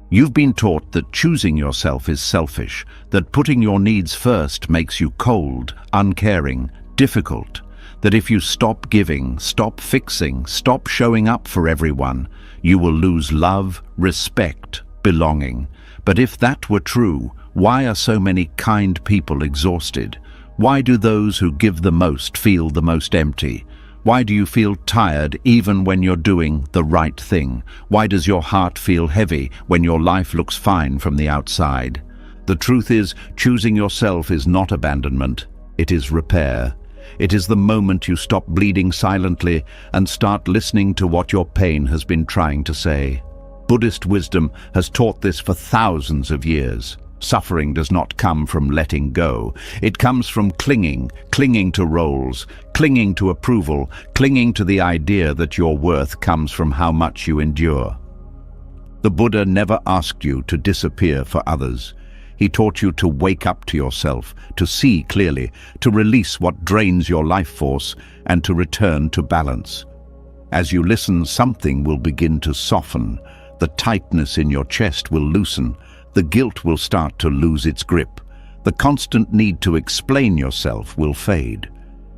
You've been taught that choosing yourself is selfish, that putting your needs first makes you cold, uncaring, difficult, that if you stop giving, stop fixing, stop showing up for everyone, you will lose love, respect, belonging. But if that were true, why are so many kind people exhausted? Why do those who give the most feel the most empty? Why do you feel tired even when you're doing the right thing? Why does your heart feel heavy when your life looks fine from the outside? The truth is, choosing yourself is not abandonment, it is repair. It is the moment you stop bleeding silently and start listening to what your pain has been trying to say. Buddhist wisdom has taught this for thousands of years. Suffering does not come from letting go. It comes from clinging to roles, clinging to approval, clinging to the idea that your worth comes from how much you endure. The Buddha never asked you to disappear for others. He taught you to wake up to yourself, to see clearly, to release what drains your life force, and to return to balance. As you listen, something will begin to soften. The tightness in your chest will loosen. The guilt will start to lose its grip. The constant need to explain yourself will fade.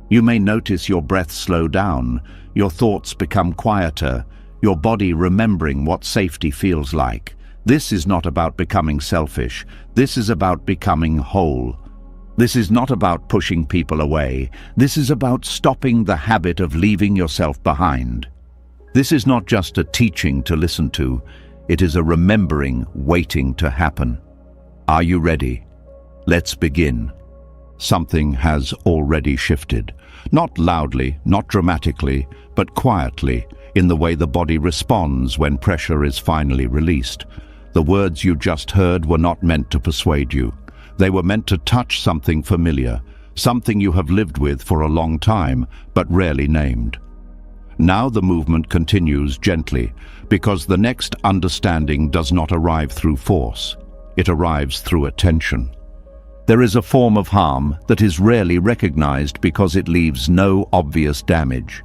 You may notice your breath slow down, your thoughts become quieter, your body remembering what safety feels like. This is not about becoming selfish. This is about becoming whole. This is not about pushing people away. This is about stopping the habit of leaving yourself behind. This is not just a teaching to listen to. It is a remembering waiting to happen. Are you ready? Let's begin. Something has already shifted. Not loudly, not dramatically, but quietly, in the way the body responds when pressure is finally released. The words you just heard were not meant to persuade you. They were meant to touch something familiar, something you have lived with for a long time, but rarely named. Now the movement continues gently, because the next understanding does not arrive through force. It arrives through attention. There is a form of harm that is rarely recognized because it leaves no obvious damage.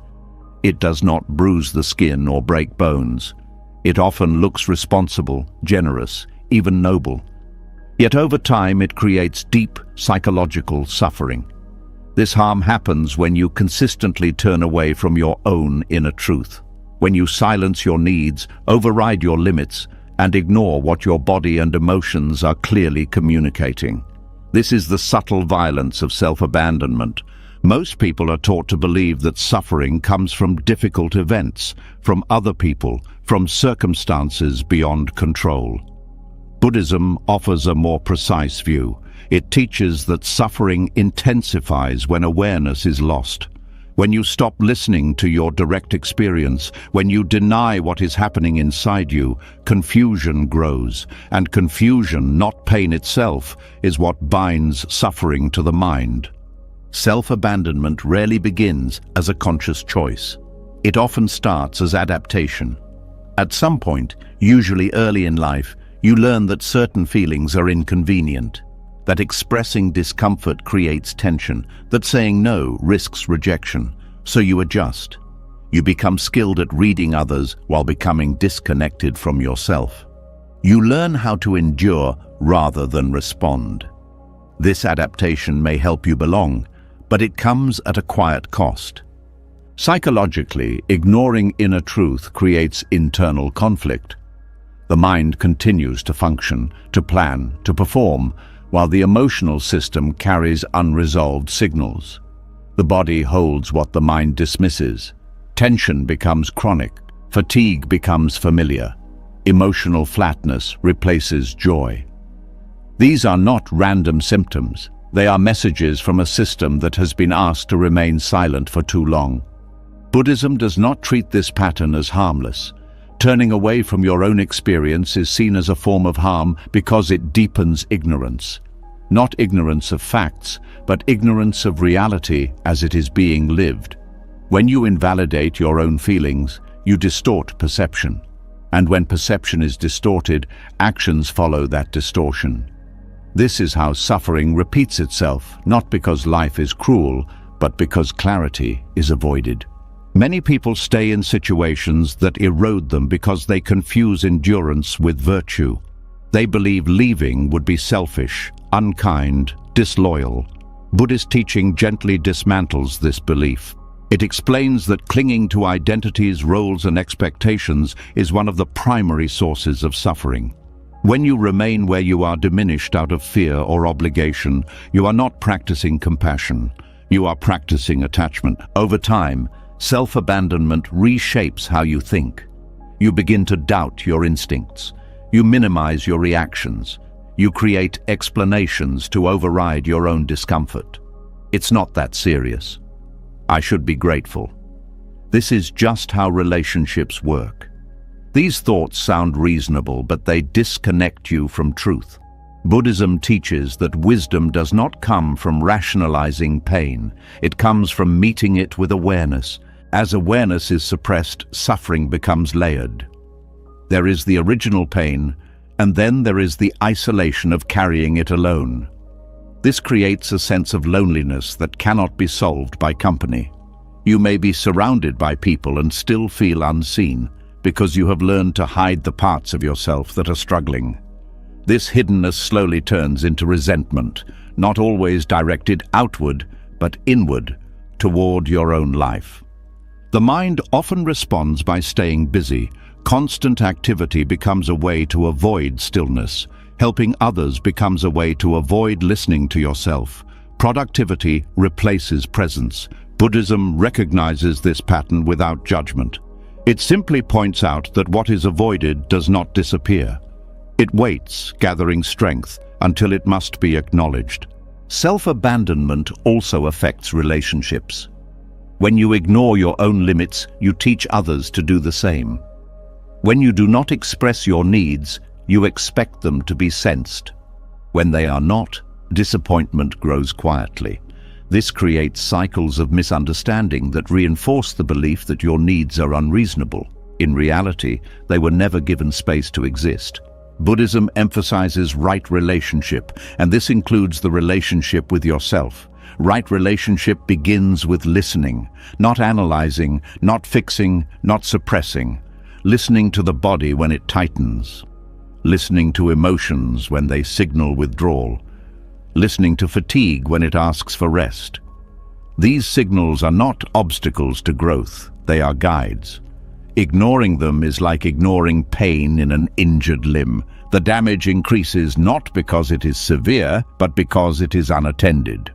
It does not bruise the skin or break bones. It often looks responsible, generous, even noble. Yet over time it creates deep psychological suffering. This harm happens when you consistently turn away from your own inner truth, when you silence your needs, override your limits, and ignore what your body and emotions are clearly communicating. This is the subtle violence of self-abandonment. Most people are taught to believe that suffering comes from difficult events, from other people, from circumstances beyond control. Buddhism offers a more precise view. It teaches that suffering intensifies when awareness is lost. When you stop listening to your direct experience, when you deny what is happening inside you, confusion grows. And confusion, not pain itself, is what binds suffering to the mind. Self-abandonment rarely begins as a conscious choice. It often starts as adaptation. At some point, usually early in life, you learn that certain feelings are inconvenient, that expressing discomfort creates tension, that saying no risks rejection, so you adjust. You become skilled at reading others while becoming disconnected from yourself. You learn how to endure rather than respond. This adaptation may help you belong, but it comes at a quiet cost. Psychologically, ignoring inner truth creates internal conflict. The mind continues to function, to plan, to perform, while the emotional system carries unresolved signals. The body holds what the mind dismisses. Tension becomes chronic. Fatigue becomes familiar. Emotional flatness replaces joy. These are not random symptoms. They are messages from a system that has been asked to remain silent for too long. Buddhism does not treat this pattern as harmless. Turning away from your own experience is seen as a form of harm because it deepens ignorance. Not ignorance of facts, but ignorance of reality as it is being lived. When you invalidate your own feelings, you distort perception. And when perception is distorted, actions follow that distortion. This is how suffering repeats itself, not because life is cruel, but because clarity is avoided. Many people stay in situations that erode them because they confuse endurance with virtue. They believe leaving would be selfish, unkind, disloyal. Buddhist teaching gently dismantles this belief. It explains that clinging to identities, roles, and expectations is one of the primary sources of suffering. When you remain where you are diminished out of fear or obligation, you are not practicing compassion. You are practicing attachment. Over time, self-abandonment reshapes how you think. You begin to doubt your instincts. You minimize your reactions. You create explanations to override your own discomfort. It's not that serious. I should be grateful. This is just how relationships work. These thoughts sound reasonable, but they disconnect you from truth. Buddhism teaches that wisdom does not come from rationalizing pain. It comes from meeting it with awareness. As awareness is suppressed, suffering becomes layered. There is the original pain, and then there is the isolation of carrying it alone. This creates a sense of loneliness that cannot be solved by company. You may be surrounded by people and still feel unseen because you have learned to hide the parts of yourself that are struggling. This hiddenness slowly turns into resentment, not always directed outward, but inward, toward your own life. The mind often responds by staying busy. Constant activity becomes a way to avoid stillness. Helping others becomes a way to avoid listening to yourself. Productivity replaces presence. Buddhism recognizes this pattern without judgment. It simply points out that what is avoided does not disappear. It waits, gathering strength, until it must be acknowledged. Self-abandonment also affects relationships. When you ignore your own limits, you teach others to do the same. When you do not express your needs, you expect them to be sensed. When they are not, disappointment grows quietly. This creates cycles of misunderstanding that reinforce the belief that your needs are unreasonable. In reality, they were never given space to exist. Buddhism emphasizes right relationship, and this includes the relationship with yourself. Right relationship begins with listening, not analyzing, not fixing, not suppressing. Listening to the body when it tightens. Listening to emotions when they signal withdrawal. Listening to fatigue when it asks for rest. These signals are not obstacles to growth, they are guides. Ignoring them is like ignoring pain in an injured limb. The damage increases not because it is severe, but because it is unattended.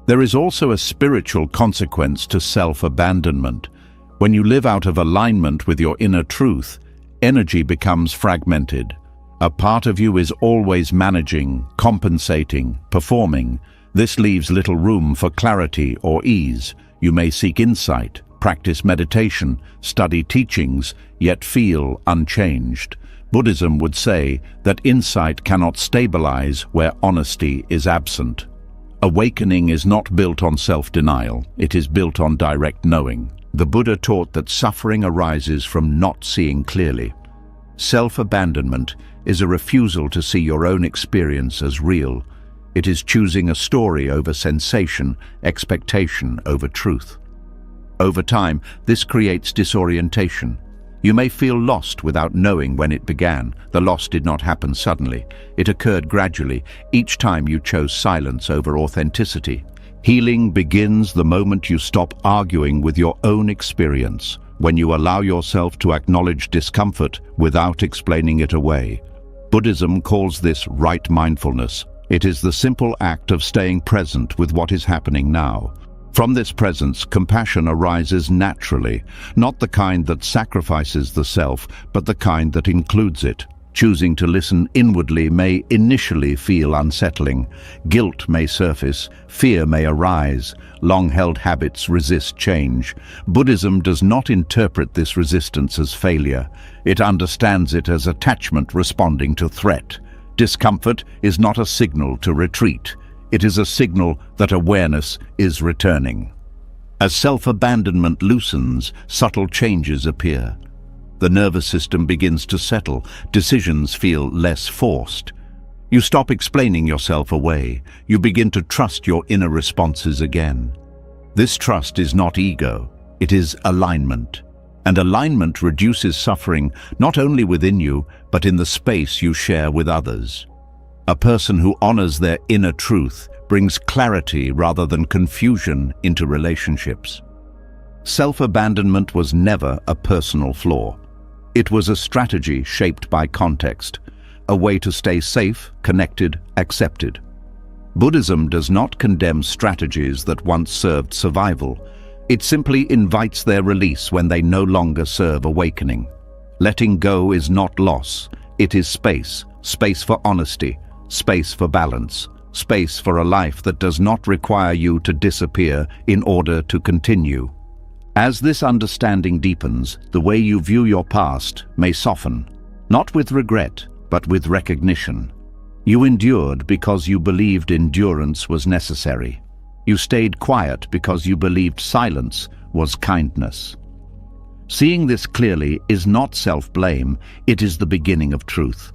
There is also a spiritual consequence to self-abandonment. When you live out of alignment with your inner truth, energy becomes fragmented. A part of you is always managing, compensating, performing. This leaves little room for clarity or ease. You may seek insight, practice meditation, study teachings, yet feel unchanged. Buddhism would say that insight cannot stabilize where honesty is absent. Awakening is not built on self-denial, it is built on direct knowing. The Buddha taught that suffering arises from not seeing clearly. Self-abandonment is a refusal to see your own experience as real. It is choosing a story over sensation, expectation over truth. Over time, this creates disorientation. You may feel lost without knowing when it began. The loss did not happen suddenly. It occurred gradually, each time you chose silence over authenticity. Healing begins the moment you stop arguing with your own experience, when you allow yourself to acknowledge discomfort without explaining it away. Buddhism calls this right mindfulness. It is the simple act of staying present with what is happening now. From this presence, compassion arises naturally, not the kind that sacrifices the self, but the kind that includes it. Choosing to listen inwardly may initially feel unsettling. Guilt may surface, fear may arise, long-held habits resist change. Buddhism does not interpret this resistance as failure. It understands it as attachment responding to threat. Discomfort is not a signal to retreat. It is a signal that awareness is returning. As self-abandonment loosens, subtle changes appear. The nervous system begins to settle, decisions feel less forced. You stop explaining yourself away. You begin to trust your inner responses again. This trust is not ego, it is alignment. And alignment reduces suffering not only within you, but in the space you share with others. A person who honors their inner truth brings clarity rather than confusion into relationships. Self-abandonment was never a personal flaw. It was a strategy shaped by context, a way to stay safe, connected, accepted. Buddhism does not condemn strategies that once served survival. It simply invites their release when they no longer serve awakening. Letting go is not loss, it is space, space for honesty, space for balance, space for a life that does not require you to disappear in order to continue. As this understanding deepens, the way you view your past may soften, not with regret, but with recognition. You endured because you believed endurance was necessary. You stayed quiet because you believed silence was kindness. Seeing this clearly is not self-blame, it is the beginning of truth.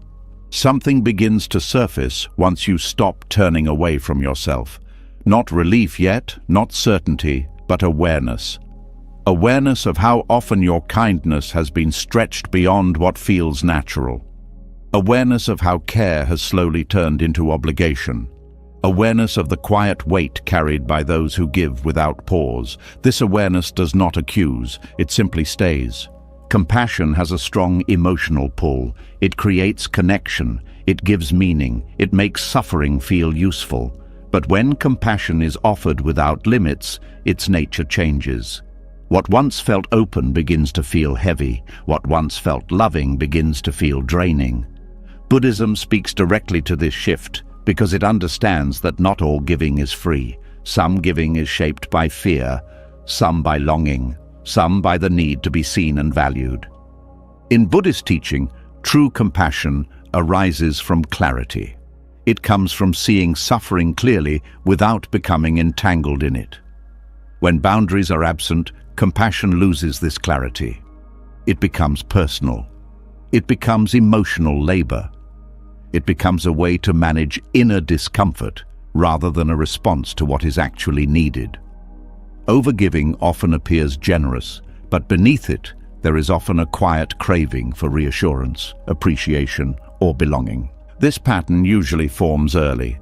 Something begins to surface once you stop turning away from yourself. Not relief yet, not certainty, but awareness. Awareness of how often your kindness has been stretched beyond what feels natural. Awareness of how care has slowly turned into obligation. Awareness of the quiet weight carried by those who give without pause. This awareness does not accuse, it simply stays. Compassion has a strong emotional pull. It creates connection, it gives meaning, it makes suffering feel useful. But when compassion is offered without limits, its nature changes. What once felt open begins to feel heavy. What once felt loving begins to feel draining. Buddhism speaks directly to this shift because it understands that not all giving is free. Some giving is shaped by fear, some by longing, some by the need to be seen and valued. In Buddhist teaching, true compassion arises from clarity. It comes from seeing suffering clearly without becoming entangled in it. When boundaries are absent, compassion loses this clarity. It becomes personal. It becomes emotional labor. It becomes a way to manage inner discomfort rather than a response to what is actually needed. Overgiving often appears generous, but beneath it, there is often a quiet craving for reassurance, appreciation, or belonging. This pattern usually forms early.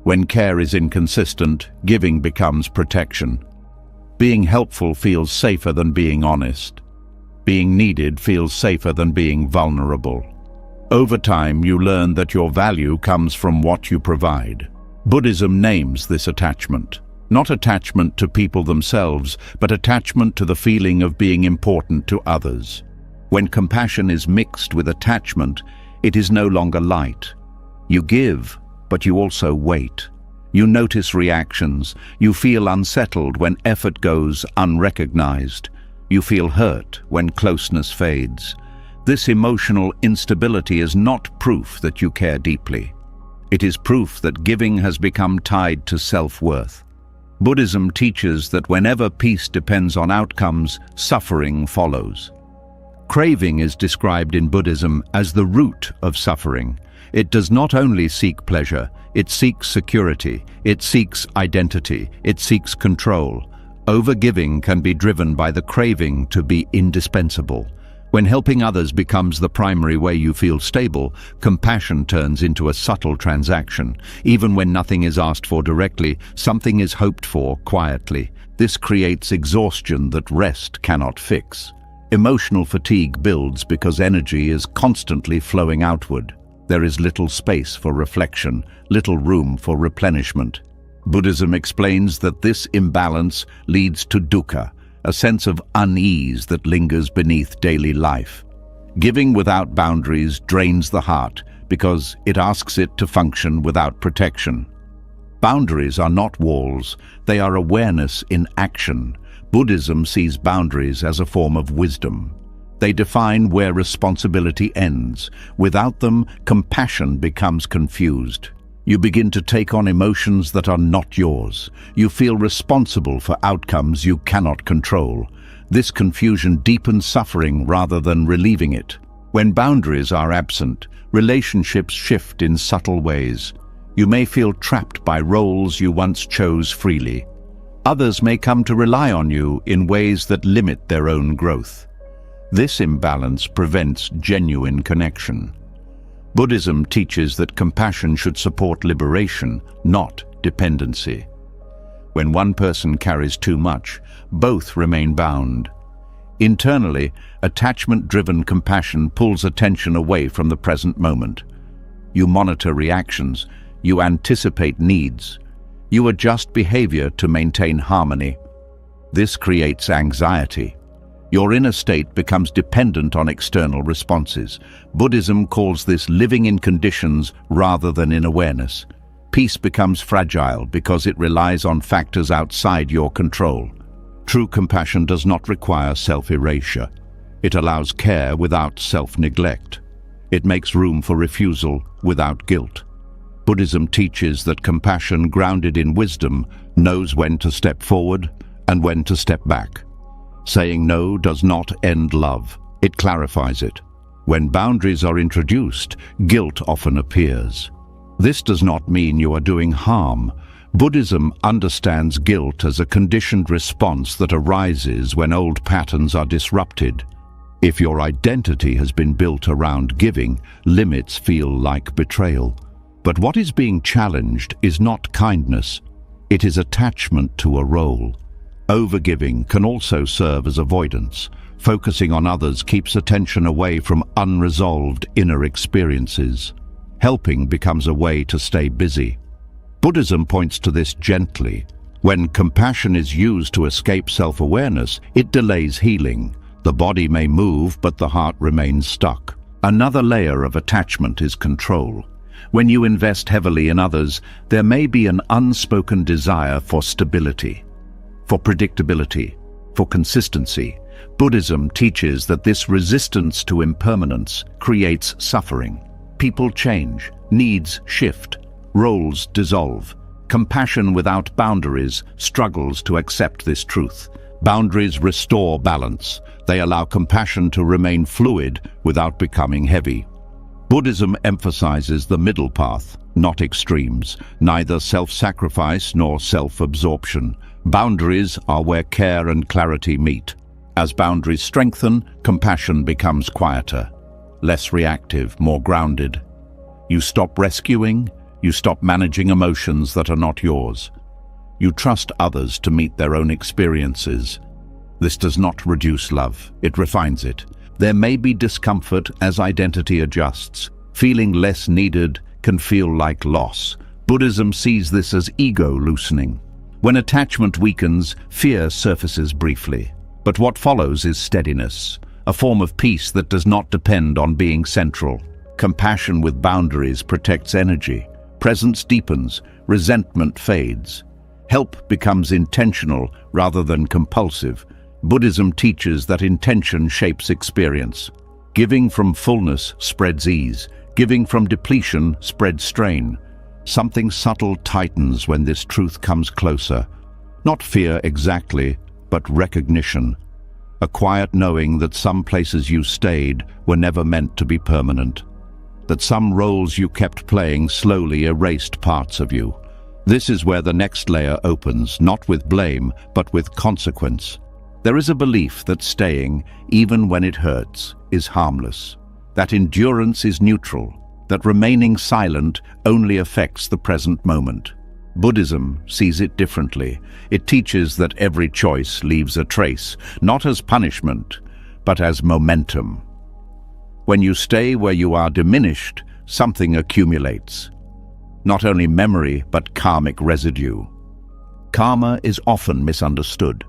When care is inconsistent, giving becomes protection. Being helpful feels safer than being honest. Being needed feels safer than being vulnerable. Over time, you learn that your value comes from what you provide. Buddhism names this attachment. Not attachment to people themselves, but attachment to the feeling of being important to others. When compassion is mixed with attachment, it is no longer light. You give, but you also wait. You notice reactions. You feel unsettled when effort goes unrecognized. You feel hurt when closeness fades. This emotional instability is not proof that you care deeply. It is proof that giving has become tied to self-worth. Buddhism teaches that whenever peace depends on outcomes, suffering follows. Craving is described in Buddhism as the root of suffering. It does not only seek pleasure, it seeks security, it seeks identity, it seeks control. Overgiving can be driven by the craving to be indispensable. When helping others becomes the primary way you feel stable, compassion turns into a subtle transaction. Even when nothing is asked for directly, something is hoped for quietly. This creates exhaustion that rest cannot fix. Emotional fatigue builds because energy is constantly flowing outward. There is little space for reflection, little room for replenishment. Buddhism explains that this imbalance leads to dukkha, a sense of unease that lingers beneath daily life. Giving without boundaries drains the heart because it asks it to function without protection. Boundaries are not walls, they are awareness in action. Buddhism sees boundaries as a form of wisdom. They define where responsibility ends. Without them, compassion becomes confused. You begin to take on emotions that are not yours. You feel responsible for outcomes you cannot control. This confusion deepens suffering rather than relieving it. When boundaries are absent, relationships shift in subtle ways. You may feel trapped by roles you once chose freely. Others may come to rely on you in ways that limit their own growth. This imbalance prevents genuine connection. Buddhism teaches that compassion should support liberation, not dependency. When one person carries too much, both remain bound. Internally, attachment-driven compassion pulls attention away from the present moment. You monitor reactions, you anticipate needs, you adjust behavior to maintain harmony. This creates anxiety. Your inner state becomes dependent on external responses. Buddhism calls this living in conditions rather than in awareness. Peace becomes fragile because it relies on factors outside your control. True compassion does not require self-erasure. It allows care without self-neglect. It makes room for refusal without guilt. Buddhism teaches that compassion grounded in wisdom knows when to step forward and when to step back. Saying no does not end love. It clarifies it. When boundaries are introduced, guilt often appears. This does not mean you are doing harm. Buddhism understands guilt as a conditioned response that arises when old patterns are disrupted. If your identity has been built around giving, limits feel like betrayal. But what is being challenged is not kindness. It is attachment to a role. Overgiving can also serve as avoidance. Focusing on others keeps attention away from unresolved inner experiences. Helping becomes a way to stay busy. Buddhism points to this gently. When compassion is used to escape self-awareness, it delays healing. The body may move, but the heart remains stuck. Another layer of attachment is control. When you invest heavily in others, there may be an unspoken desire for stability, for predictability, for consistency. Buddhism teaches that this resistance to impermanence creates suffering. People change, needs shift, roles dissolve. Compassion without boundaries struggles to accept this truth. Boundaries restore balance. They allow compassion to remain fluid without becoming heavy. Buddhism emphasizes the middle path, not extremes, neither self-sacrifice nor self-absorption. Boundaries are where care and clarity meet. As boundaries strengthen, compassion becomes quieter, less reactive, more grounded. You stop rescuing, you stop managing emotions that are not yours. You trust others to meet their own experiences. This does not reduce love, it refines it. There may be discomfort as identity adjusts. Feeling less needed can feel like loss. Buddhism sees this as ego loosening. When attachment weakens, fear surfaces briefly. But what follows is steadiness, a form of peace that does not depend on being central. Compassion with boundaries protects energy. Presence deepens, resentment fades. Help becomes intentional rather than compulsive. Buddhism teaches that intention shapes experience. Giving from fullness spreads ease. Giving from depletion spreads strain. Something subtle tightens when this truth comes closer. Not fear exactly, but recognition. A quiet knowing that some places you stayed were never meant to be permanent. That some roles you kept playing slowly erased parts of you. This is where the next layer opens, not with blame, but with consequence. There is a belief that staying, even when it hurts, is harmless. That endurance is neutral. That remaining silent only affects the present moment. Buddhism sees it differently. It teaches that every choice leaves a trace, not as punishment, but as momentum. When you stay where you are diminished, something accumulates. Not only memory, but karmic residue. Karma is often misunderstood.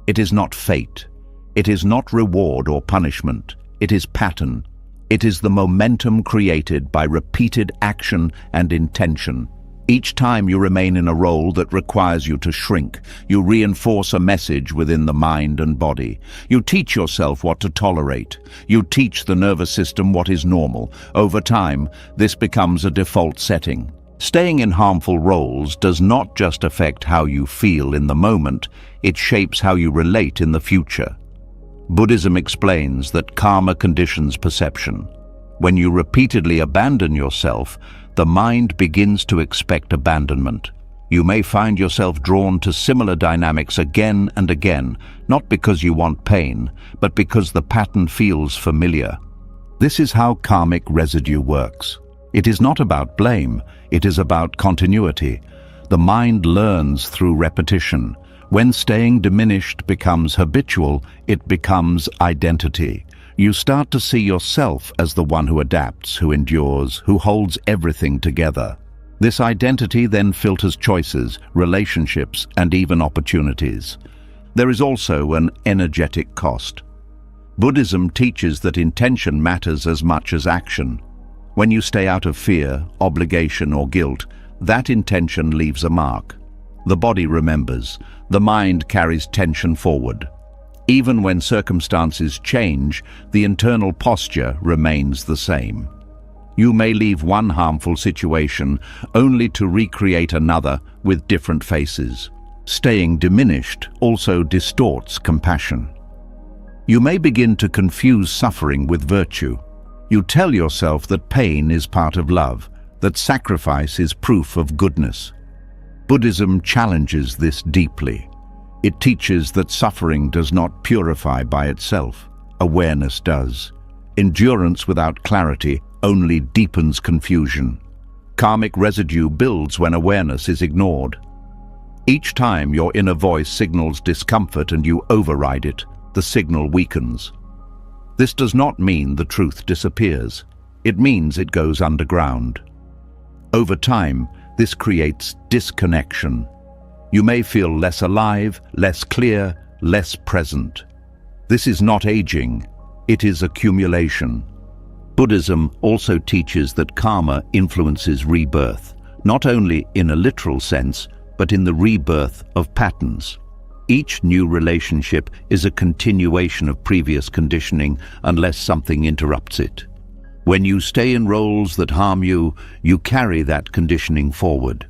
It is not fate. It is not reward or punishment. It is pattern. It is the momentum created by repeated action and intention. Each time you remain in a role that requires you to shrink, you reinforce a message within the mind and body. You teach yourself what to tolerate. You teach the nervous system what is normal. Over time, this becomes a default setting. Staying in harmful roles does not just affect how you feel in the moment, it shapes how you relate in the future. Buddhism explains that karma conditions perception. When you repeatedly abandon yourself, the mind begins to expect abandonment. You may find yourself drawn to similar dynamics again and again, not because you want pain, but because the pattern feels familiar. This is how karmic residue works. It is not about blame, it is about continuity. The mind learns through repetition. When staying diminished becomes habitual, it becomes identity. You start to see yourself as the one who adapts, who endures, who holds everything together. This identity then filters choices, relationships, and even opportunities. There is also an energetic cost. Buddhism teaches that intention matters as much as action. When you stay out of fear, obligation, or guilt, that intention leaves a mark. The body remembers. The mind carries tension forward. Even when circumstances change, the internal posture remains the same. You may leave one harmful situation only to recreate another with different faces. Staying diminished also distorts compassion. You may begin to confuse suffering with virtue. You tell yourself that pain is part of love, that sacrifice is proof of goodness. Buddhism challenges this deeply. It teaches that suffering does not purify by itself. Awareness does. Endurance without clarity only deepens confusion. Karmic residue builds when awareness is ignored. Each time your inner voice signals discomfort and you override it, the signal weakens. This does not mean the truth disappears. It means it goes underground. Over time, this creates disconnection. You may feel less alive, less clear, less present. This is not aging, it is accumulation. Buddhism also teaches that karma influences rebirth, not only in a literal sense, but in the rebirth of patterns. Each new relationship is a continuation of previous conditioning unless something interrupts it. When you stay in roles that harm you, you carry that conditioning forward.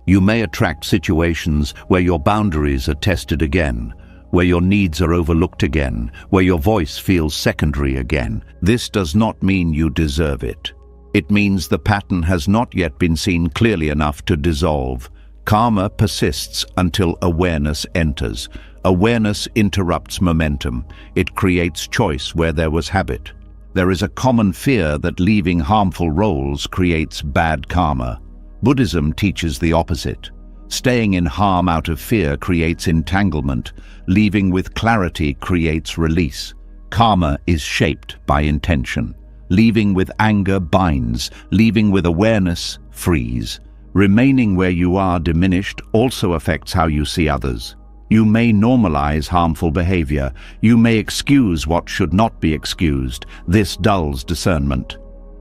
You may attract situations where your boundaries are tested again, where your needs are overlooked again, where your voice feels secondary again. This does not mean you deserve it. It means the pattern has not yet been seen clearly enough to dissolve. Karma persists until awareness enters. Awareness interrupts momentum. It creates choice where there was habit. There is a common fear that leaving harmful roles creates bad karma. Buddhism teaches the opposite. Staying in harm out of fear creates entanglement. Leaving with clarity creates release. Karma is shaped by intention. Leaving with anger binds. Leaving with awareness frees. Remaining where you are diminished also affects how you see others. You may normalize harmful behavior. You may excuse what should not be excused. This dulls discernment.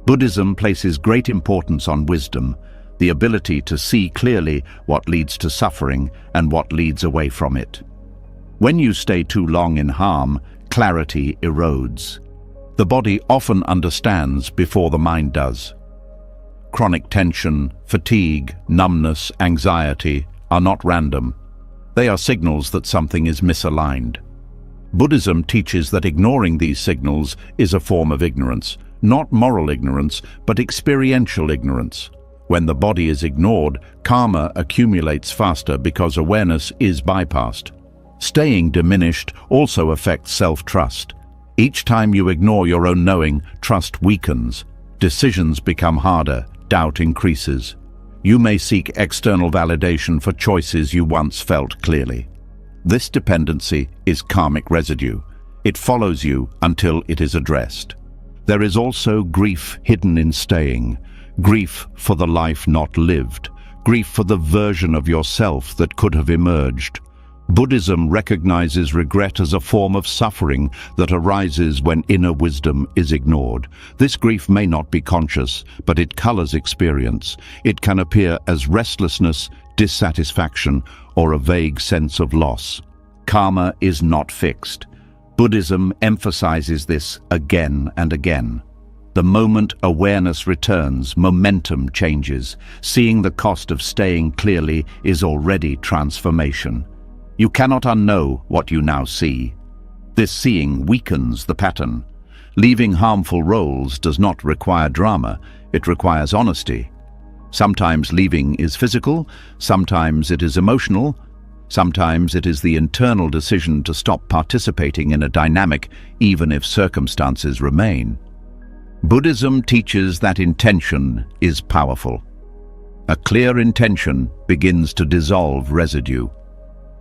Buddhism places great importance on wisdom, the ability to see clearly what leads to suffering and what leads away from it. When you stay too long in harm, clarity erodes. The body often understands before the mind does. Chronic tension, fatigue, numbness, anxiety are not random. They are signals that something is misaligned. Buddhism teaches that ignoring these signals is a form of ignorance, not moral ignorance, but experiential ignorance. When the body is ignored, karma accumulates faster because awareness is bypassed. Staying diminished also affects self-trust. Each time you ignore your own knowing, trust weakens. Decisions become harder, doubt increases. You may seek external validation for choices you once felt clearly. This dependency is karmic residue. It follows you until it is addressed. There is also grief hidden in staying. Grief for the life not lived. Grief for the version of yourself that could have emerged. Buddhism recognizes regret as a form of suffering that arises when inner wisdom is ignored. This grief may not be conscious, but it colors experience. It can appear as restlessness, dissatisfaction, or a vague sense of loss. Karma is not fixed. Buddhism emphasizes this again and again. The moment awareness returns, momentum changes. Seeing the cost of staying clearly is already transformation. You cannot unknow what you now see. This seeing weakens the pattern. Leaving harmful roles does not require drama, it requires honesty. Sometimes leaving is physical, sometimes it is emotional, sometimes it is the internal decision to stop participating in a dynamic even if circumstances remain. Buddhism teaches that intention is powerful. A clear intention begins to dissolve residue.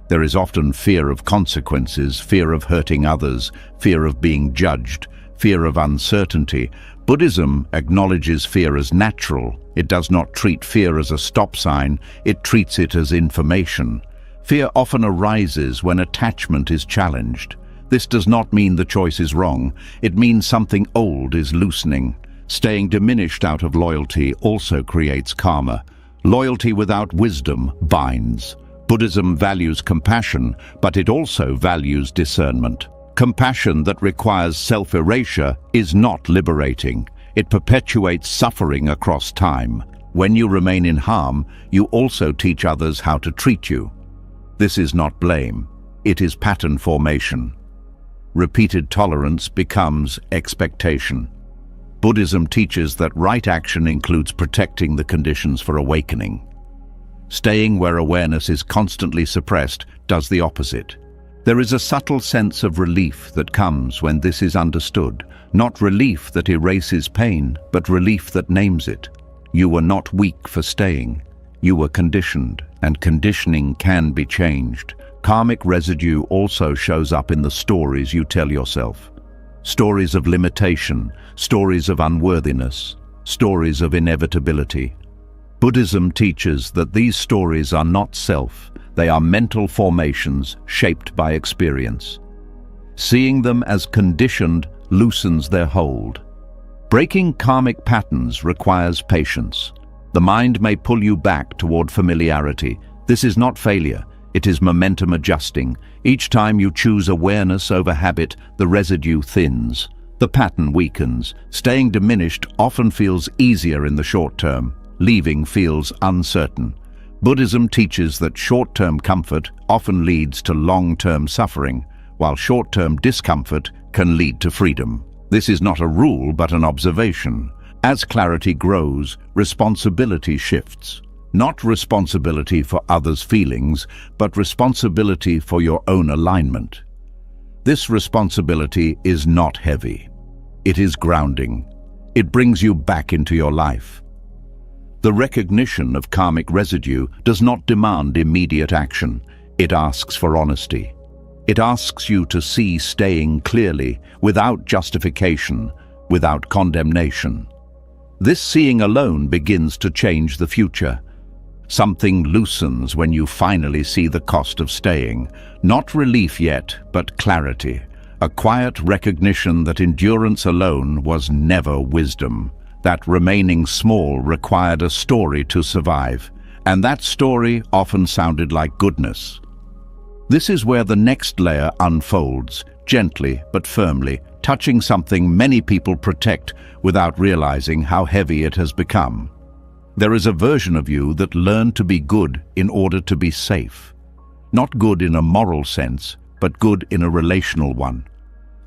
There is often fear of consequences, fear of hurting others, fear of being judged, fear of uncertainty. Buddhism acknowledges fear as natural. It does not treat fear as a stop sign, it treats it as information. Fear often arises when attachment is challenged. This does not mean the choice is wrong. It means something old is loosening. Staying diminished out of loyalty also creates karma. Loyalty without wisdom binds. Buddhism values compassion, but it also values discernment. Compassion that requires self-erasure is not liberating. It perpetuates suffering across time. When you remain in harm, you also teach others how to treat you. This is not blame. It is pattern formation. Repeated tolerance becomes expectation. Buddhism teaches that right action includes protecting the conditions for awakening. Staying where awareness is constantly suppressed does the opposite. There is a subtle sense of relief that comes when this is understood. Not relief that erases pain, but relief that names it. You were not weak for staying. You were conditioned, and conditioning can be changed. Karmic residue also shows up in the stories you tell yourself. Stories of limitation, stories of unworthiness, stories of inevitability. Buddhism teaches that these stories are not self, they are mental formations shaped by experience. Seeing them as conditioned loosens their hold. Breaking karmic patterns requires patience. The mind may pull you back toward familiarity. This is not failure. It is momentum adjusting. Each time you choose awareness over habit, the residue thins. The pattern weakens. Staying diminished often feels easier in the short term. Leaving feels uncertain. Buddhism teaches that short-term comfort often leads to long-term suffering, while short-term discomfort can lead to freedom. This is not a rule, but an observation. As clarity grows, responsibility shifts. Not responsibility for others' feelings, but responsibility for your own alignment. This responsibility is not heavy. It is grounding. It brings you back into your life. The recognition of karmic residue does not demand immediate action. It asks for honesty. It asks you to see staying clearly, without justification, without condemnation. This seeing alone begins to change the future. Something loosens when you finally see the cost of staying. Not relief yet, but clarity. A quiet recognition that endurance alone was never wisdom. That remaining small required a story to survive, and that story often sounded like goodness. This is where the next layer unfolds, gently but firmly, touching something many people protect without realizing how heavy it has become. There is a version of you that learned to be good in order to be safe. Not good in a moral sense, but good in a relational one.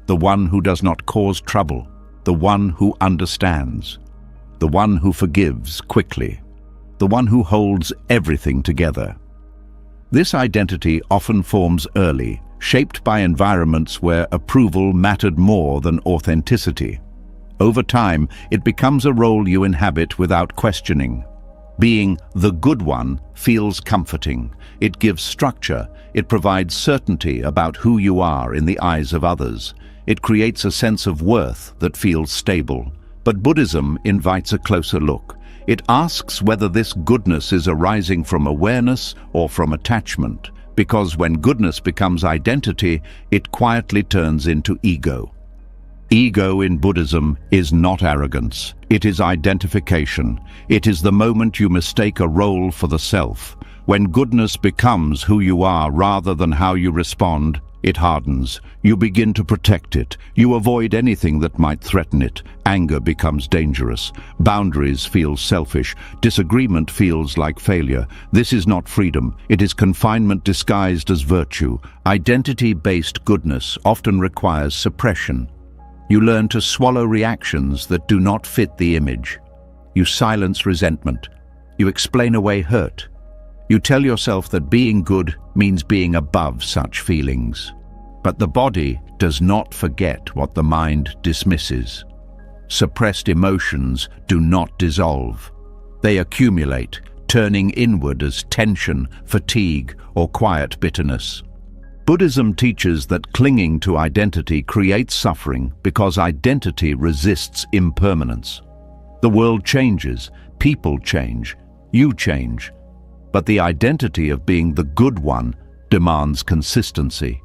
The one who does not cause trouble, the one who understands, the one who forgives quickly, the one who holds everything together. This identity often forms early, shaped by environments where approval mattered more than authenticity. Over time, it becomes a role you inhabit without questioning. Being the good one feels comforting. It gives structure. It provides certainty about who you are in the eyes of others. It creates a sense of worth that feels stable. But Buddhism invites a closer look. It asks whether this goodness is arising from awareness or from attachment, because when goodness becomes identity, it quietly turns into ego. Ego in Buddhism is not arrogance. It is identification. It is the moment you mistake a role for the self. When goodness becomes who you are rather than how you respond, it hardens. You begin to protect it. You avoid anything that might threaten it. Anger becomes dangerous. Boundaries feel selfish. Disagreement feels like failure. This is not freedom. It is confinement disguised as virtue. Identity-based goodness often requires suppression. You learn to swallow reactions that do not fit the image. You silence resentment. You explain away hurt. You tell yourself that being good means being above such feelings. But the body does not forget what the mind dismisses. Suppressed emotions do not dissolve. They accumulate, turning inward as tension, fatigue, or quiet bitterness. Buddhism teaches that clinging to identity creates suffering because identity resists impermanence. The world changes, people change, you change. But the identity of being the good one demands consistency.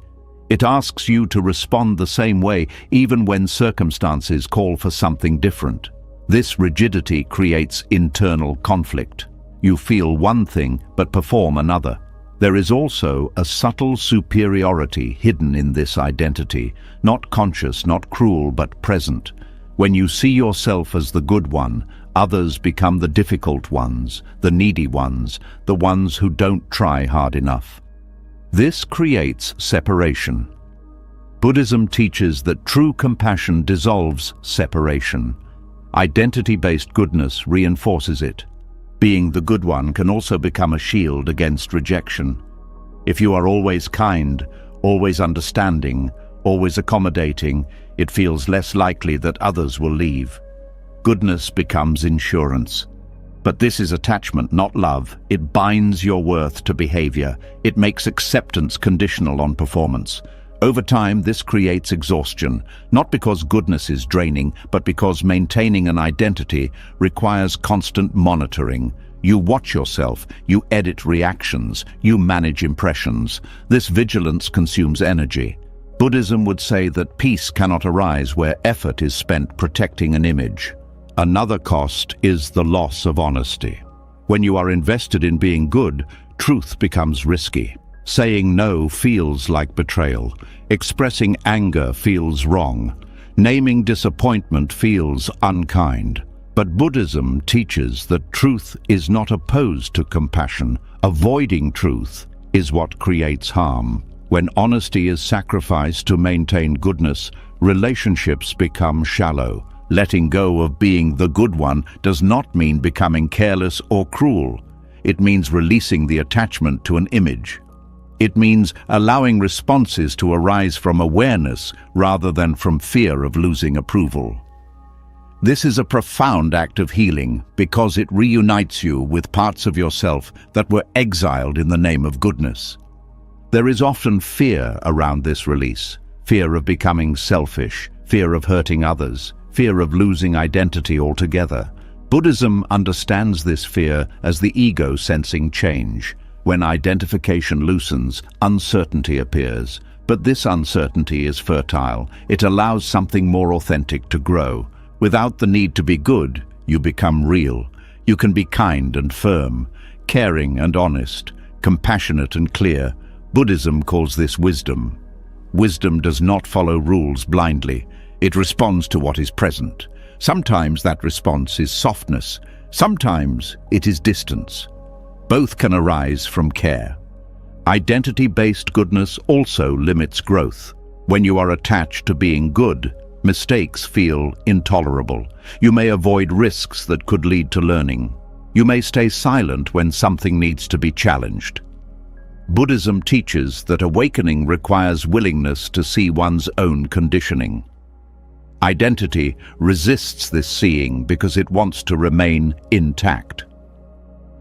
It asks you to respond the same way even when circumstances call for something different. This rigidity creates internal conflict. You feel one thing but perform another. There is also a subtle superiority hidden in this identity, not conscious, not cruel, but present. When you see yourself as the good one, others become the difficult ones, the needy ones, the ones who don't try hard enough. This creates separation. Buddhism teaches that true compassion dissolves separation. Identity-based goodness reinforces it. Being the good one can also become a shield against rejection. If you are always kind, always understanding, always accommodating, it feels less likely that others will leave. Goodness becomes insurance. But this is attachment, not love. It binds your worth to behavior. It makes acceptance conditional on performance. Over time, this creates exhaustion, not because goodness is draining, but because maintaining an identity requires constant monitoring. You watch yourself, you edit reactions, you manage impressions. This vigilance consumes energy. Buddhism would say that peace cannot arise where effort is spent protecting an image. Another cost is the loss of honesty. When you are invested in being good, truth becomes risky. Saying no feels like betrayal. Expressing anger feels wrong. Naming disappointment feels unkind. But Buddhism teaches that truth is not opposed to compassion. Avoiding truth is what creates harm. When honesty is sacrificed to maintain goodness, relationships become shallow. Letting go of being the good one does not mean becoming careless or cruel. It means releasing the attachment to an image. It means allowing responses to arise from awareness rather than from fear of losing approval. This is a profound act of healing because it reunites you with parts of yourself that were exiled in the name of goodness. There is often fear around this release. Fear of becoming selfish, fear of hurting others, fear of losing identity altogether. Buddhism understands this fear as the ego sensing change. When identification loosens, uncertainty appears. But this uncertainty is fertile. It allows something more authentic to grow. Without the need to be good, you become real. You can be kind and firm, caring and honest, compassionate and clear. Buddhism calls this wisdom. Wisdom does not follow rules blindly. It responds to what is present. Sometimes that response is softness. Sometimes it is distance. Both can arise from care. Identity-based goodness also limits growth. When you are attached to being good, mistakes feel intolerable. You may avoid risks that could lead to learning. You may stay silent when something needs to be challenged. Buddhism teaches that awakening requires willingness to see one's own conditioning. Identity resists this seeing because it wants to remain intact.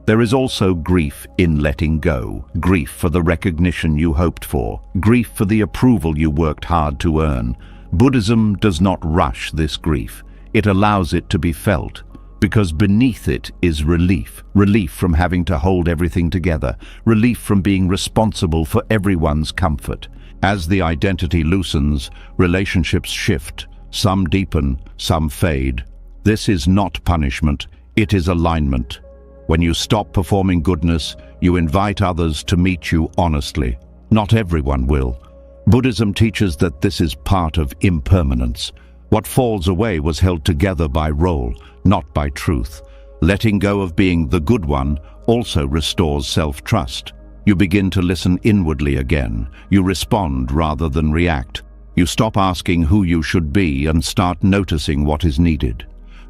There is also grief in letting go, grief for the recognition you hoped for, grief for the approval you worked hard to earn. Buddhism does not rush this grief. It allows it to be felt, because beneath it is relief. Relief from having to hold everything together, relief from being responsible for everyone's comfort. As the identity loosens, relationships shift. Some deepen, some fade. This is not punishment, it is alignment. When you stop performing goodness, you invite others to meet you honestly. Not everyone will. Buddhism teaches that this is part of impermanence. What falls away was held together by role, not by truth. Letting go of being the good one also restores self-trust. You begin to listen inwardly again. You respond rather than react. You stop asking who you should be and start noticing what is needed.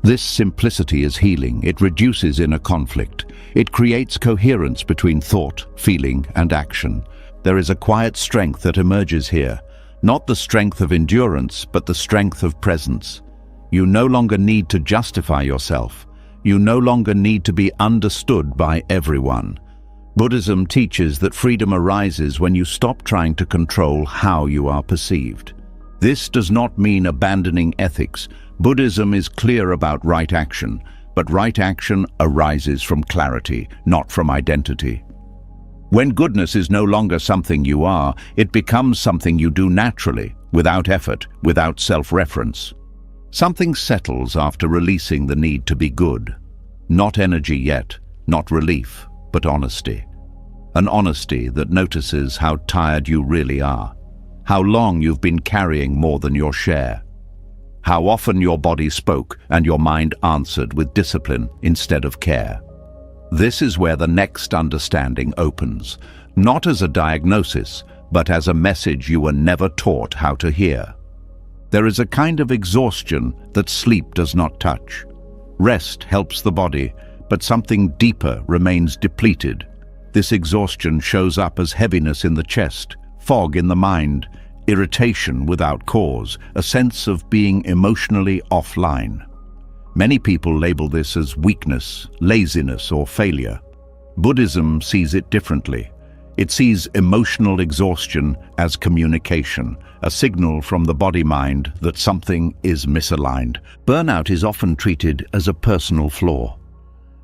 This simplicity is healing. It reduces inner conflict. It creates coherence between thought, feeling, and action. There is a quiet strength that emerges here, not the strength of endurance, but the strength of presence. You no longer need to justify yourself. You no longer need to be understood by everyone. Buddhism teaches that freedom arises when you stop trying to control how you are perceived. This does not mean abandoning ethics. Buddhism is clear about right action, but right action arises from clarity, not from identity. When goodness is no longer something you are, it becomes something you do naturally, without effort, without self-reference. Something settles after releasing the need to be good. Not energy yet, not relief, but honesty. An honesty that notices how tired you really are, how long you've been carrying more than your share, how often your body spoke and your mind answered with discipline instead of care. This is where the next understanding opens, not as a diagnosis, but as a message you were never taught how to hear. There is a kind of exhaustion that sleep does not touch. Rest helps the body, but something deeper remains depleted. This exhaustion shows up as heaviness in the chest, fog in the mind, irritation without cause, a sense of being emotionally offline. Many people label this as weakness, laziness, or failure. Buddhism sees it differently. It sees emotional exhaustion as communication, a signal from the body-mind that something is misaligned. Burnout is often treated as a personal flaw,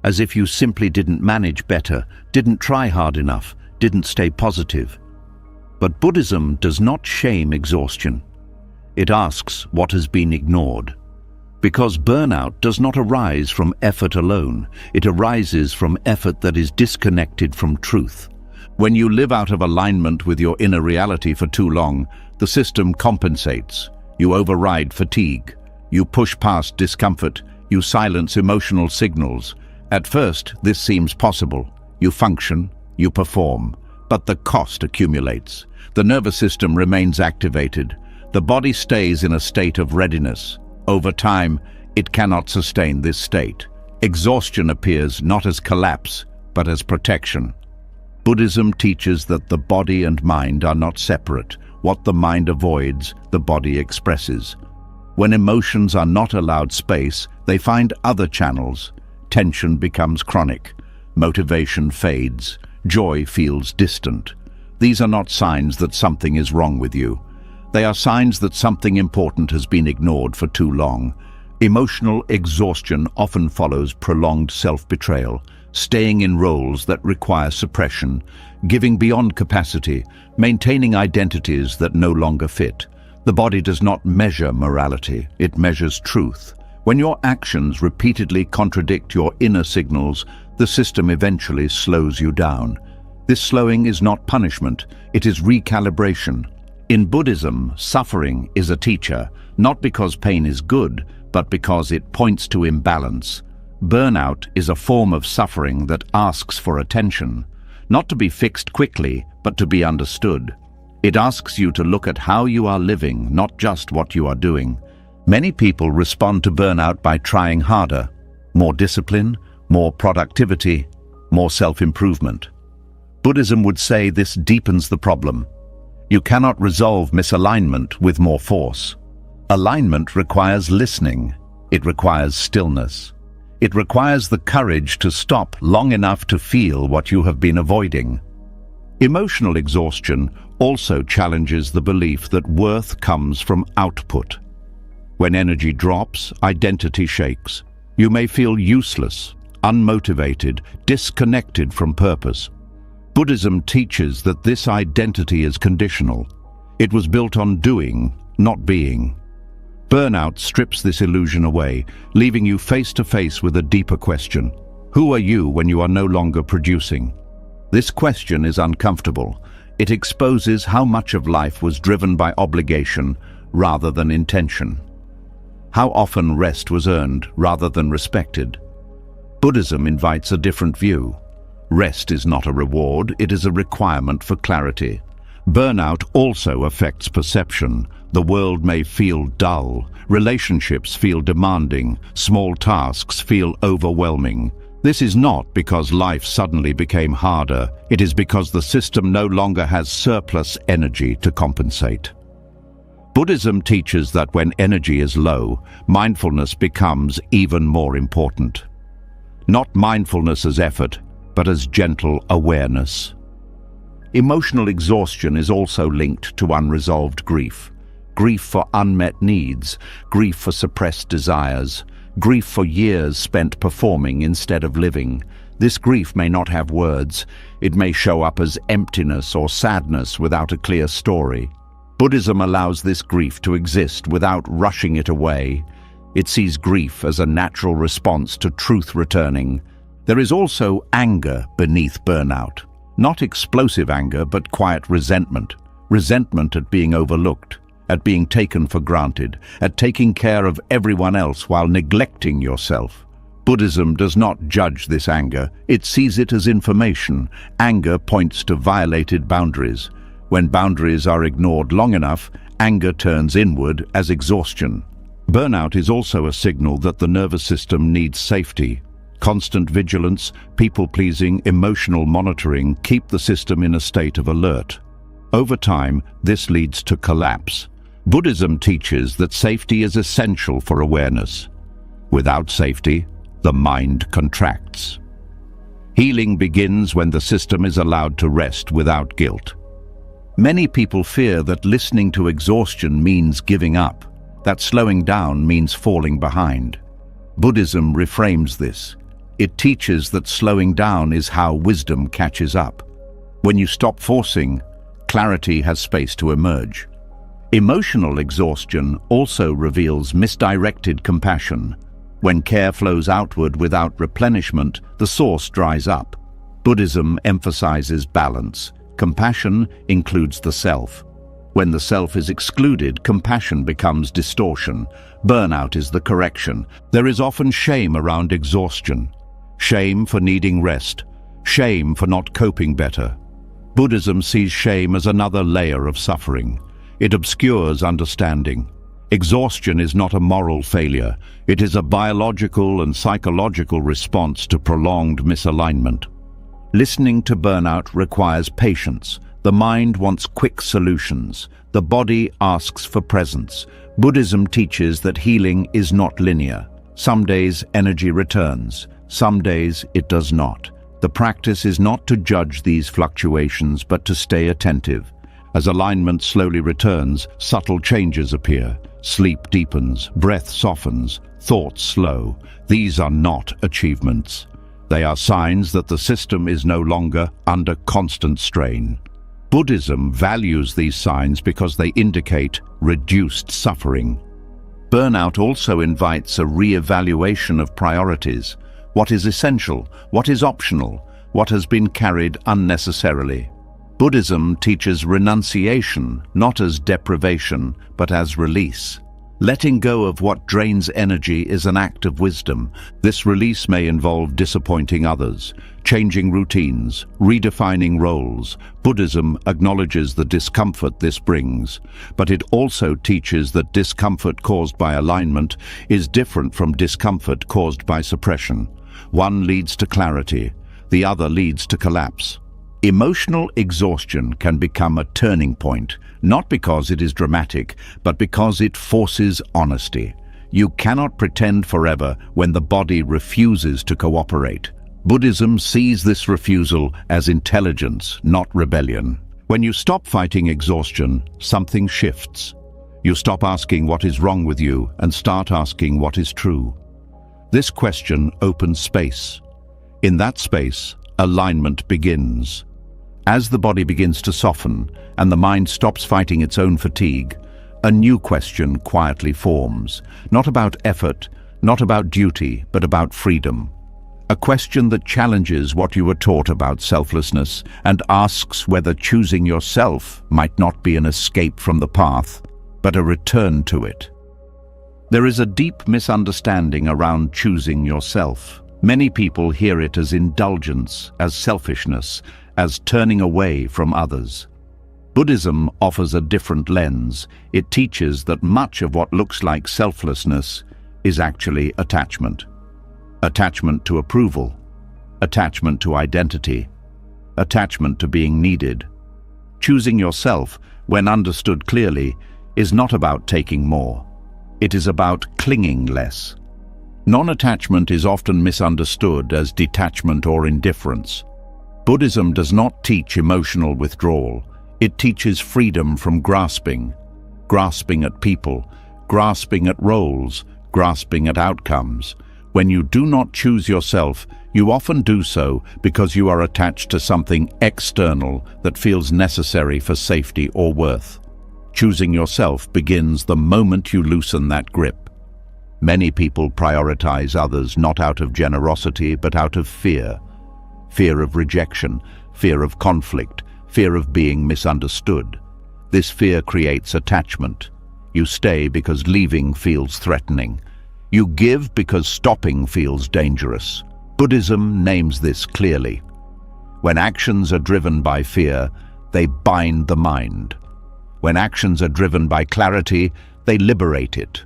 as if you simply didn't manage better, didn't try hard enough, didn't stay positive. But Buddhism does not shame exhaustion. It asks what has been ignored. Because burnout does not arise from effort alone, it arises from effort that is disconnected from truth. When you live out of alignment with your inner reality for too long, the system compensates. You override fatigue. You push past discomfort. You silence emotional signals. At first, this seems possible. You function, you perform, but the cost accumulates. The nervous system remains activated. The body stays in a state of readiness. Over time, it cannot sustain this state. Exhaustion appears not as collapse, but as protection. Buddhism teaches that the body and mind are not separate. What the mind avoids, the body expresses. When emotions are not allowed space, they find other channels. Tension becomes chronic. Motivation fades. Joy feels distant. These are not signs that something is wrong with you. They are signs that something important has been ignored for too long. Emotional exhaustion often follows prolonged self-betrayal, staying in roles that require suppression, giving beyond capacity, maintaining identities that no longer fit. The body does not measure morality, it measures truth. When your actions repeatedly contradict your inner signals, the system eventually slows you down. This slowing is not punishment, it is recalibration. In Buddhism, suffering is a teacher, not because pain is good, but because it points to imbalance. Burnout is a form of suffering that asks for attention, not to be fixed quickly, but to be understood. It asks you to look at how you are living, not just what you are doing. Many people respond to burnout by trying harder, more discipline, more productivity, more self-improvement. Buddhism would say this deepens the problem. You cannot resolve misalignment with more force. Alignment requires listening. It requires stillness. It requires the courage to stop long enough to feel what you have been avoiding. Emotional exhaustion also challenges the belief that worth comes from output. When energy drops, identity shakes. You may feel useless, unmotivated, disconnected from purpose. Buddhism teaches that this identity is conditional. It was built on doing, not being. Burnout strips this illusion away, leaving you face to face with a deeper question. Who are you when you are no longer producing? This question is uncomfortable. It exposes how much of life was driven by obligation rather than intention. How often rest was earned rather than respected. Buddhism invites a different view. Rest is not a reward, it is a requirement for clarity. Burnout also affects perception. The world may feel dull, relationships feel demanding, small tasks feel overwhelming. This is not because life suddenly became harder, it is because the system no longer has surplus energy to compensate. Buddhism teaches that when energy is low, mindfulness becomes even more important. Not mindfulness as effort, but as gentle awareness. Emotional exhaustion is also linked to unresolved grief. Grief for unmet needs, grief for suppressed desires, grief for years spent performing instead of living. This grief may not have words. It may show up as emptiness or sadness without a clear story. Buddhism allows this grief to exist without rushing it away. It sees grief as a natural response to truth returning. There is also anger beneath burnout. Not explosive anger, but quiet resentment. Resentment at being overlooked, at being taken for granted, at taking care of everyone else while neglecting yourself. Buddhism does not judge this anger. It sees it as information. Anger points to violated boundaries. When boundaries are ignored long enough, anger turns inward as exhaustion. Burnout is also a signal that the nervous system needs safety. Constant vigilance, people-pleasing, emotional monitoring keep the system in a state of alert. Over time, this leads to collapse. Buddhism teaches that safety is essential for awareness. Without safety, the mind contracts. Healing begins when the system is allowed to rest without guilt. Many people fear that listening to exhaustion means giving up, that slowing down means falling behind. Buddhism reframes this. It teaches that slowing down is how wisdom catches up. When you stop forcing, clarity has space to emerge. Emotional exhaustion also reveals misdirected compassion. When care flows outward without replenishment, the source dries up. Buddhism emphasizes balance. Compassion includes the self. When the self is excluded, compassion becomes distortion. Burnout is the correction. There is often shame around exhaustion. Shame for needing rest. Shame for not coping better. Buddhism sees shame as another layer of suffering. It obscures understanding. Exhaustion is not a moral failure. It is a biological and psychological response to prolonged misalignment. Listening to burnout requires patience. The mind wants quick solutions. The body asks for presence. Buddhism teaches that healing is not linear. Some days energy returns. Some days it does not. The practice is not to judge these fluctuations, but to stay attentive. As alignment slowly returns, subtle changes appear. Sleep deepens, breath softens, thoughts slow. These are not achievements. They are signs that the system is no longer under constant strain. Buddhism values these signs because they indicate reduced suffering. Burnout also invites a re-evaluation of priorities. What is essential? What is optional? What has been carried unnecessarily? Buddhism teaches renunciation, not as deprivation, but as release. Letting go of what drains energy is an act of wisdom. This release may involve disappointing others, changing routines, redefining roles. Buddhism acknowledges the discomfort this brings, but it also teaches that discomfort caused by alignment is different from discomfort caused by suppression. One leads to clarity, the other leads to collapse. Emotional exhaustion can become a turning point, not because it is dramatic, but because it forces honesty. You cannot pretend forever when the body refuses to cooperate. Buddhism sees this refusal as intelligence, not rebellion. When you stop fighting exhaustion, something shifts. You stop asking what is wrong with you and start asking what is true. This question opens space. In that space, alignment begins. As the body begins to soften and the mind stops fighting its own fatigue, a new question quietly forms, not about effort, not about duty, but about freedom. A question that challenges what you were taught about selflessness and asks whether choosing yourself might not be an escape from the path, but a return to it. There is a deep misunderstanding around choosing yourself. Many people hear it as indulgence, as selfishness, as turning away from others. Buddhism offers a different lens. It teaches that much of what looks like selflessness is actually attachment. Attachment to approval, attachment to identity, attachment to being needed. Choosing yourself, when understood clearly, is not about taking more. It is about clinging less. Non-attachment is often misunderstood as detachment or indifference. Buddhism does not teach emotional withdrawal. It teaches freedom from grasping at people, grasping at roles, grasping at outcomes. When you do not choose yourself, you often do so because you are attached to something external that feels necessary for safety or worth. Choosing yourself begins the moment you loosen that grip. Many people prioritize others not out of generosity but out of fear. Fear of rejection, fear of conflict, fear of being misunderstood. This fear creates attachment. You stay because leaving feels threatening. You give because stopping feels dangerous. Buddhism names this clearly. When actions are driven by fear, they bind the mind. When actions are driven by clarity, they liberate it.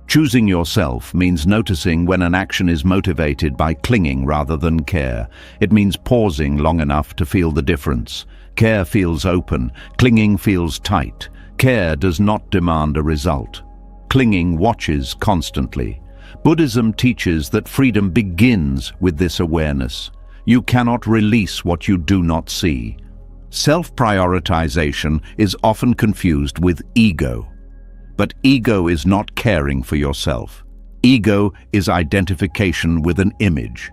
Choosing yourself means noticing when an action is motivated by clinging rather than care. It means pausing long enough to feel the difference. Care feels open, clinging feels tight. Care does not demand a result. Clinging watches constantly. Buddhism teaches that freedom begins with this awareness. You cannot release what you do not see. Self-prioritization is often confused with ego. But ego is not caring for yourself. Ego is identification with an image.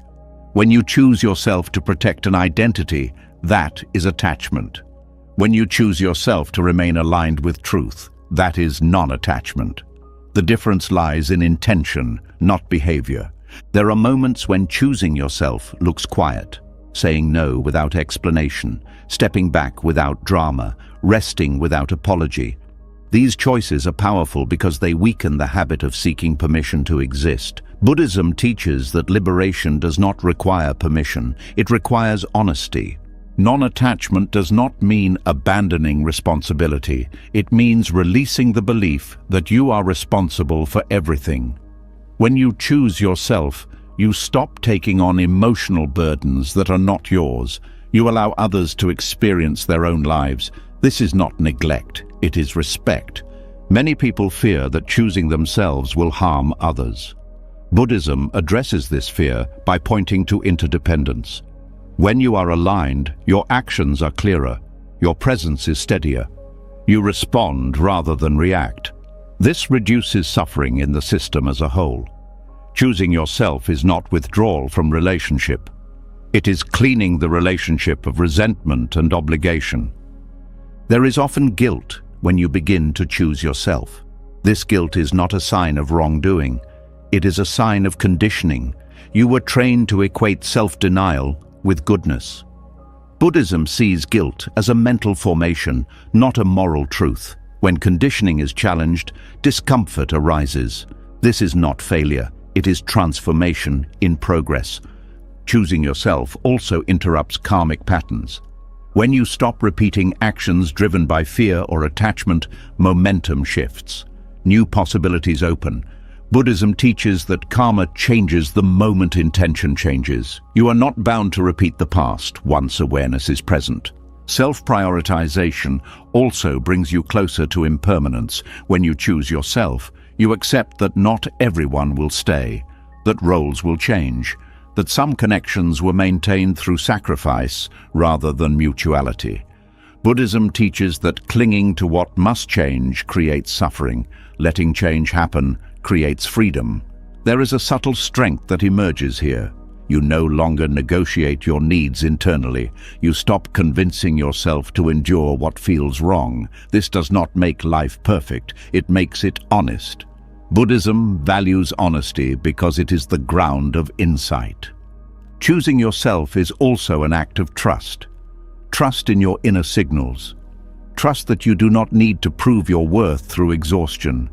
When you choose yourself to protect an identity, that is attachment. When you choose yourself to remain aligned with truth, that is non-attachment. The difference lies in intention, not behavior. There are moments when choosing yourself looks quiet, saying no without explanation, stepping back without drama, resting without apology. These choices are powerful because they weaken the habit of seeking permission to exist. Buddhism teaches that liberation does not require permission, it requires honesty. Non-attachment does not mean abandoning responsibility. It means releasing the belief that you are responsible for everything. When you choose yourself, you stop taking on emotional burdens that are not yours. You allow others to experience their own lives. This is not neglect, it is respect. Many people fear that choosing themselves will harm others. Buddhism addresses this fear by pointing to interdependence. When you are aligned, your actions are clearer, your presence is steadier. You respond rather than react. This reduces suffering in the system as a whole. Choosing yourself is not withdrawal from relationship. It is cleaning the relationship of resentment and obligation. There is often guilt when you begin to choose yourself. This guilt is not a sign of wrongdoing. It is a sign of conditioning. You were trained to equate self-denial with goodness. Buddhism sees guilt as a mental formation, not a moral truth. When conditioning is challenged, discomfort arises. This is not failure, it is transformation in progress. Choosing yourself also interrupts karmic patterns. When you stop repeating actions driven by fear or attachment, momentum shifts. New possibilities open. Buddhism teaches that karma changes the moment intention changes. You are not bound to repeat the past once awareness is present. Self-prioritization also brings you closer to impermanence. When you choose yourself, you accept that not everyone will stay, that roles will change, that some connections were maintained through sacrifice rather than mutuality. Buddhism teaches that clinging to what must change creates suffering. Letting change happen creates freedom. There is a subtle strength that emerges here. You no longer negotiate your needs internally. You stop convincing yourself to endure what feels wrong. This does not make life perfect, it makes it honest. Buddhism values honesty because it is the ground of insight. Choosing yourself is also an act of trust. Trust in your inner signals. Trust that you do not need to prove your worth through exhaustion.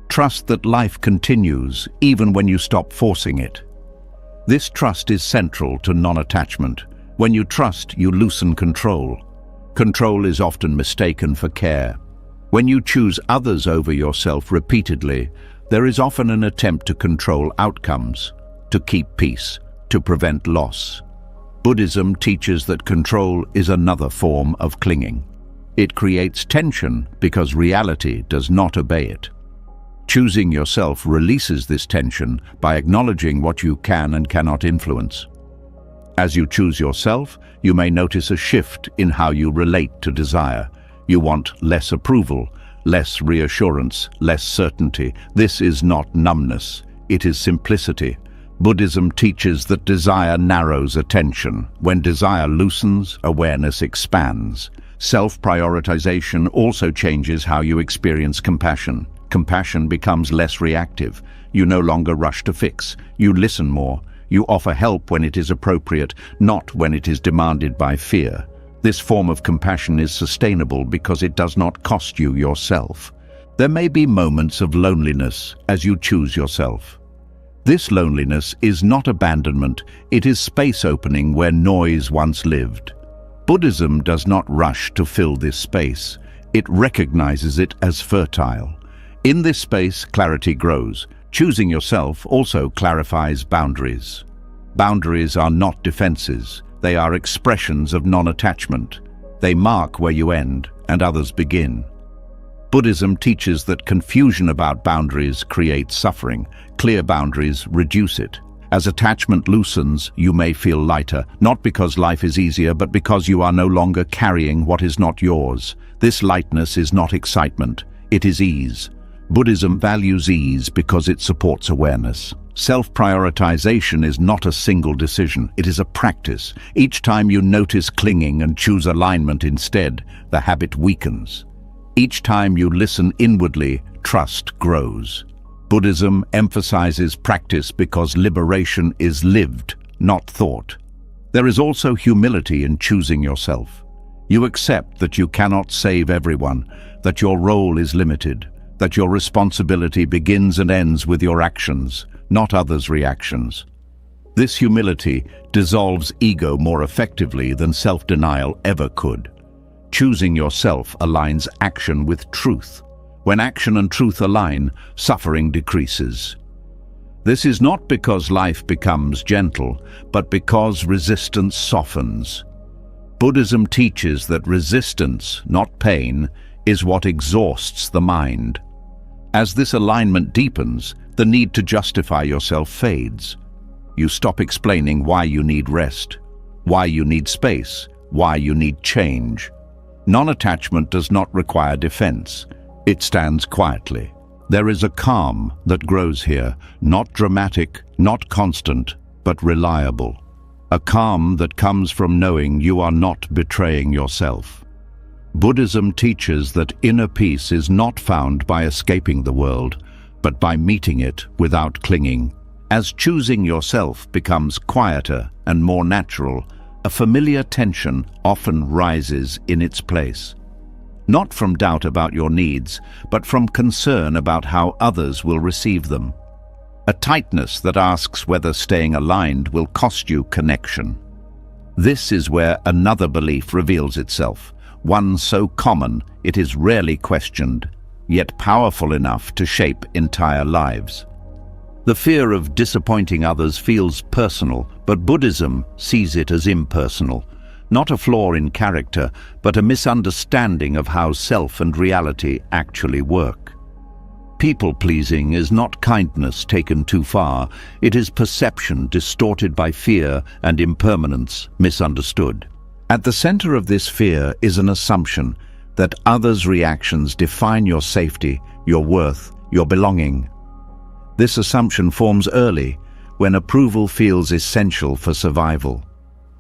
Trust that life continues even when you stop forcing it. This trust is central to non-attachment. When you trust, you loosen control. Control is often mistaken for care. When you choose others over yourself repeatedly, there is often an attempt to control outcomes, to keep peace, to prevent loss. Buddhism teaches that control is another form of clinging. It creates tension because reality does not obey it. Choosing yourself releases this tension by acknowledging what you can and cannot influence. As you choose yourself, you may notice a shift in how you relate to desire. You want less approval, less reassurance, less certainty. This is not numbness, it is simplicity. Buddhism teaches that desire narrows attention. When desire loosens, awareness expands. Self-prioritization also changes how you experience compassion. Compassion becomes less reactive. You no longer rush to fix. You listen more. You offer help when it is appropriate, not when it is demanded by fear. This form of compassion is sustainable because it does not cost you yourself. There may be moments of loneliness as you choose yourself. This loneliness is not abandonment, it is space opening where noise once lived. Buddhism does not rush to fill this space. It recognizes it as fertile. In this space, clarity grows. Choosing yourself also clarifies boundaries. Boundaries are not defenses. They are expressions of non-attachment. They mark where you end and others begin. Buddhism teaches that confusion about boundaries creates suffering. Clear boundaries reduce it. As attachment loosens, you may feel lighter, not because life is easier, but because you are no longer carrying what is not yours. This lightness is not excitement, it is ease. Buddhism values ease because it supports awareness. Self-prioritization is not a single decision, it is a practice. Each time you notice clinging and choose alignment instead, the habit weakens. Each time you listen inwardly, trust grows. Buddhism emphasizes practice because liberation is lived, not thought. There is also humility in choosing yourself. You accept that you cannot save everyone, that your role is limited, that your responsibility begins and ends with your actions, not others' reactions. This humility dissolves ego more effectively than self-denial ever could. Choosing yourself aligns action with truth. When action and truth align, suffering decreases. This is not because life becomes gentle, but because resistance softens. Buddhism teaches that resistance, not pain, is what exhausts the mind. As this alignment deepens, the need to justify yourself fades. You stop explaining why you need rest, why you need space, why you need change. Non-attachment does not require defense. It stands quietly. There is a calm that grows here, not dramatic, not constant, but reliable. A calm that comes from knowing you are not betraying yourself. Buddhism teaches that inner peace is not found by escaping the world, but by meeting it without clinging. As choosing yourself becomes quieter and more natural, a familiar tension often rises in its place. Not from doubt about your needs, but from concern about how others will receive them. A tightness that asks whether staying aligned will cost you connection. This is where another belief reveals itself, one so common it is rarely questioned, yet powerful enough to shape entire lives. The fear of disappointing others feels personal, but Buddhism sees it as impersonal. Not a flaw in character, but a misunderstanding of how self and reality actually work. People-pleasing is not kindness taken too far. It is perception distorted by fear and impermanence misunderstood. At the center of this fear is an assumption that others' reactions define your safety, your worth, your belonging. This assumption forms early, when approval feels essential for survival.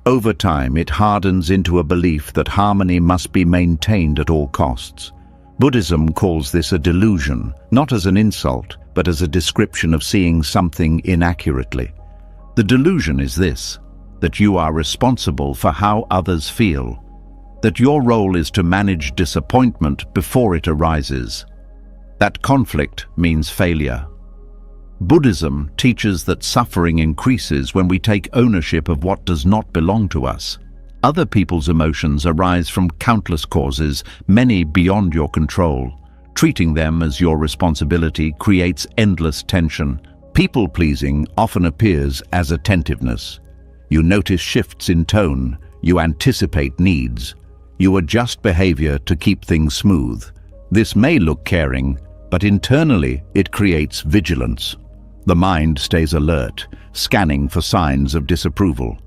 Over time, it hardens into a belief that harmony must be maintained at all costs. Buddhism calls this a delusion, not as an insult, but as a description of seeing something inaccurately. The delusion is this, that you are responsible for how others feel, that your role is to manage disappointment before it arises. That conflict means failure. Buddhism teaches that suffering increases when we take ownership of what does not belong to us. Other people's emotions arise from countless causes, many beyond your control. Treating them as your responsibility creates endless tension. People-pleasing often appears as attentiveness. You notice shifts in tone, you anticipate needs, you adjust behavior to keep things smooth. This may look caring, but internally it creates vigilance. The mind stays alert, scanning for signs of disapproval.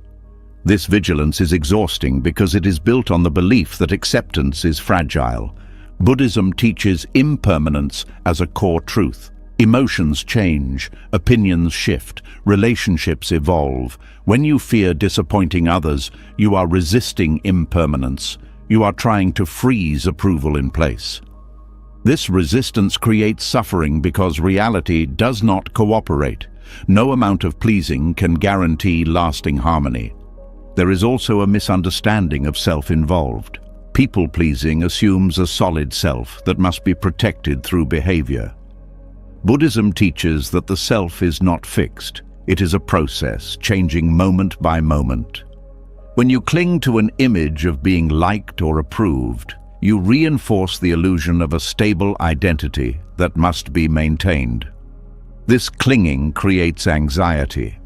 This vigilance is exhausting because it is built on the belief that acceptance is fragile. Buddhism teaches impermanence as a core truth. Emotions change, opinions shift, relationships evolve. When you fear disappointing others, you are resisting impermanence. You are trying to freeze approval in place. This resistance creates suffering because reality does not cooperate. No amount of pleasing can guarantee lasting harmony. There is also a misunderstanding of self involved. People-pleasing assumes a solid self that must be protected through behavior. Buddhism teaches that the self is not fixed. It is a process, changing moment by moment. When you cling to an image of being liked or approved, you reinforce the illusion of a stable identity that must be maintained. This clinging creates anxiety.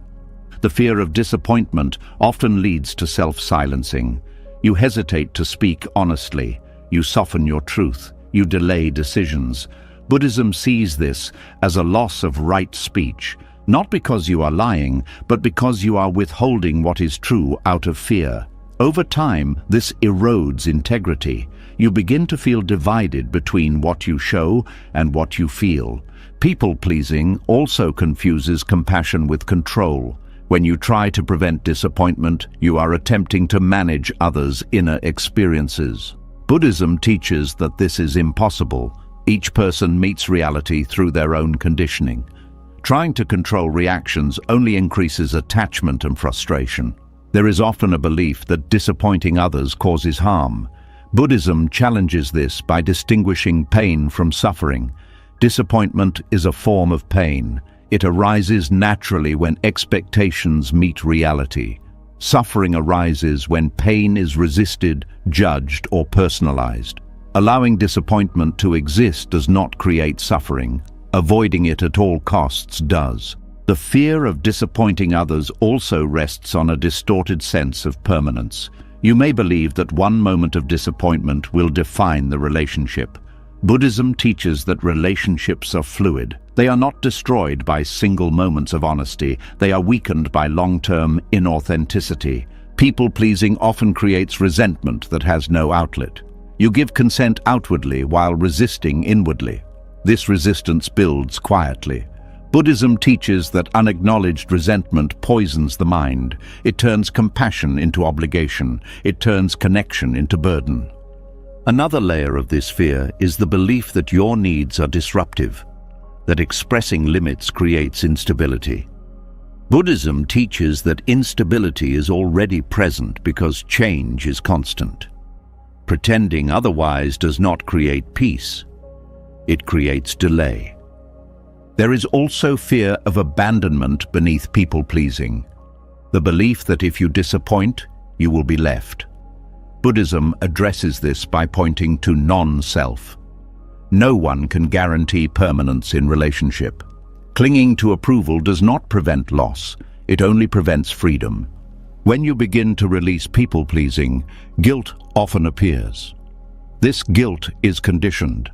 The fear of disappointment often leads to self-silencing. You hesitate to speak honestly. You soften your truth. You delay decisions. Buddhism sees this as a loss of right speech, not because you are lying, but because you are withholding what is true out of fear. Over time, this erodes integrity. You begin to feel divided between what you show and what you feel. People-pleasing also confuses compassion with control. When you try to prevent disappointment, you are attempting to manage others' inner experiences. Buddhism teaches that this is impossible. Each person meets reality through their own conditioning. Trying to control reactions only increases attachment and frustration. There is often a belief that disappointing others causes harm. Buddhism challenges this by distinguishing pain from suffering. Disappointment is a form of pain. It arises naturally when expectations meet reality. Suffering arises when pain is resisted, judged, or personalized. Allowing disappointment to exist does not create suffering. Avoiding it at all costs does. The fear of disappointing others also rests on a distorted sense of permanence. You may believe that one moment of disappointment will define the relationship. Buddhism teaches that relationships are fluid. They are not destroyed by single moments of honesty. They are weakened by long-term inauthenticity. People-pleasing often creates resentment that has no outlet. You give consent outwardly while resisting inwardly. This resistance builds quietly. Buddhism teaches that unacknowledged resentment poisons the mind. It turns compassion into obligation. It turns connection into burden. Another layer of this fear is the belief that your needs are disruptive, that expressing limits creates instability. Buddhism teaches that instability is already present because change is constant. Pretending otherwise does not create peace. It creates delay. There is also fear of abandonment beneath people-pleasing, the belief that if you disappoint, you will be left. Buddhism addresses this by pointing to non-self. No one can guarantee permanence in relationship. Clinging to approval does not prevent loss, it only prevents freedom. When you begin to release people-pleasing, guilt often appears. This guilt is conditioned.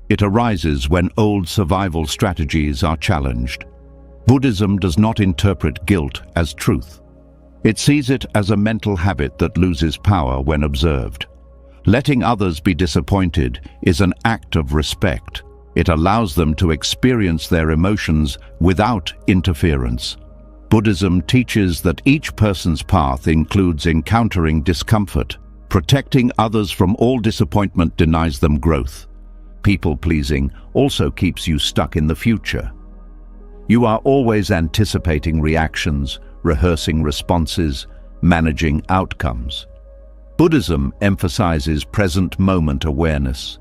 It arises when old survival strategies are challenged. Buddhism does not interpret guilt as truth. It sees it as a mental habit that loses power when observed. Letting others be disappointed is an act of respect. It allows them to experience their emotions without interference. Buddhism teaches that each person's path includes encountering discomfort. Protecting others from all disappointment denies them growth. People-pleasing also keeps you stuck in the future. You are always anticipating reactions, rehearsing responses, managing outcomes. Buddhism emphasizes present moment awareness.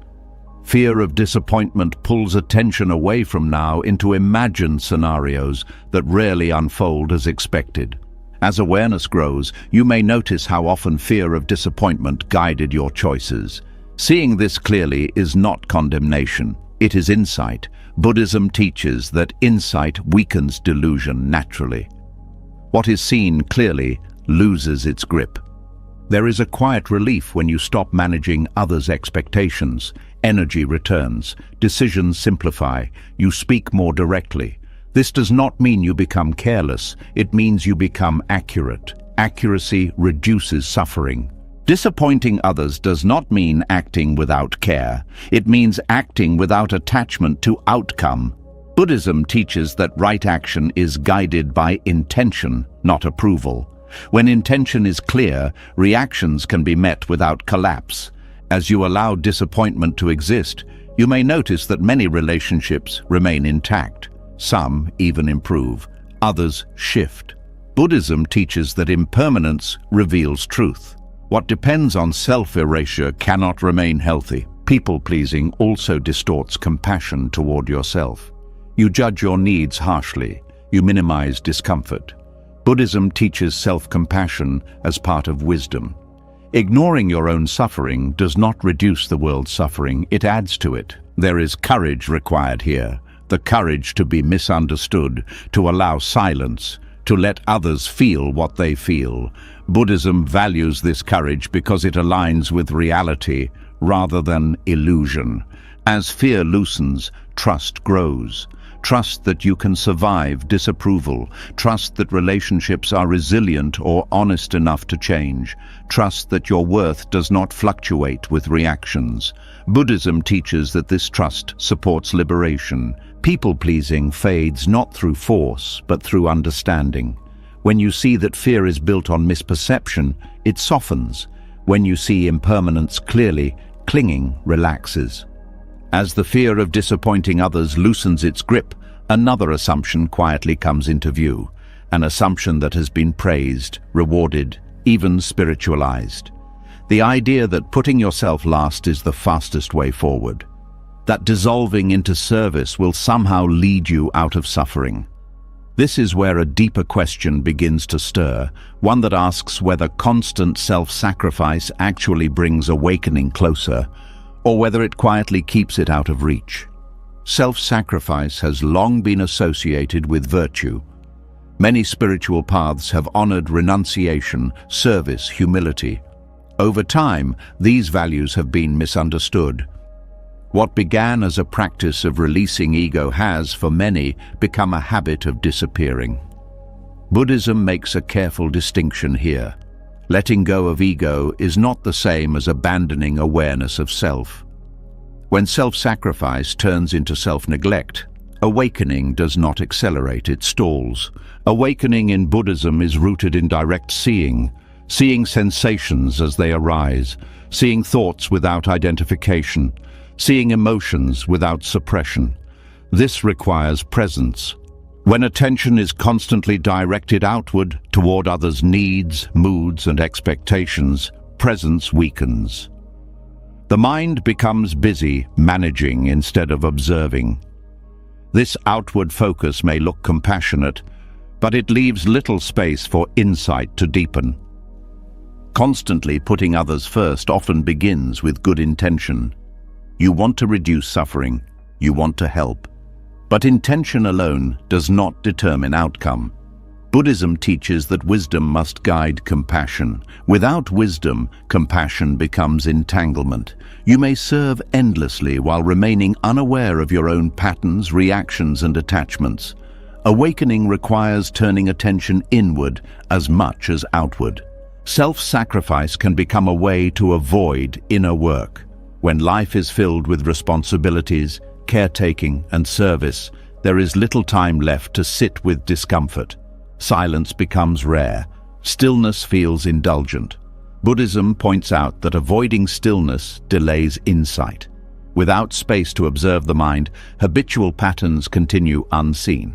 Fear of disappointment pulls attention away from now into imagined scenarios that rarely unfold as expected. As awareness grows, you may notice how often fear of disappointment guided your choices. Seeing this clearly is not condemnation, it is insight. Buddhism teaches that insight weakens delusion naturally. What is seen clearly loses its grip. There is a quiet relief when you stop managing others' expectations. Energy returns, decisions simplify, you speak more directly. This does not mean you become careless, it means you become accurate. Accuracy reduces suffering. Disappointing others does not mean acting without care. It means acting without attachment to outcome. Buddhism teaches that right action is guided by intention, not approval. When intention is clear, reactions can be met without collapse. As you allow disappointment to exist, you may notice that many relationships remain intact. Some even improve, others shift. Buddhism teaches that impermanence reveals truth. What depends on self-erasure cannot remain healthy. People-pleasing also distorts compassion toward yourself. You judge your needs harshly. You minimize discomfort. Buddhism teaches self-compassion as part of wisdom. Ignoring your own suffering does not reduce the world's suffering, it adds to it. There is courage required here. The courage to be misunderstood, to allow silence, to let others feel what they feel. Buddhism values this courage because it aligns with reality rather than illusion. As fear loosens, trust grows. Trust that you can survive disapproval. Trust that relationships are resilient or honest enough to change. Trust that your worth does not fluctuate with reactions. Buddhism teaches that this trust supports liberation. People-pleasing fades not through force, but through understanding. When you see that fear is built on misperception, it softens. When you see impermanence clearly, clinging relaxes. As the fear of disappointing others loosens its grip, another assumption quietly comes into view. An assumption that has been praised, rewarded, even spiritualized. The idea that putting yourself last is the fastest way forward. That dissolving into service will somehow lead you out of suffering. This is where a deeper question begins to stir, one that asks whether constant self-sacrifice actually brings awakening closer, or whether it quietly keeps it out of reach. Self-sacrifice has long been associated with virtue. Many spiritual paths have honored renunciation, service, humility. Over time, these values have been misunderstood. What began as a practice of releasing ego has, for many, become a habit of disappearing. Buddhism makes a careful distinction here. Letting go of ego is not the same as abandoning awareness of self. When self-sacrifice turns into self-neglect, awakening does not accelerate, it stalls. Awakening in Buddhism is rooted in direct seeing sensations as they arise, seeing thoughts without identification, seeing emotions without suppression. This requires presence. When attention is constantly directed outward toward others' needs, moods, and expectations, presence weakens. The mind becomes busy managing instead of observing. This outward focus may look compassionate, but it leaves little space for insight to deepen. Constantly putting others first often begins with good intention. You want to reduce suffering, you want to help. But intention alone does not determine outcome. Buddhism teaches that wisdom must guide compassion. Without wisdom, compassion becomes entanglement. You may serve endlessly while remaining unaware of your own patterns, reactions, and attachments. Awakening requires turning attention inward as much as outward. Self-sacrifice can become a way to avoid inner work. When life is filled with responsibilities, caretaking, and service, there is little time left to sit with discomfort. Silence becomes rare. Stillness feels indulgent. Buddhism points out that avoiding stillness delays insight. Without space to observe the mind, habitual patterns continue unseen.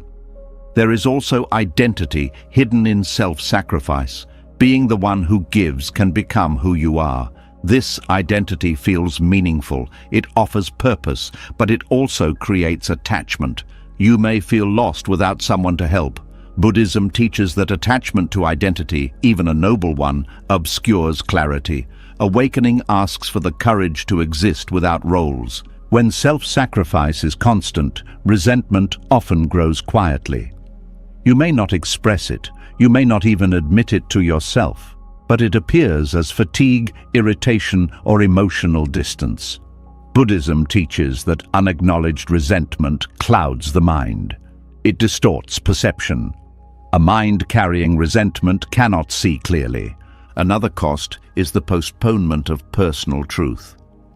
There is also identity hidden in self-sacrifice. Being the one who gives can become who you are. This identity feels meaningful, it offers purpose, but it also creates attachment. You may feel lost without someone to help, Buddhism teaches that attachment to identity, even a noble one, obscures clarity. Awakening asks for the courage to exist without roles. When self-sacrifice is constant, resentment often grows quietly. You may not express it, you may not even admit it to yourself, but it appears as fatigue, irritation, or emotional distance. Buddhism teaches that unacknowledged resentment clouds the mind. It distorts perception. A mind carrying resentment cannot see clearly. Another cost is the postponement of personal truth.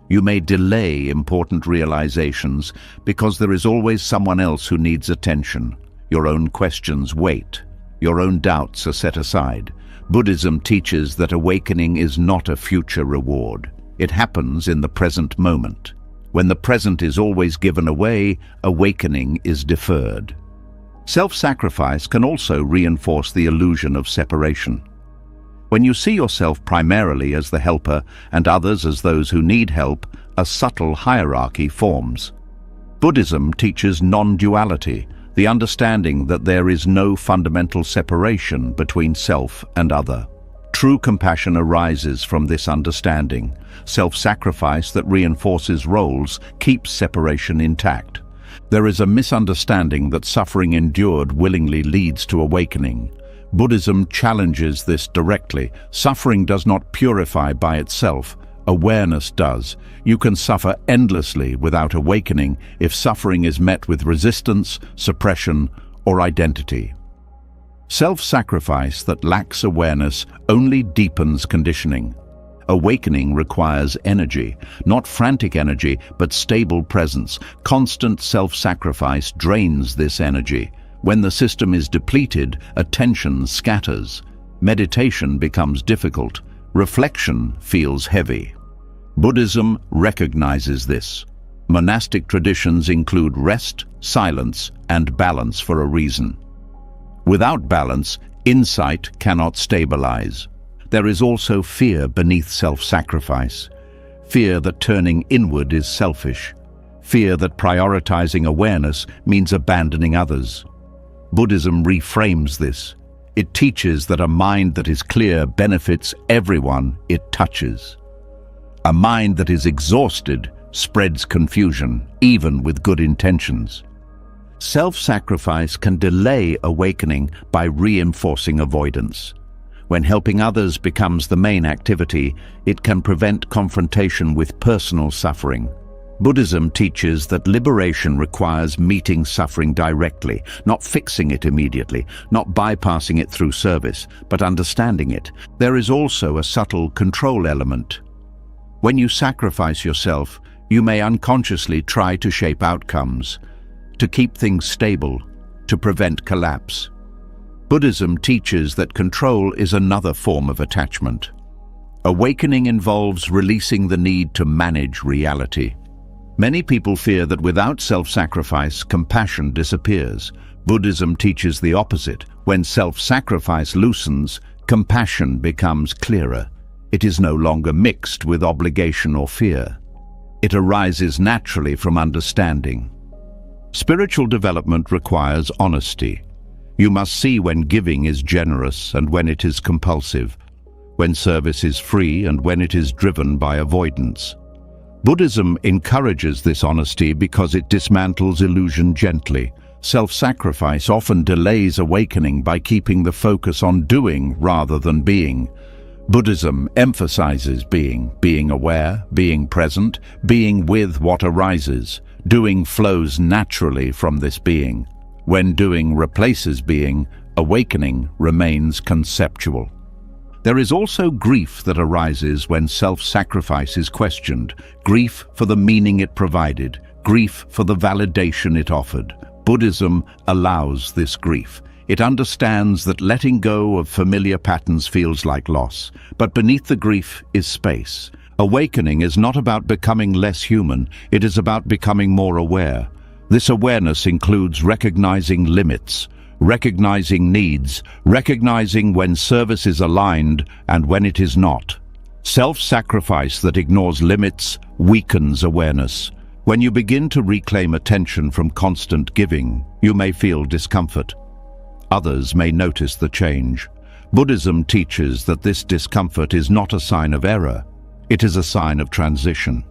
You may delay important realizations because there is always someone else who needs attention. Your own questions wait. Your own doubts are set aside. Buddhism teaches that awakening is not a future reward. It happens in the present moment. When the present is always given away, awakening is deferred. Self-sacrifice can also reinforce the illusion of separation. When you see yourself primarily as the helper and others as those who need help, a subtle hierarchy forms. Buddhism teaches non-duality, the understanding that there is no fundamental separation between self and other. True compassion arises from this understanding. Self-sacrifice that reinforces roles keeps separation intact. There is a misunderstanding that suffering endured willingly leads to awakening. Buddhism challenges this directly. Suffering does not purify by itself. Awareness does. You can suffer endlessly without awakening if suffering is met with resistance, suppression, or identity. Self-sacrifice that lacks awareness only deepens conditioning. Awakening requires energy, not frantic energy, but stable presence. Constant self-sacrifice drains this energy. When the system is depleted, attention scatters. Meditation becomes difficult. Reflection feels heavy. Buddhism recognizes this. Monastic traditions include rest, silence, and balance for a reason. Without balance, insight cannot stabilize. There is also fear beneath self-sacrifice. Fear that turning inward is selfish. Fear that prioritizing awareness means abandoning others. Buddhism reframes this. It teaches that a mind that is clear benefits everyone it touches. A mind that is exhausted spreads confusion, even with good intentions. Self-sacrifice can delay awakening by reinforcing avoidance. When helping others becomes the main activity, it can prevent confrontation with personal suffering. Buddhism teaches that liberation requires meeting suffering directly, not fixing it immediately, not bypassing it through service, but understanding it. There is also a subtle control element. When you sacrifice yourself, you may unconsciously try to shape outcomes, to keep things stable, to prevent collapse. Buddhism teaches that control is another form of attachment. Awakening involves releasing the need to manage reality. Many people fear that without self-sacrifice, compassion disappears. Buddhism teaches the opposite. When self-sacrifice loosens, compassion becomes clearer. It is no longer mixed with obligation or fear. It arises naturally from understanding. Spiritual development requires honesty. You must see when giving is generous and when it is compulsive, when service is free and when it is driven by avoidance. Buddhism encourages this honesty because it dismantles illusion gently. Self-sacrifice often delays awakening by keeping the focus on doing rather than being. Buddhism emphasizes being aware, being present, being with what arises. Doing flows naturally from this being. When doing replaces being, awakening remains conceptual. There is also grief that arises when self-sacrifice is questioned. Grief for the meaning it provided, grief for the validation it offered. Buddhism allows this grief. It understands that letting go of familiar patterns feels like loss, but beneath the grief is space. Awakening is not about becoming less human, it is about becoming more aware. This awareness includes recognizing limits, recognizing needs, recognizing when service is aligned and when it is not. Self-sacrifice that ignores limits weakens awareness. When you begin to reclaim attention from constant giving, you may feel discomfort. Others may notice the change. Buddhism teaches that this discomfort is not a sign of error. It is a sign of transition.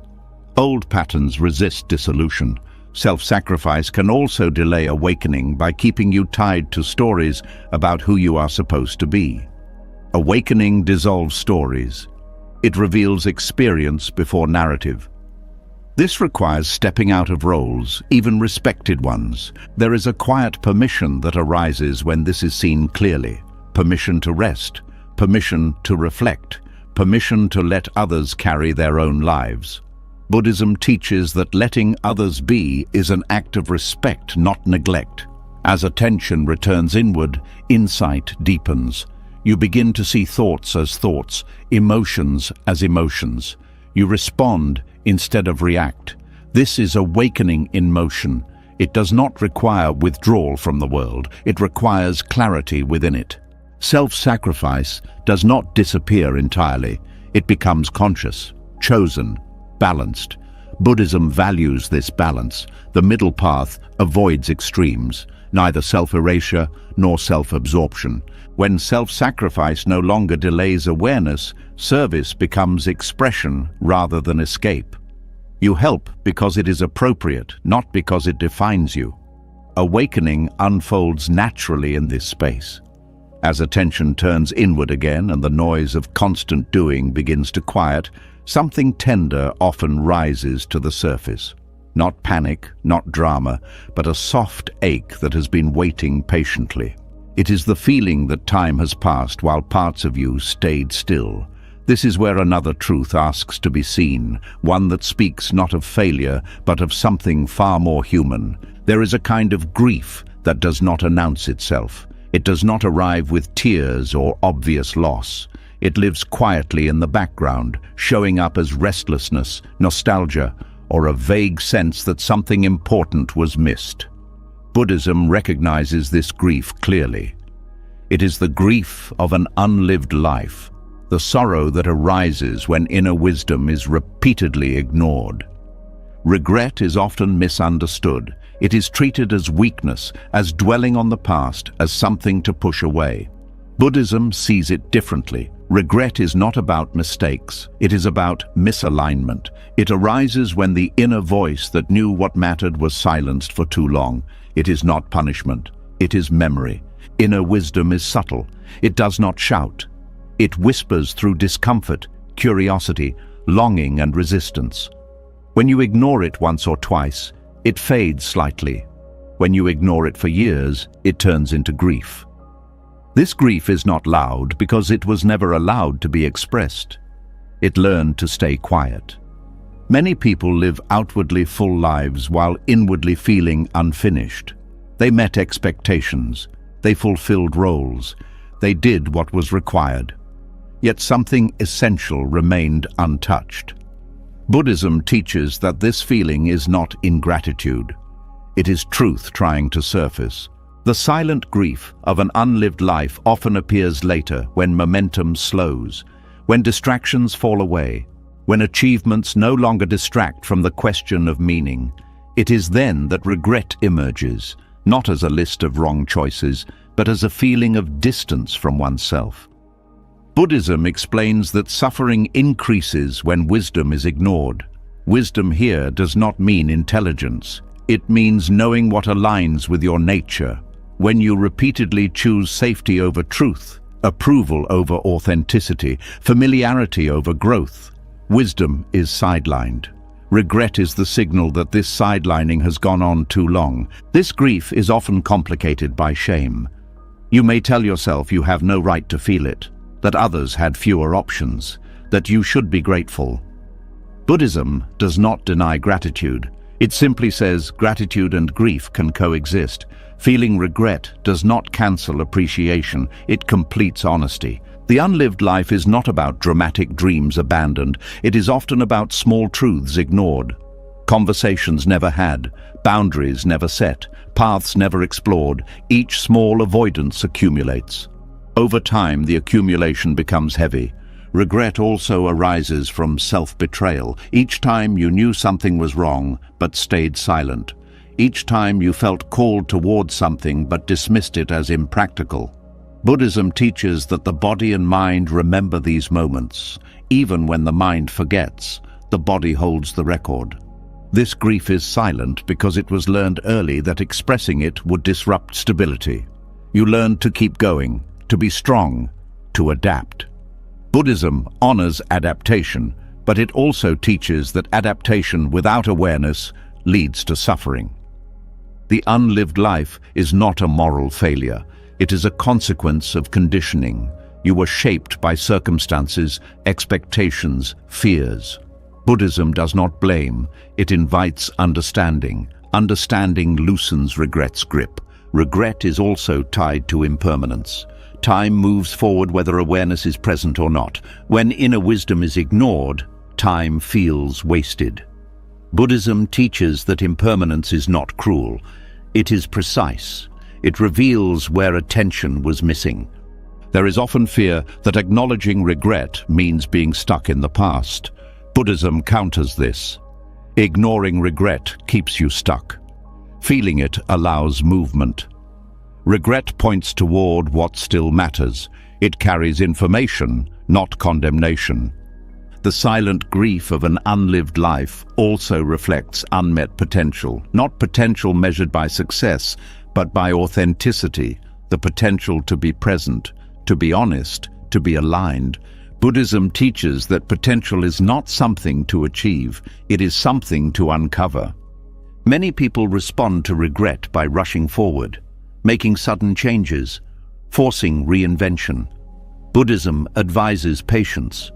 Old patterns resist dissolution. Self-sacrifice can also delay awakening by keeping you tied to stories about who you are supposed to be. Awakening dissolves stories. It reveals experience before narrative. This requires stepping out of roles, even respected ones. There is a quiet permission that arises when this is seen clearly. Permission to rest, permission to reflect, permission to let others carry their own lives. Buddhism teaches that letting others be is an act of respect, not neglect. As attention returns inward, insight deepens. You begin to see thoughts as thoughts, emotions as emotions. You respond instead of react. This is awakening in motion. It does not require withdrawal from the world. It requires clarity within it. Self-sacrifice does not disappear entirely. It becomes conscious, chosen, balanced. Buddhism values this balance. The middle path avoids extremes, neither self-erasure nor self-absorption. When self-sacrifice no longer delays awareness, service becomes expression rather than escape. You help because it is appropriate, not because it defines you. Awakening unfolds naturally in this space. As attention turns inward again and the noise of constant doing begins to quiet, something tender often rises to the surface. Not panic, not drama, but a soft ache that has been waiting patiently. It is the feeling that time has passed while parts of you stayed still. This is where another truth asks to be seen, one that speaks not of failure, but of something far more human. There is a kind of grief that does not announce itself. It does not arrive with tears or obvious loss. It lives quietly in the background, showing up as restlessness, nostalgia, or a vague sense that something important was missed. Buddhism recognizes this grief clearly. It is the grief of an unlived life, the sorrow that arises when inner wisdom is repeatedly ignored. Regret is often misunderstood. It is treated as weakness, as dwelling on the past, as something to push away. Buddhism sees it differently. Regret is not about mistakes. It is about misalignment. It arises when the inner voice that knew what mattered was silenced for too long. It is not punishment. It is memory. Inner wisdom is subtle. It does not shout. It whispers through discomfort, curiosity, longing, and resistance. When you ignore it once or twice, it fades slightly. When you ignore it for years, it turns into grief. This grief is not loud because it was never allowed to be expressed. It learned to stay quiet. Many people live outwardly full lives while inwardly feeling unfinished. They met expectations. They fulfilled roles. They did what was required. Yet something essential remained untouched. Buddhism teaches that this feeling is not ingratitude. It is truth trying to surface. The silent grief of an unlived life often appears later when momentum slows, when distractions fall away, when achievements no longer distract from the question of meaning. It is then that regret emerges, not as a list of wrong choices, but as a feeling of distance from oneself. Buddhism explains that suffering increases when wisdom is ignored. Wisdom here does not mean intelligence. It means knowing what aligns with your nature. When you repeatedly choose safety over truth, approval over authenticity, familiarity over growth, wisdom is sidelined. Regret is the signal that this sidelining has gone on too long. This grief is often complicated by shame. You may tell yourself you have no right to feel it, that others had fewer options, that you should be grateful. Buddhism does not deny gratitude. It simply says gratitude and grief can coexist. Feeling regret does not cancel appreciation, it completes honesty. The unlived life is not about dramatic dreams abandoned. It is often about small truths ignored. Conversations never had, boundaries never set, paths never explored. Each small avoidance accumulates. Over time, the accumulation becomes heavy. Regret also arises from self-betrayal. Each time you knew something was wrong, but stayed silent. each time you felt called towards something but dismissed it as impractical. Buddhism teaches that the body and mind remember these moments. Even when the mind forgets, the body holds the record. This grief is silent because it was learned early that expressing it would disrupt stability. You learned to keep going, to be strong, to adapt. Buddhism honors adaptation, but it also teaches that adaptation without awareness leads to suffering. The unlived life is not a moral failure. It is a consequence of conditioning. You were shaped by circumstances, expectations, fears. Buddhism does not blame, it invites understanding. Understanding loosens regret's grip. Regret is also tied to impermanence. Time moves forward whether awareness is present or not. When inner wisdom is ignored, time feels wasted. Buddhism teaches that impermanence is not cruel. It is precise. It reveals where attention was missing. There is often fear that acknowledging regret means being stuck in the past. Buddhism counters this. Ignoring regret keeps you stuck. Feeling it allows movement. Regret points toward what still matters. It carries information, not condemnation. The silent grief of an unlived life also reflects unmet potential, not potential measured by success, but by authenticity, the potential to be present, to be honest, to be aligned. Buddhism teaches that potential is not something to achieve, it is something to uncover. Many people respond to regret by rushing forward, making sudden changes, forcing reinvention. Buddhism advises patience.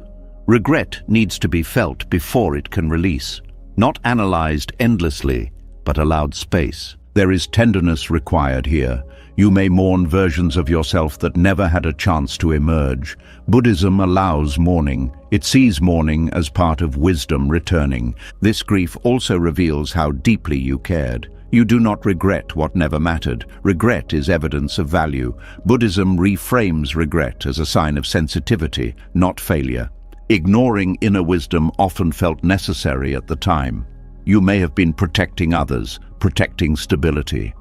Regret needs to be felt before it can release, not analyzed endlessly, but allowed space. There is tenderness required here. You may mourn versions of yourself that never had a chance to emerge. Buddhism allows mourning. It sees mourning as part of wisdom returning. This grief also reveals how deeply you cared. You do not regret what never mattered. Regret is evidence of value. Buddhism reframes regret as a sign of sensitivity, not failure. Ignoring inner wisdom often felt necessary at the time. You may have been protecting others, protecting stability,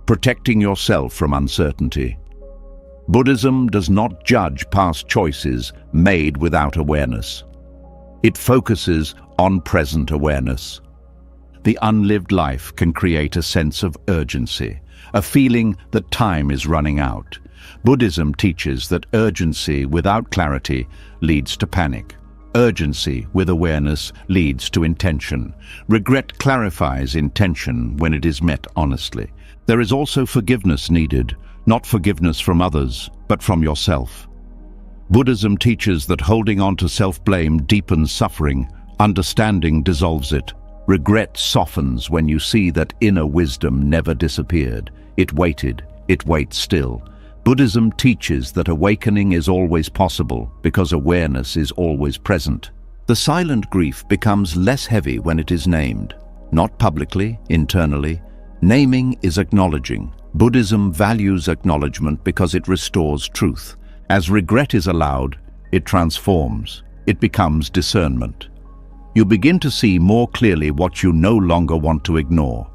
protecting yourself from uncertainty. Buddhism does not judge past choices made without awareness. It focuses on present awareness. The unlived life can create a sense of urgency, a feeling that time is running out. Buddhism teaches that urgency without clarity leads to panic. Urgency with awareness leads to intention. Regret clarifies intention when it is met honestly. There is also forgiveness needed, not forgiveness from others, but from yourself. Buddhism teaches that holding on to self-blame deepens suffering, understanding dissolves it. Regret softens when you see that inner wisdom never disappeared. It waited, it waits still. Buddhism teaches that awakening is always possible because awareness is always present. The silent grief becomes less heavy when it is named. Not publicly, internally. Naming is acknowledging. Buddhism values acknowledgement because it restores truth. As regret is allowed, it transforms. It becomes discernment. You begin to see more clearly what you no longer want to ignore.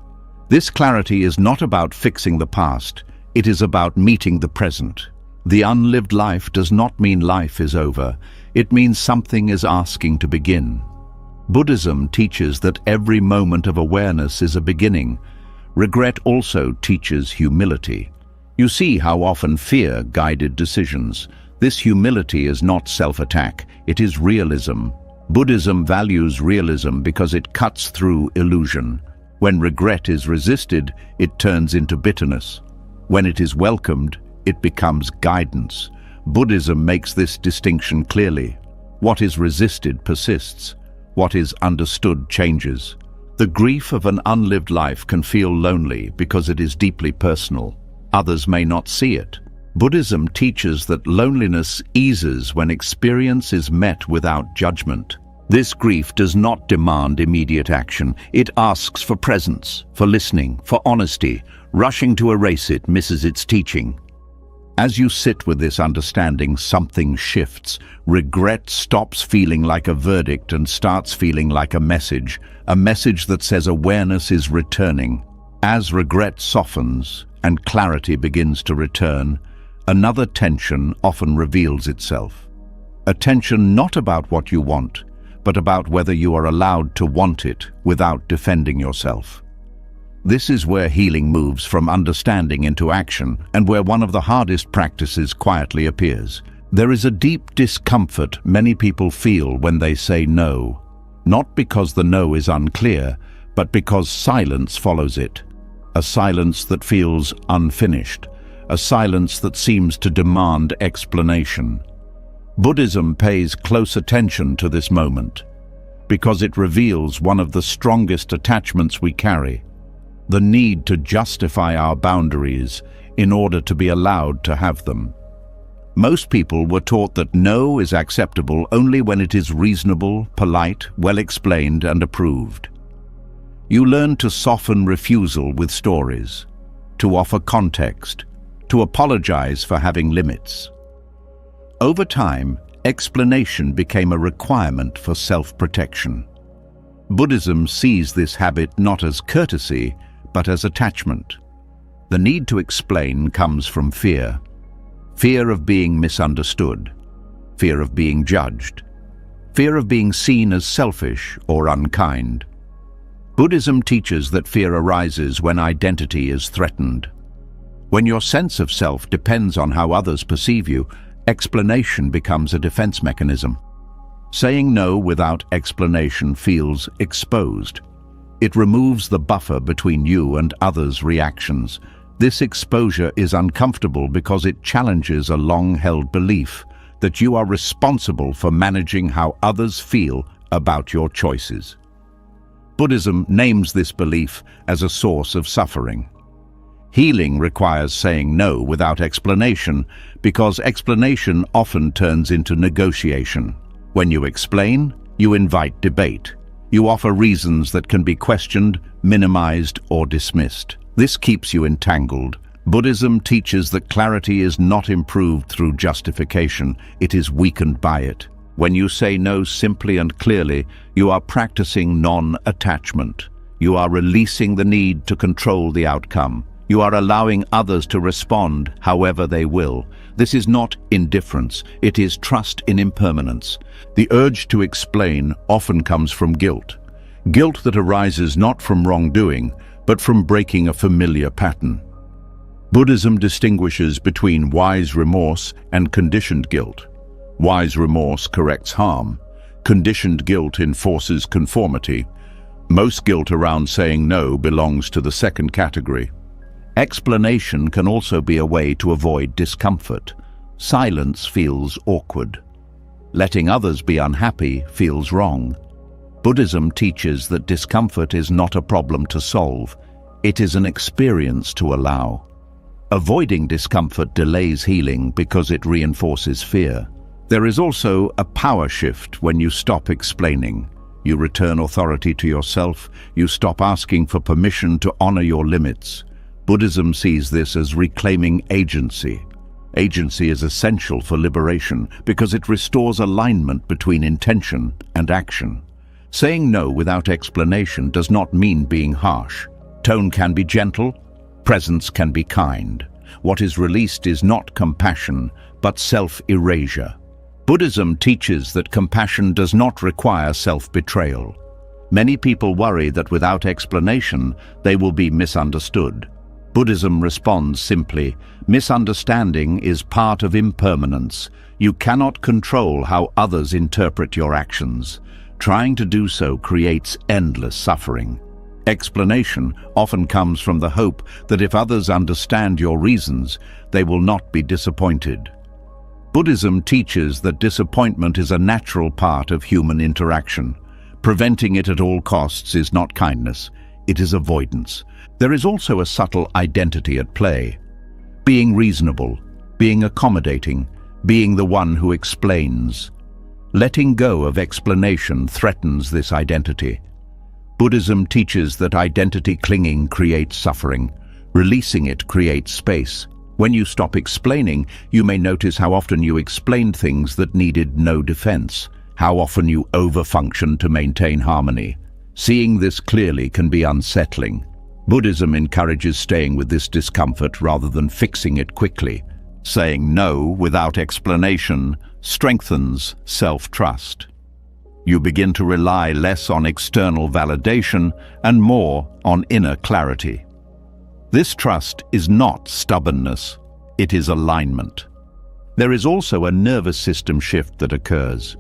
This clarity is not about fixing the past. It is about meeting the present. The unlived life does not mean life is over. It means something is asking to begin. Buddhism teaches that every moment of awareness is a beginning. Regret also teaches humility. You see how often fear guided decisions. This humility is not self-attack, it is realism. Buddhism values realism because it cuts through illusion. When regret is resisted, it turns into bitterness. When it is welcomed, it becomes guidance. Buddhism makes this distinction clearly. What is resisted persists. What is understood changes. The grief of an unlived life can feel lonely because it is deeply personal. Others may not see it. Buddhism teaches that loneliness eases when experience is met without judgment. This grief does not demand immediate action. It asks for presence, for listening, for honesty. Rushing to erase it misses its teaching. As you sit with this understanding, something shifts. Regret stops feeling like a verdict and starts feeling like a message that says awareness is returning. As regret softens and clarity begins to return, another tension often reveals itself. A tension not about what you want, but about whether you are allowed to want it without defending yourself. This is where healing moves from understanding into action, and where one of the hardest practices quietly appears. There is a deep discomfort many people feel when they say no, not because the no is unclear, but because silence follows it. A silence that feels unfinished, a silence that seems to demand explanation. Buddhism pays close attention to this moment, because it reveals one of the strongest attachments we carry, the need to justify our boundaries in order to be allowed to have them. Most people were taught that no is acceptable only when it is reasonable, polite, well explained, and approved. You learn to soften refusal with stories, to offer context, to apologize for having limits. Over time, explanation became a requirement for self-protection. Buddhism sees this habit not as courtesy, but as attachment. The need to explain comes from fear. Fear of being misunderstood, fear of being judged, fear of being seen as selfish or unkind. Buddhism teaches that fear arises when identity is threatened. When your sense of self depends on how others perceive you, explanation becomes a defense mechanism. Saying no without explanation feels exposed. It removes the buffer between you and others' reactions. This exposure is uncomfortable because it challenges a long-held belief that you are responsible for managing how others feel about your choices. Buddhism names this belief as a source of suffering. Healing requires saying no without explanation, because explanation often turns into negotiation. When you explain, you invite debate. You offer reasons that can be questioned, minimized, or dismissed. This keeps you entangled. Buddhism teaches that clarity is not improved through justification, it is weakened by it. When you say no simply and clearly, you are practicing non-attachment. You are releasing the need to control the outcome. You are allowing others to respond however they will. This is not indifference, it is trust in impermanence. The urge to explain often comes from guilt. Guilt that arises not from wrongdoing, but from breaking a familiar pattern. Buddhism distinguishes between wise remorse and conditioned guilt. Wise remorse corrects harm. Conditioned guilt enforces conformity. Most guilt around saying no belongs to the second category. Explanation can also be a way to avoid discomfort. Silence feels awkward. Letting others be unhappy feels wrong. Buddhism teaches that discomfort is not a problem to solve. It is an experience to allow. Avoiding discomfort delays healing because it reinforces fear. There is also a power shift when you stop explaining. You return authority to yourself. You stop asking for permission to honor your limits. Buddhism sees this as reclaiming agency. Agency is essential for liberation because it restores alignment between intention and action. Saying no without explanation does not mean being harsh. Tone can be gentle, presence can be kind. What is released is not compassion, but self-erasure. Buddhism teaches that compassion does not require self-betrayal. Many people worry that without explanation, they will be misunderstood. Buddhism responds simply, misunderstanding is part of impermanence. You cannot control how others interpret your actions. Trying to do so creates endless suffering. Explanation often comes from the hope that if others understand your reasons, they will not be disappointed. Buddhism teaches that disappointment is a natural part of human interaction. Preventing it at all costs is not kindness, it is avoidance. There is also a subtle identity at play. Being reasonable, being accommodating, being the one who explains. Letting go of explanation threatens this identity. Buddhism teaches that identity clinging creates suffering. Releasing it creates space. When you stop explaining, you may notice how often you explained things that needed no defense, how often you overfunction to maintain harmony. Seeing this clearly can be unsettling. Buddhism encourages staying with this discomfort rather than fixing it quickly. Saying no without explanation strengthens self-trust. You begin to rely less on external validation and more on inner clarity. This trust is not stubbornness, it is alignment. There is also a nervous system shift that occurs.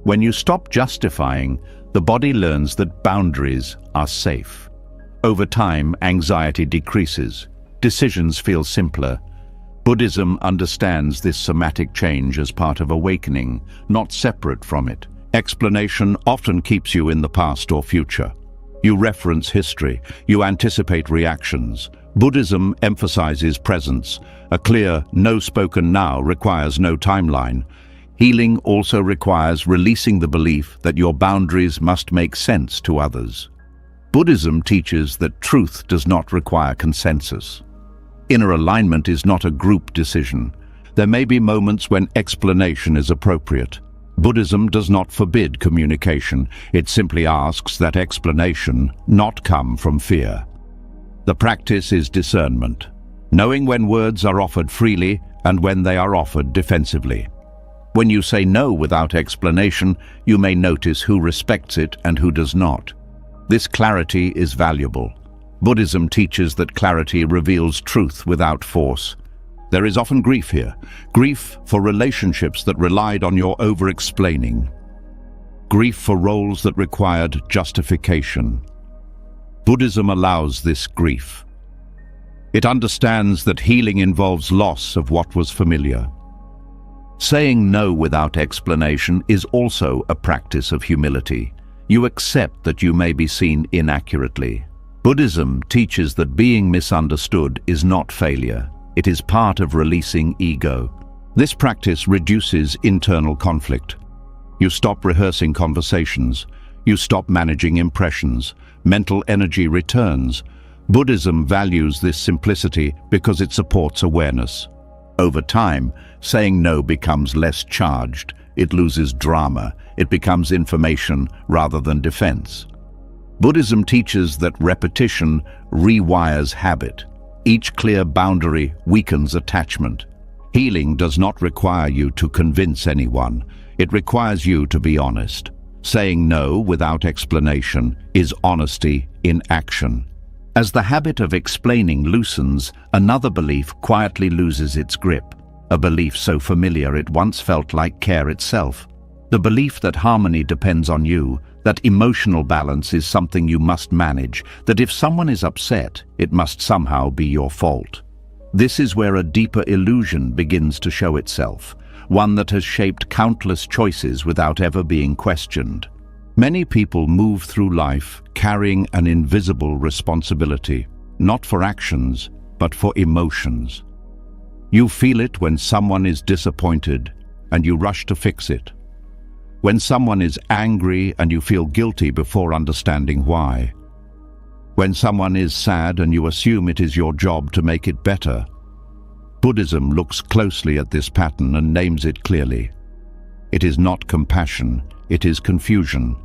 When you stop justifying, the body learns that boundaries are safe. Over time, anxiety decreases. Decisions feel simpler. Buddhism understands this somatic change as part of awakening, not separate from it. Explanation often keeps you in the past or future. You reference history, you anticipate reactions. Buddhism emphasizes presence. A clear, no spoken now requires no timeline. Healing also requires releasing the belief that your boundaries must make sense to others. Buddhism teaches that truth does not require consensus. Inner alignment is not a group decision. There may be moments when explanation is appropriate. Buddhism does not forbid communication. It simply asks that explanation not come from fear. The practice is discernment, knowing when words are offered freely and when they are offered defensively. When you say no without explanation, you may notice who respects it and who does not. This clarity is valuable. Buddhism teaches that clarity reveals truth without force. There is often grief here. Grief for relationships that relied on your over-explaining. Grief for roles that required justification. Buddhism allows this grief. It understands that healing involves loss of what was familiar. Saying no without explanation is also a practice of humility. You accept that you may be seen inaccurately. Buddhism teaches that being misunderstood is not failure. It is part of releasing ego. This practice reduces internal conflict. You stop rehearsing conversations. You stop managing impressions. Mental energy returns. Buddhism values this simplicity because it supports awareness. Over time, saying no becomes less charged. It loses drama. It becomes information rather than defense. Buddhism teaches that repetition rewires habit. Each clear boundary weakens attachment. Healing does not require you to convince anyone. It requires you to be honest. Saying no without explanation is honesty in action. As the habit of explaining loosens, another belief quietly loses its grip. A belief so familiar it once felt like care itself. The belief that harmony depends on you, that emotional balance is something you must manage, that if someone is upset, it must somehow be your fault. This is where a deeper illusion begins to show itself, one that has shaped countless choices without ever being questioned. Many people move through life carrying an invisible responsibility, not for actions, but for emotions. You feel it when someone is disappointed, and you rush to fix it. When someone is angry and you feel guilty before understanding why. When someone is sad and you assume it is your job to make it better. Buddhism looks closely at this pattern and names it clearly. It is not compassion, it is confusion.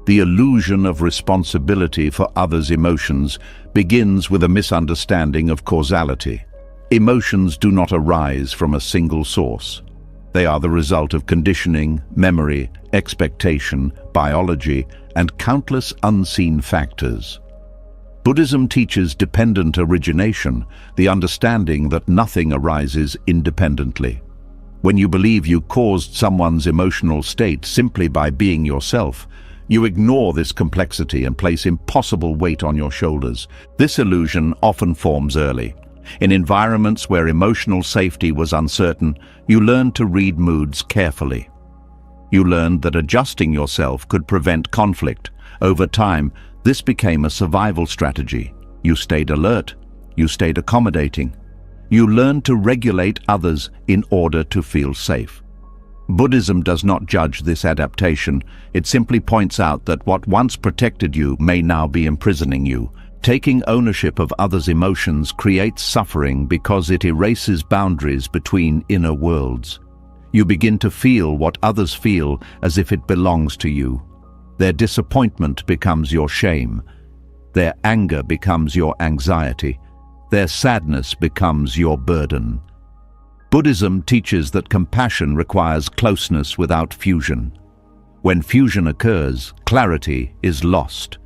The illusion of responsibility for others' emotions begins with a misunderstanding of causality. Emotions do not arise from a single source. They are the result of conditioning, memory, expectation, biology, and countless unseen factors. Buddhism teaches dependent origination, the understanding that nothing arises independently. When you believe you caused someone's emotional state simply by being yourself, you ignore this complexity and place impossible weight on your shoulders. This illusion often forms early. In environments where emotional safety was uncertain, you learned to read moods carefully. You learned that adjusting yourself could prevent conflict. Over time, this became a survival strategy. You stayed alert. You stayed accommodating. You learned to regulate others in order to feel safe. Buddhism does not judge this adaptation. It simply points out that what once protected you may now be imprisoning you. Taking ownership of others' emotions creates suffering because it erases boundaries between inner worlds. You begin to feel what others feel as if it belongs to you. Their disappointment becomes your shame. Their anger becomes your anxiety. Their sadness becomes your burden. Buddhism teaches that compassion requires closeness without fusion. When fusion occurs, clarity is lost.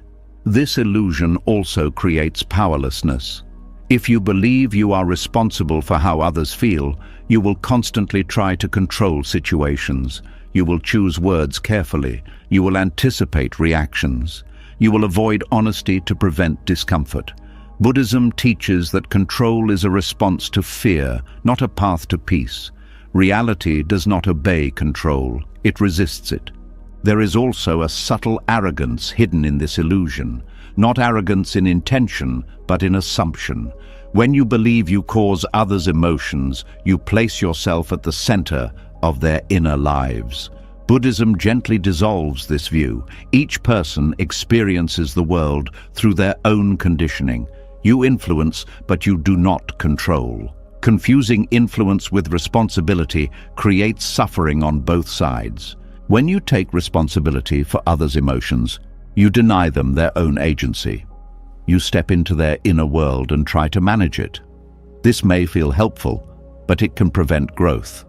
This illusion also creates powerlessness. If you believe you are responsible for how others feel, you will constantly try to control situations. You will choose words carefully. You will anticipate reactions. You will avoid honesty to prevent discomfort. Buddhism teaches that control is a response to fear, not a path to peace. Reality does not obey control, it resists it. There is also a subtle arrogance hidden in this illusion, not arrogance in intention, but in assumption. When you believe you cause others' emotions, you place yourself at the center of their inner lives. Buddhism gently dissolves this view. Each person experiences the world through their own conditioning. You influence, but you do not control. Confusing influence with responsibility creates suffering on both sides. When you take responsibility for others' emotions, you deny them their own agency. You step into their inner world and try to manage it. This may feel helpful, but it can prevent growth.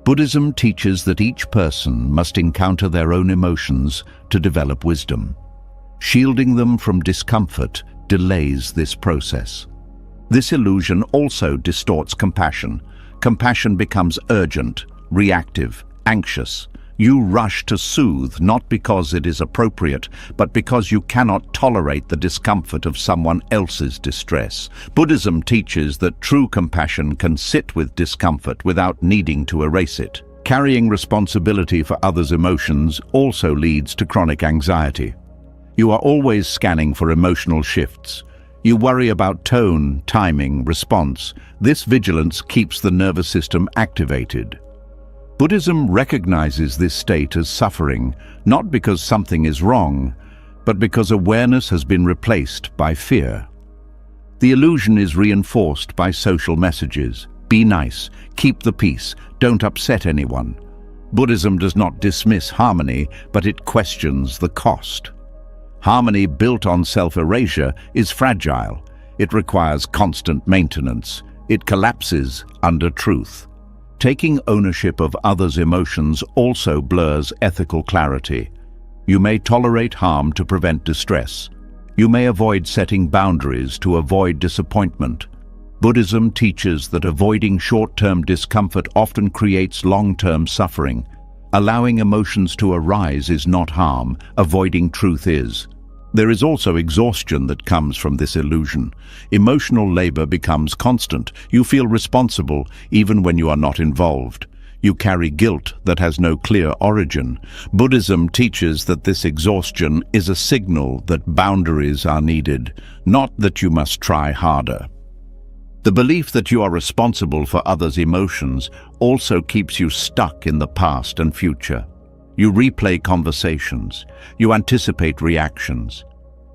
Buddhism teaches that each person must encounter their own emotions to develop wisdom. Shielding them from discomfort delays this process. This illusion also distorts compassion. Compassion becomes urgent, reactive, anxious. You rush to soothe not because it is appropriate, but because you cannot tolerate the discomfort of someone else's distress. Buddhism teaches that true compassion can sit with discomfort without needing to erase it. Carrying responsibility for others' emotions also leads to chronic anxiety. You are always scanning for emotional shifts. You worry about tone, timing, response. This vigilance keeps the nervous system activated. Buddhism recognizes this state as suffering, not because something is wrong, but because awareness has been replaced by fear. The illusion is reinforced by social messages. Be nice, keep the peace, don't upset anyone. Buddhism does not dismiss harmony, but it questions the cost. Harmony built on self-erasure is fragile. It requires constant maintenance. It collapses under truth. Taking ownership of others' emotions also blurs ethical clarity. You may tolerate harm to prevent distress. You may avoid setting boundaries to avoid disappointment. Buddhism teaches that avoiding short-term discomfort often creates long-term suffering. Allowing emotions to arise is not harm, avoiding truth is. There is also exhaustion that comes from this illusion. Emotional labor becomes constant. You feel responsible even when you are not involved. You carry guilt that has no clear origin. Buddhism teaches that this exhaustion is a signal that boundaries are needed, not that you must try harder. The belief that you are responsible for others' emotions also keeps you stuck in the past and future. You replay conversations. You anticipate reactions.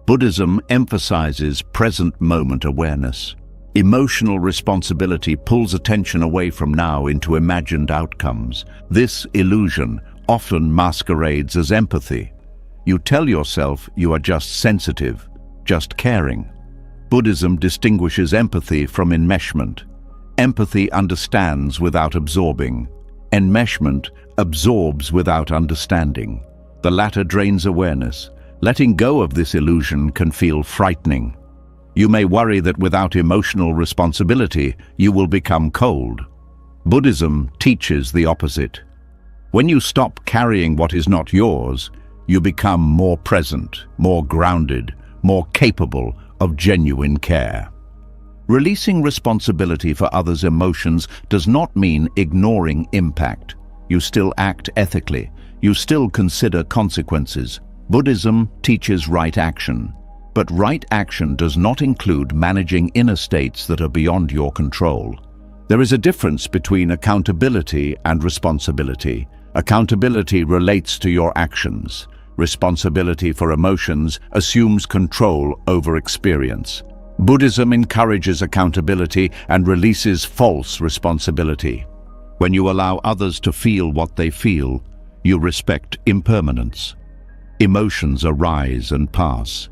Buddhism emphasizes present moment awareness. Emotional responsibility pulls attention away from now into imagined outcomes. This illusion often masquerades as empathy. You tell yourself you are just sensitive, just caring. Buddhism distinguishes empathy from enmeshment. Empathy understands without absorbing. Enmeshment absorbs without understanding. The latter drains awareness. Letting go of this illusion can feel frightening. You may worry that without emotional responsibility, you will become cold. Buddhism teaches the opposite. When you stop carrying what is not yours, you become more present, more grounded, more capable of genuine care. Releasing responsibility for others' emotions does not mean ignoring impact. You still act ethically. You still consider consequences. Buddhism teaches right action, but right action does not include managing inner states that are beyond your control. There is a difference between accountability and responsibility. Accountability relates to your actions. Responsibility for emotions assumes control over experience. Buddhism encourages accountability and releases false responsibility. When you allow others to feel what they feel, you respect impermanence. Emotions arise and pass.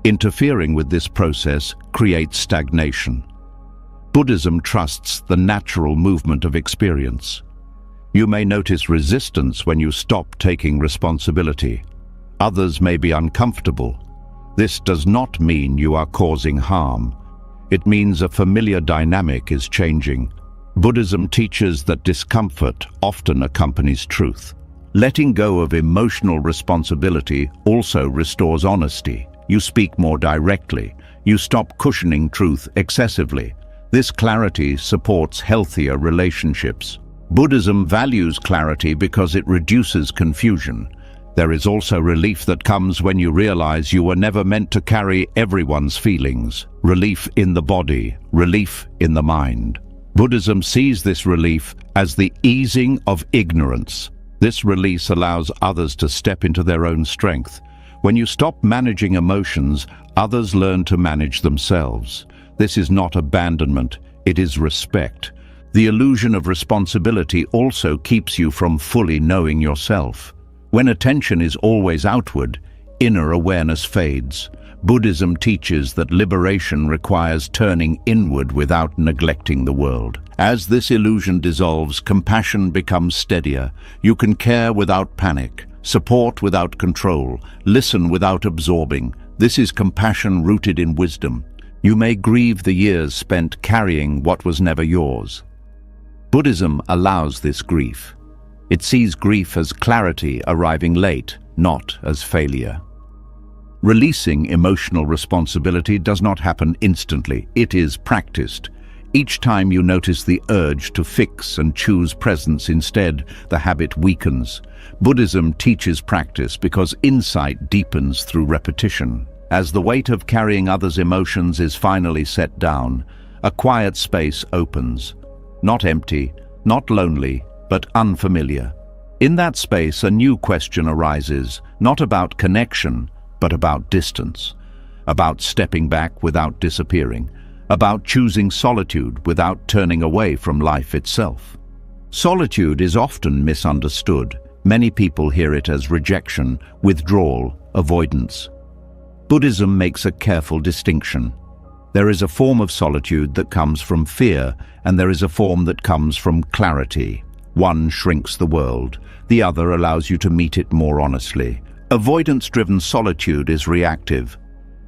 Interfering with this process creates stagnation. Buddhism trusts the natural movement of experience. You may notice resistance when you stop taking responsibility. Others may be uncomfortable. This does not mean you are causing harm. It means a familiar dynamic is changing. Buddhism teaches that discomfort often accompanies truth. Letting go of emotional responsibility also restores honesty. You speak more directly. You stop cushioning truth excessively. This clarity supports healthier relationships. Buddhism values clarity because it reduces confusion. There is also relief that comes when you realize you were never meant to carry everyone's feelings. Relief in the body, relief in the mind. Buddhism sees this relief as the easing of ignorance. This release allows others to step into their own strength. When you stop managing emotions, others learn to manage themselves. This is not abandonment, it is respect. The illusion of responsibility also keeps you from fully knowing yourself. When attention is always outward, inner awareness fades. Buddhism teaches that liberation requires turning inward without neglecting the world. As this illusion dissolves, compassion becomes steadier. You can care without panic, support without control, listen without absorbing. This is compassion rooted in wisdom. You may grieve the years spent carrying what was never yours. Buddhism allows this grief. It sees grief as clarity arriving late, not as failure. Releasing emotional responsibility does not happen instantly. It is practiced. Each time you notice the urge to fix and choose presence instead, the habit weakens. Buddhism teaches practice because insight deepens through repetition. As the weight of carrying others' emotions is finally set down, a quiet space opens. Not empty, not lonely, but unfamiliar. In that space, a new question arises, not about connection, but about distance, about stepping back without disappearing, about choosing solitude without turning away from life itself. Solitude is often misunderstood. Many people hear it as rejection, withdrawal, avoidance. Buddhism makes a careful distinction. There is a form of solitude that comes from fear, and there is a form that comes from clarity. One shrinks the world, the other allows you to meet it more honestly. Avoidance-driven solitude is reactive.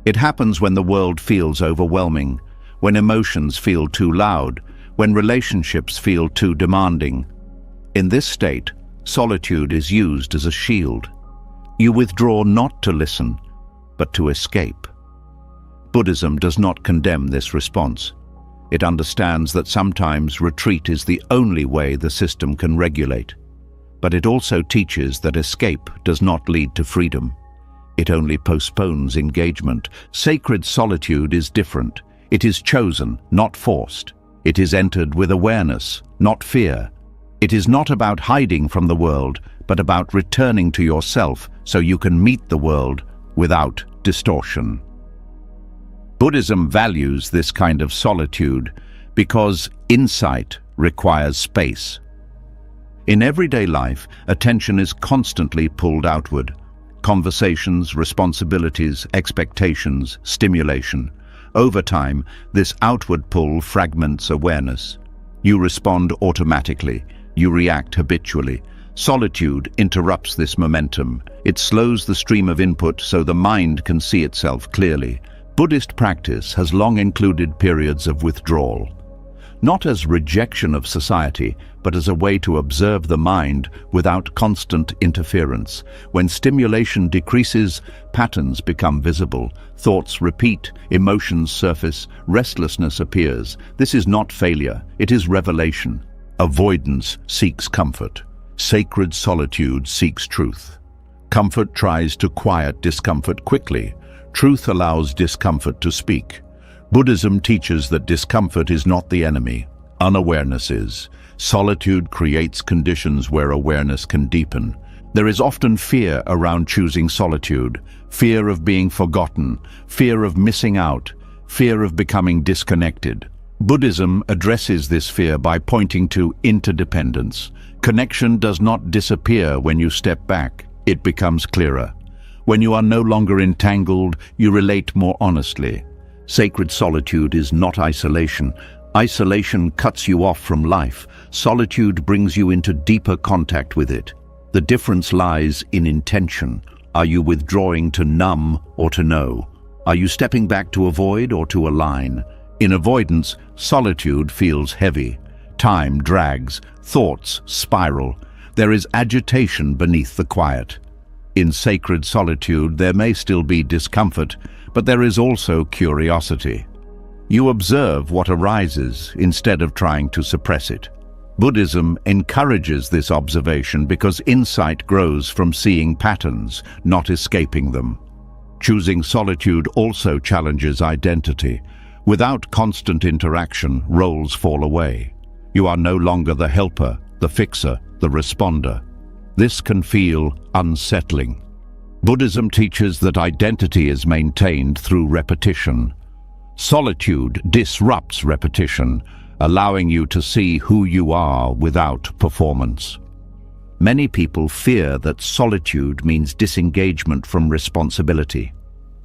It happens when the world feels overwhelming, when emotions feel too loud, when relationships feel too demanding. In this state, solitude is used as a shield. You withdraw not to listen, but to escape. Buddhism does not condemn this response. It understands that sometimes retreat is the only way the system can regulate. But it also teaches that escape does not lead to freedom. It only postpones engagement. Sacred solitude is different. It is chosen, not forced. It is entered with awareness, not fear. It is not about hiding from the world, but about returning to yourself so you can meet the world without distortion. Buddhism values this kind of solitude because insight requires space. In everyday life, attention is constantly pulled outward. Conversations, responsibilities, expectations, stimulation. Over time, this outward pull fragments awareness. You respond automatically. You react habitually. Solitude interrupts this momentum. It slows the stream of input so the mind can see itself clearly. Buddhist practice has long included periods of withdrawal, not as rejection of society, but as a way to observe the mind without constant interference. When stimulation decreases, patterns become visible, thoughts repeat, emotions surface, restlessness appears. This is not failure, it is revelation. Avoidance seeks comfort. Sacred solitude seeks truth. Comfort tries to quiet discomfort quickly. Truth allows discomfort to speak. Buddhism teaches that discomfort is not the enemy. Unawareness is. Solitude creates conditions where awareness can deepen. There is often fear around choosing solitude. Fear of being forgotten. Fear of missing out. Fear of becoming disconnected. Buddhism addresses this fear by pointing to interdependence. Connection does not disappear when you step back. It becomes clearer. When you are no longer entangled, you relate more honestly. Sacred solitude is not isolation. Isolation cuts you off from life. Solitude brings you into deeper contact with it. The difference lies in intention. Are you withdrawing to numb or to know? Are you stepping back to avoid or to align? In avoidance, solitude feels heavy. Time drags, thoughts spiral. There is agitation beneath the quiet. In sacred solitude, there may still be discomfort, but there is also curiosity. You observe what arises instead of trying to suppress it. Buddhism encourages this observation because insight grows from seeing patterns, not escaping them. Choosing solitude also challenges identity. Without constant interaction, roles fall away. You are no longer the helper, the fixer, the responder. This can feel unsettling. Buddhism teaches that identity is maintained through repetition. Solitude disrupts repetition, allowing you to see who you are without performance. Many people fear that solitude means disengagement from responsibility.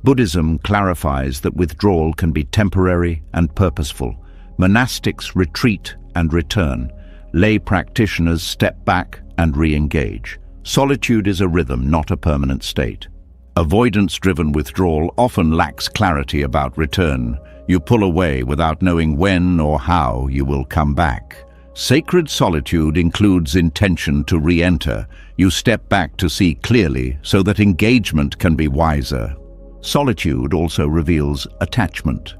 Buddhism clarifies that withdrawal can be temporary and purposeful. Monastics retreat and return. Lay practitioners step back and re-engage. Solitude is a rhythm, not a permanent state. Avoidance-driven withdrawal often lacks clarity about return. You pull away without knowing when or how you will come back. Sacred solitude includes intention to re-enter. You step back to see clearly so that engagement can be wiser. Solitude also reveals attachment.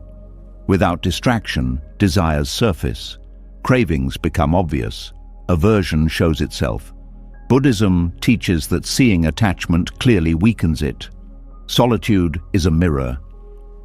Without distraction, desires surface. Cravings become obvious. Aversion shows itself. Buddhism teaches that seeing attachment clearly weakens it. Solitude is a mirror.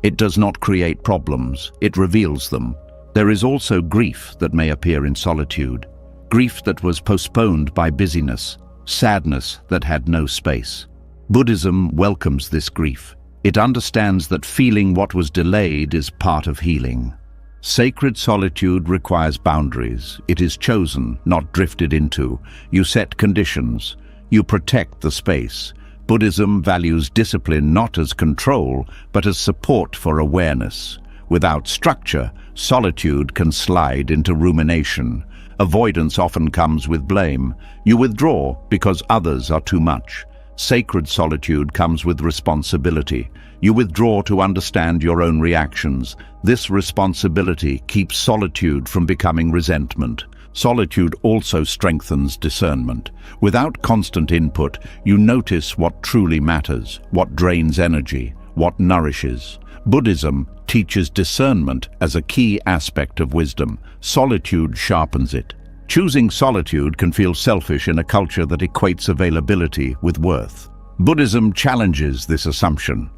It does not create problems, it reveals them. There is also grief that may appear in solitude. Grief that was postponed by busyness. Sadness that had no space. Buddhism welcomes this grief. It understands that feeling what was delayed is part of healing. Sacred solitude requires boundaries. It is chosen, not drifted into. You set conditions. You protect the space. Buddhism values discipline not as control, but as support for awareness. Without structure, solitude can slide into rumination. Avoidance often comes with blame. You withdraw because others are too much. Sacred solitude comes with responsibility. You withdraw to understand your own reactions. This responsibility keeps solitude from becoming resentment. Solitude also strengthens discernment. Without constant input, you notice what truly matters, what drains energy, what nourishes. Buddhism teaches discernment as a key aspect of wisdom. Solitude sharpens it. Choosing solitude can feel selfish in a culture that equates availability with worth. Buddhism challenges this assumption.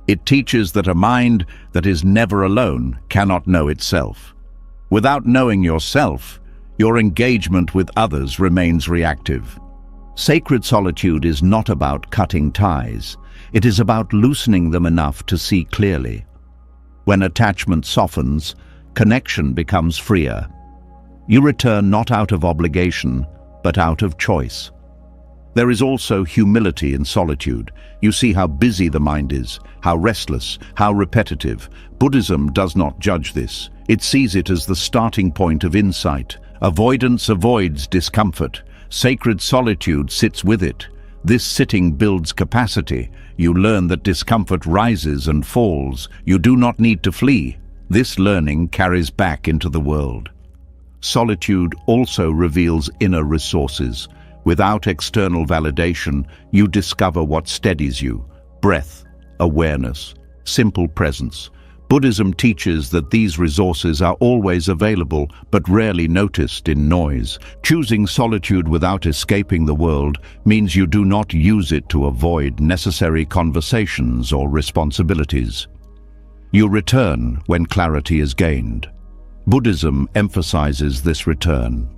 It teaches that a mind that is never alone cannot know itself. Without knowing yourself, your engagement with others remains reactive. Sacred solitude is not about cutting ties. It is about loosening them enough to see clearly. When attachment softens, connection becomes freer. You return not out of obligation, but out of choice. There is also humility in solitude. You see how busy the mind is, how restless, how repetitive. Buddhism does not judge this. It sees it as the starting point of insight. Avoidance avoids discomfort. Sacred solitude sits with it. This sitting builds capacity. You learn that discomfort rises and falls. You do not need to flee. This learning carries back into the world. Solitude also reveals inner resources. Without external validation, you discover what steadies you. Breath, awareness, simple presence. Buddhism teaches that these resources are always available, but rarely noticed in noise. Choosing solitude without escaping the world means you do not use it to avoid necessary conversations or responsibilities. You return when clarity is gained. Buddhism emphasizes this return.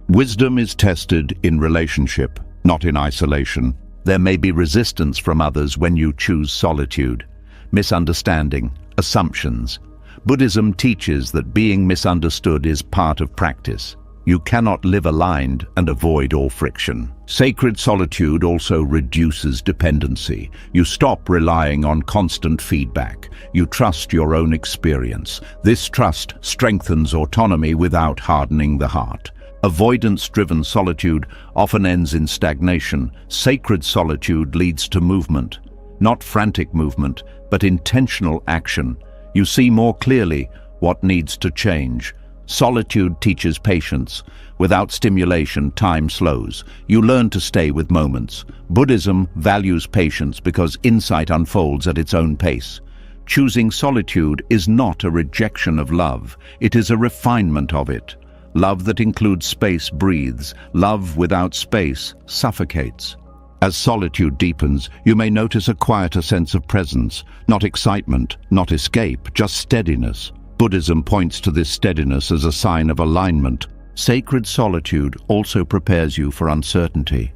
Wisdom is tested in relationship, not in isolation. There may be resistance from others when you choose solitude. Misunderstanding, assumptions. Buddhism teaches that being misunderstood is part of practice. You cannot live aligned and avoid all friction. Sacred solitude also reduces dependency. You stop relying on constant feedback. You trust your own experience. This trust strengthens autonomy without hardening the heart. Avoidance-driven solitude often ends in stagnation. Sacred solitude leads to movement. Not frantic movement, but intentional action. You see more clearly what needs to change. Solitude teaches patience. Without stimulation, time slows. You learn to stay with moments. Buddhism values patience because insight unfolds at its own pace. Choosing solitude is not a rejection of love. It is a refinement of it. Love that includes space breathes. Love without space suffocates. As solitude deepens, you may notice a quieter sense of presence. Not excitement, not escape, just steadiness. Buddhism points to this steadiness as a sign of alignment. Sacred solitude also prepares you for uncertainty.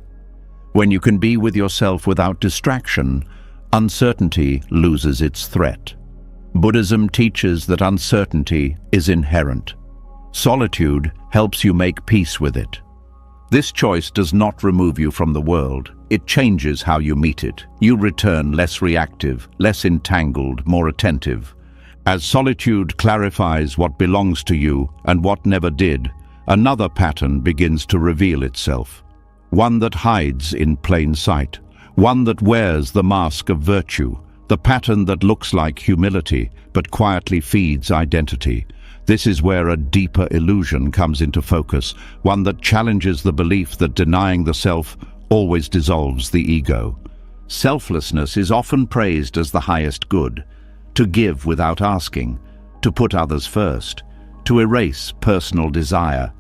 When you can be with yourself without distraction, uncertainty loses its threat. Buddhism teaches that uncertainty is inherent. Solitude helps you make peace with it. This choice does not remove you from the world. It changes how you meet it. You return less reactive, less entangled, more attentive. As solitude clarifies what belongs to you and what never did, another pattern begins to reveal itself. One that hides in plain sight. One that wears the mask of virtue. The pattern that looks like humility, but quietly feeds identity. This is where a deeper illusion comes into focus, one that challenges the belief that denying the self always dissolves the ego. Selflessness is often praised as the highest good. To give without asking, to put others first, to erase personal desire.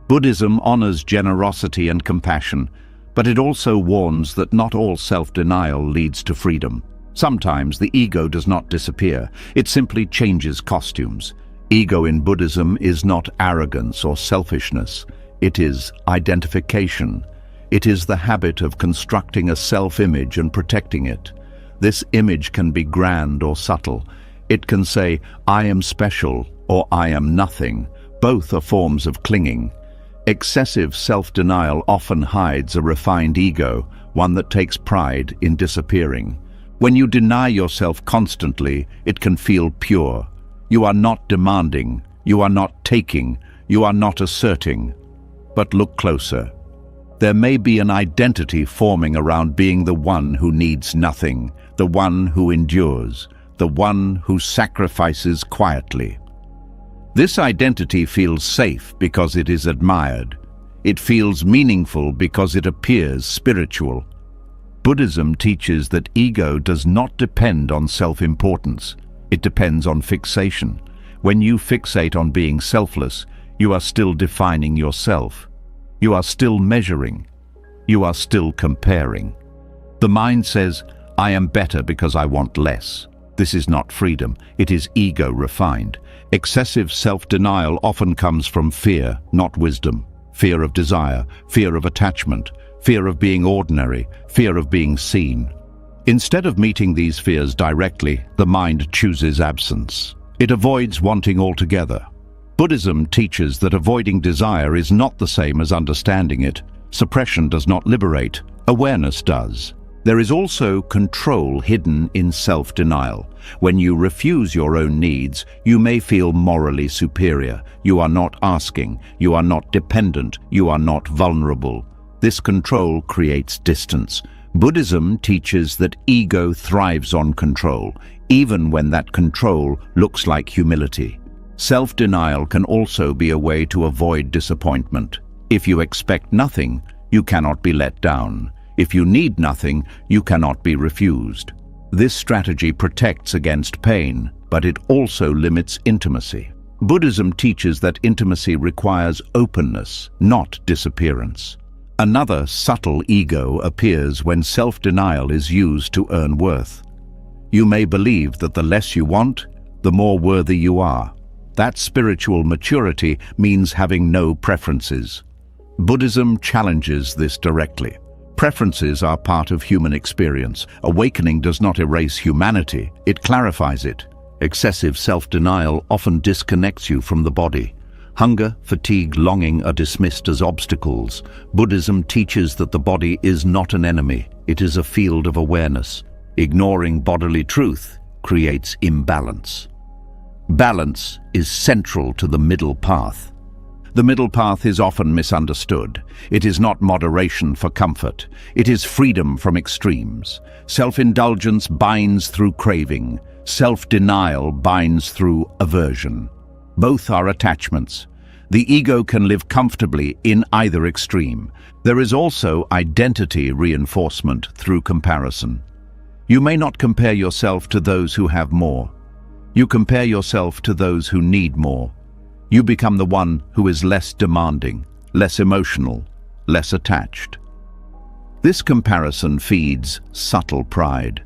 Buddhism honors generosity and compassion, but it also warns that not all self-denial leads to freedom. Sometimes the ego does not disappear, it simply changes costumes. Ego in Buddhism is not arrogance or selfishness, it is identification. It is the habit of constructing a self-image and protecting it. This image can be grand or subtle. It can say, I am special, or I am nothing. Both are forms of clinging. Excessive self-denial often hides a refined ego, one that takes pride in disappearing. When you deny yourself constantly, it can feel pure. You are not demanding, you are not taking, you are not asserting. But look closer. There may be an identity forming around being the one who needs nothing, the one who endures, the one who sacrifices quietly. This identity feels safe because it is admired. It feels meaningful because it appears spiritual. Buddhism teaches that ego does not depend on self-importance. It depends on fixation. When you fixate on being selfless, you are still defining yourself. You are still measuring. You are still comparing. The mind says, I am better because I want less. This is not freedom, it is ego refined. Excessive self-denial often comes from fear, not wisdom. Fear of desire, fear of attachment, fear of being ordinary, fear of being seen. Instead of meeting these fears directly, the mind chooses absence. It avoids wanting altogether. Buddhism teaches that avoiding desire is not the same as understanding it. Suppression does not liberate, awareness does. There is also control hidden in self-denial. When you refuse your own needs, you may feel morally superior. You are not asking, you are not dependent, you are not vulnerable. This control creates distance. Buddhism teaches that ego thrives on control, even when that control looks like humility. Self-denial can also be a way to avoid disappointment. If you expect nothing, you cannot be let down. If you need nothing, you cannot be refused. This strategy protects against pain, but it also limits intimacy. Buddhism teaches that intimacy requires openness, not disappearance. Another subtle ego appears when self-denial is used to earn worth. You may believe that the less you want, the more worthy you are. That spiritual maturity means having no preferences. Buddhism challenges this directly. Preferences are part of human experience. Awakening does not erase humanity, it clarifies it. Excessive self-denial often disconnects you from the body. Hunger, fatigue, longing are dismissed as obstacles. Buddhism teaches that the body is not an enemy, it is a field of awareness. Ignoring bodily truth creates imbalance. Balance is central to the middle path. The middle path is often misunderstood. It is not moderation for comfort. It is freedom from extremes. Self-indulgence binds through craving. Self-denial binds through aversion. Both are attachments. The ego can live comfortably in either extreme. There is also identity reinforcement through comparison. You may not compare yourself to those who have more. You compare yourself to those who need more. You become the one who is less demanding, less emotional, less attached. This comparison feeds subtle pride.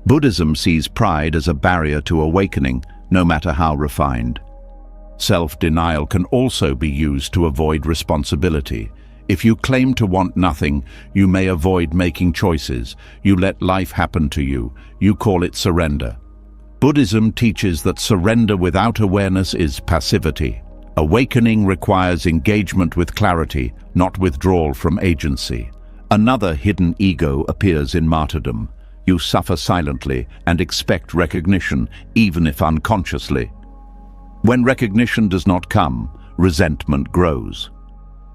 Buddhism sees pride as a barrier to awakening, no matter how refined. Self-denial can also be used to avoid responsibility. If you claim to want nothing, you may avoid making choices. You let life happen to you. You call it surrender. Buddhism teaches that surrender without awareness is passivity. Awakening requires engagement with clarity, not withdrawal from agency. Another hidden ego appears in martyrdom. You suffer silently and expect recognition, even if unconsciously. When recognition does not come, resentment grows.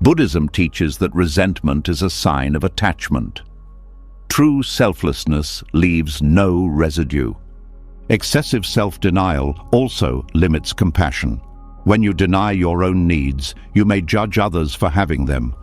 Buddhism teaches that resentment is a sign of attachment. True selflessness leaves no residue. Excessive self-denial also limits compassion. When you deny your own needs, you may judge others for having them.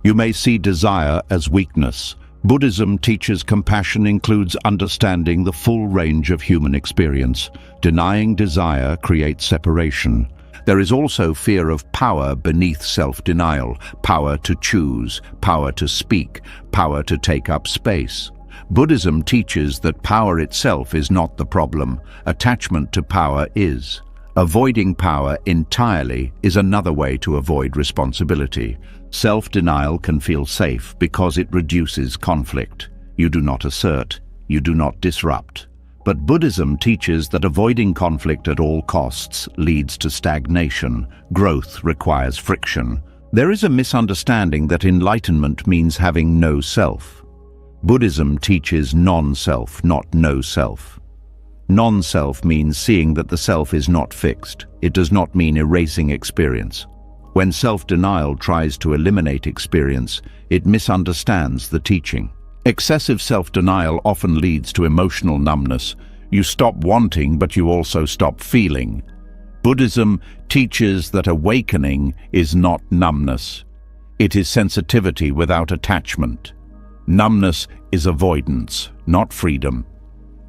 You may see desire as weakness. Buddhism teaches compassion includes understanding the full range of human experience. Denying desire creates separation. There is also fear of power beneath self-denial, power to choose, power to speak, power to take up space. Buddhism teaches that power itself is not the problem. Attachment to power is. Avoiding power entirely is another way to avoid responsibility. Self-denial can feel safe because it reduces conflict. You do not assert, you do not disrupt. But Buddhism teaches that avoiding conflict at all costs leads to stagnation. Growth requires friction. There is a misunderstanding that enlightenment means having no self. Buddhism teaches non-self, not no self. Non-self means seeing that the self is not fixed. It does not mean erasing experience. When self-denial tries to eliminate experience, it misunderstands the teaching. Excessive self-denial often leads to emotional numbness. You stop wanting, but you also stop feeling. Buddhism teaches that awakening is not numbness. It is sensitivity without attachment. Numbness is avoidance, not freedom.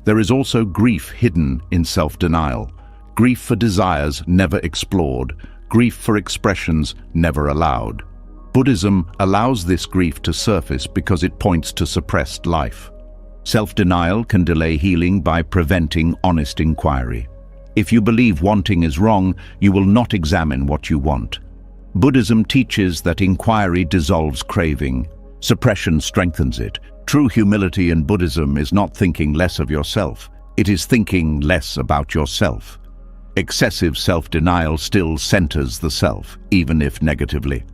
There is also grief hidden in self-denial. Grief for desires never explored. Grief for expressions never allowed. Buddhism allows this grief to surface because it points to suppressed life. Self-denial can delay healing by preventing honest inquiry. If you believe wanting is wrong, you will not examine what you want. Buddhism teaches that inquiry dissolves craving. Suppression strengthens it. True humility in Buddhism is not thinking less of yourself. It is thinking less about yourself. Excessive self-denial still centers the self, even if negatively.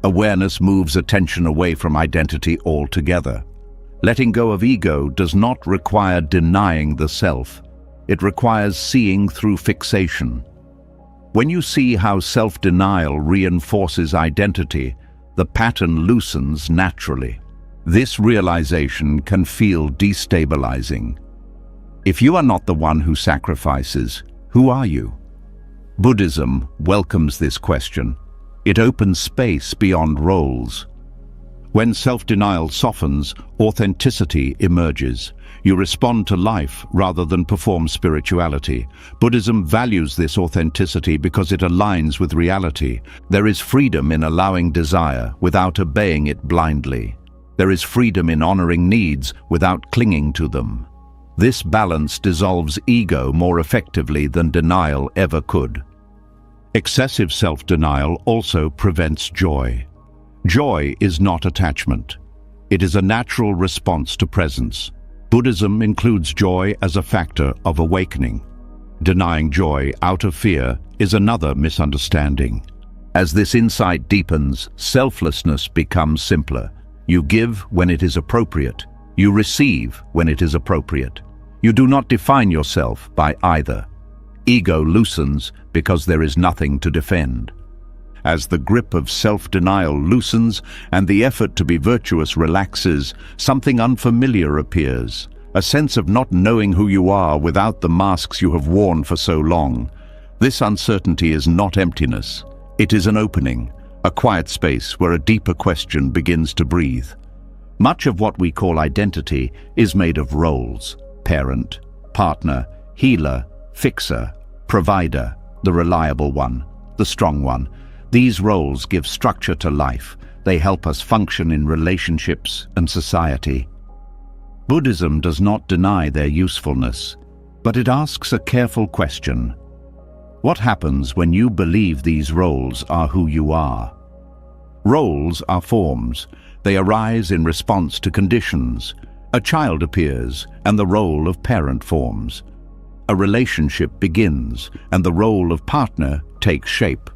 Awareness moves attention away from identity altogether. Letting go of ego does not require denying the self. It requires seeing through fixation. When you see how self-denial reinforces identity, the pattern loosens naturally. This realization can feel destabilizing. If you are not the one who sacrifices, who are you? Buddhism welcomes this question. It opens space beyond roles. When self-denial softens, authenticity emerges. You respond to life rather than perform spirituality. Buddhism values this authenticity because it aligns with reality. There is freedom in allowing desire without obeying it blindly. There is freedom in honoring needs without clinging to them. This balance dissolves ego more effectively than denial ever could. Excessive self-denial also prevents joy. Joy is not attachment. It is a natural response to presence. Buddhism includes joy as a factor of awakening. Denying joy out of fear is another misunderstanding. As this insight deepens, selflessness becomes simpler. You give when it is appropriate. You receive when it is appropriate. You do not define yourself by either. Ego loosens because there is nothing to defend. As the grip of self-denial loosens and the effort to be virtuous relaxes, something unfamiliar appears, a sense of not knowing who you are without the masks you have worn for so long. This uncertainty is not emptiness. It is an opening, a quiet space where a deeper question begins to breathe. Much of what we call identity is made of roles: parent, partner, healer, fixer, provider, the reliable one, the strong one. These roles give structure to life. They help us function in relationships and society. Buddhism does not deny their usefulness, but it asks a careful question. What happens when you believe these roles are who you are? Roles are forms. They arise in response to conditions. A child appears, and the role of parent forms. A relationship begins, and the role of partner takes shape.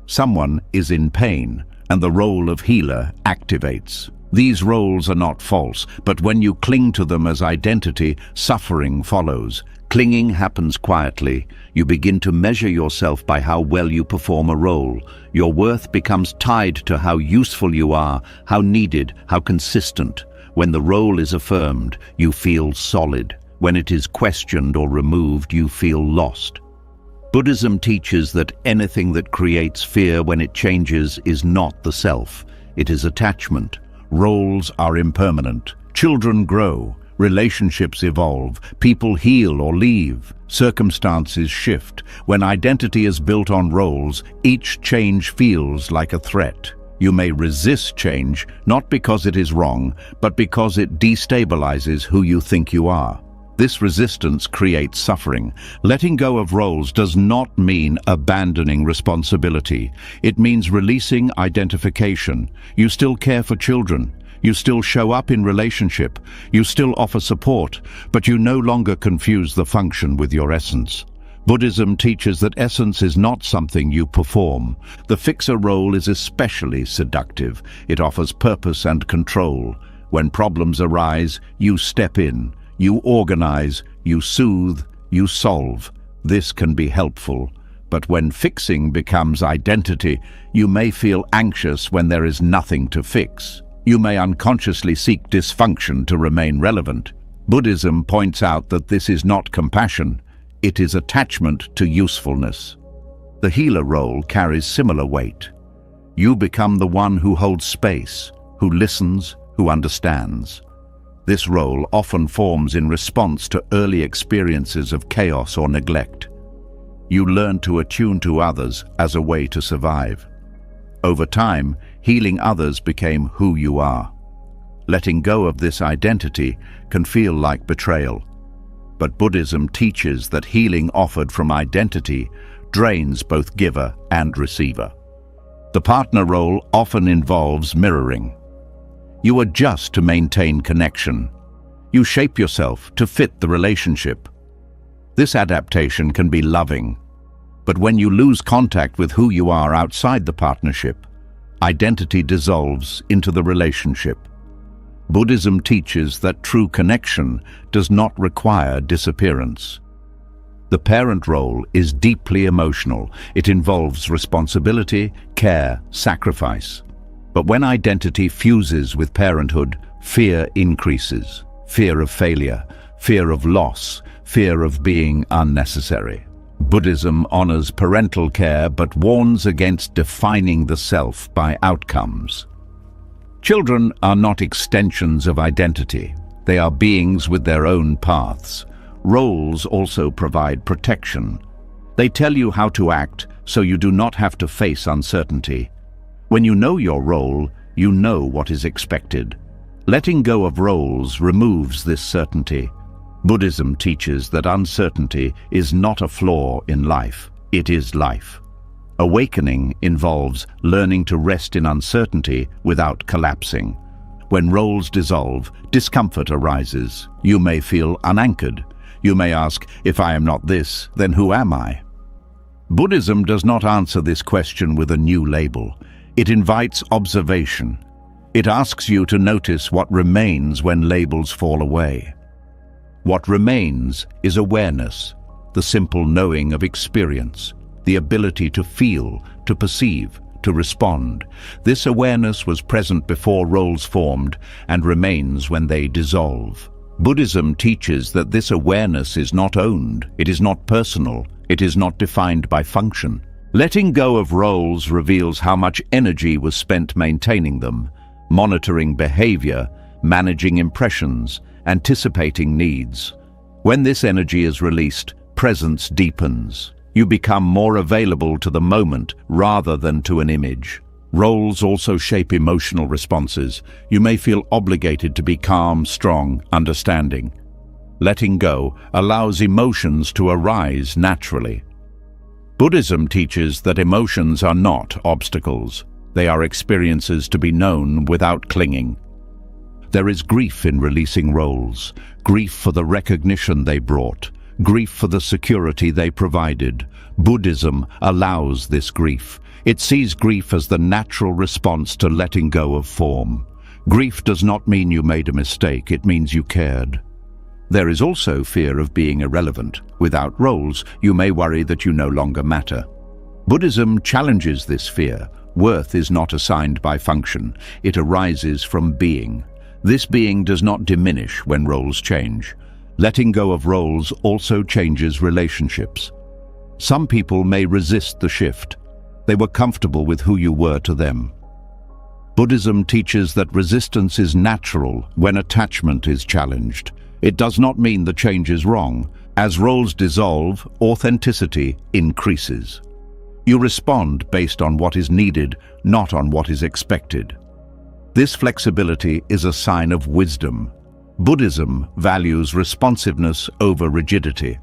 Someone is in pain, and the role of healer activates. These roles are not false, but when you cling to them as identity, suffering follows. Clinging happens quietly. You begin to measure yourself by how well you perform a role. Your worth becomes tied to how useful you are, how needed, how consistent. When the role is affirmed, you feel solid. When it is questioned or removed, you feel lost. Buddhism teaches that anything that creates fear when it changes is not the self. It is attachment. Roles are impermanent. Children grow. Relationships evolve. People heal or leave. Circumstances shift. When identity is built on roles, each change feels like a threat. You may resist change, not because it is wrong, but because it destabilizes who you think you are. This resistance creates suffering. Letting go of roles does not mean abandoning responsibility. It means releasing identification. You still care for children. You still show up in relationship. You still offer support, but you no longer confuse the function with your essence. Buddhism teaches that essence is not something you perform. The fixer role is especially seductive. It offers purpose and control. When problems arise, you step in. You organize, you soothe, you solve. This can be helpful. But when fixing becomes identity, you may feel anxious when there is nothing to fix. You may unconsciously seek dysfunction to remain relevant. Buddhism points out that this is not compassion. It is attachment to usefulness. The healer role carries similar weight. You become the one who holds space, who listens, who understands. This role often forms in response to early experiences of chaos or neglect. You learn to attune to others as a way to survive. Over time, healing others became who you are. Letting go of this identity can feel like betrayal. But Buddhism teaches that healing offered from identity drains both giver and receiver. The partner role often involves mirroring. You adjust to maintain connection. You shape yourself to fit the relationship. This adaptation can be loving, but when you lose contact with who you are outside the partnership, identity dissolves into the relationship. Buddhism teaches that true connection does not require disappearance. The parent role is deeply emotional. It involves responsibility, care, sacrifice. But when identity fuses with parenthood, fear increases. Fear of failure, fear of loss, fear of being unnecessary. Buddhism honors parental care but warns against defining the self by outcomes. Children are not extensions of identity. They are beings with their own paths. Roles also provide protection. They tell you how to act so you do not have to face uncertainty. When you know your role, you know what is expected. Letting go of roles removes this certainty. Buddhism teaches that uncertainty is not a flaw in life, it is life. Awakening involves learning to rest in uncertainty without collapsing. When roles dissolve, discomfort arises. You may feel unanchored. You may ask, if I am not this, then who am I? Buddhism does not answer this question with a new label. It invites observation. It asks you to notice what remains when labels fall away. What remains is awareness, the simple knowing of experience, the ability to feel, to perceive, to respond. This awareness was present before roles formed and remains when they dissolve. Buddhism teaches that this awareness is not owned, it is not personal, it is not defined by function. Letting go of roles reveals how much energy was spent maintaining them, monitoring behavior, managing impressions, anticipating needs. When this energy is released, presence deepens. You become more available to the moment rather than to an image. Roles also shape emotional responses. You may feel obligated to be calm, strong, understanding. Letting go allows emotions to arise naturally. Buddhism teaches that emotions are not obstacles. They are experiences to be known without clinging. There is grief in releasing roles, grief for the recognition they brought, grief for the security they provided. Buddhism allows this grief. It sees grief as the natural response to letting go of form. Grief does not mean you made a mistake, it means you cared. There is also fear of being irrelevant. Without roles, you may worry that you no longer matter. Buddhism challenges this fear. Worth is not assigned by function, it arises from being. This being does not diminish when roles change. Letting go of roles also changes relationships. Some people may resist the shift. They were comfortable with who you were to them. Buddhism teaches that resistance is natural when attachment is challenged. It does not mean the change is wrong. As roles dissolve, authenticity increases. You respond based on what is needed, not on what is expected. This flexibility is a sign of wisdom. Buddhism values responsiveness over rigidity.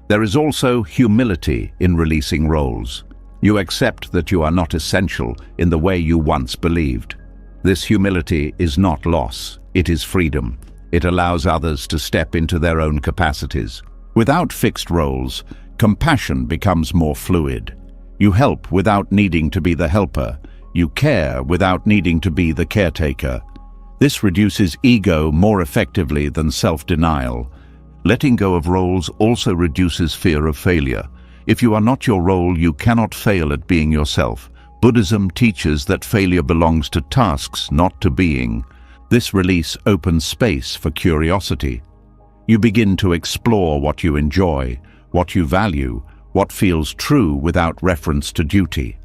There is also humility in releasing roles. You accept that you are not essential in the way you once believed. This humility is not loss, it is freedom. It allows others to step into their own capacities. Without fixed roles, compassion becomes more fluid. You help without needing to be the helper. You care without needing to be the caretaker. This reduces ego more effectively than self-denial. Letting go of roles also reduces fear of failure. If you are not your role, you cannot fail at being yourself. Buddhism teaches that failure belongs to tasks, not to being. This release opens space for curiosity. You begin to explore what you enjoy, what you value, what feels true without reference to duty.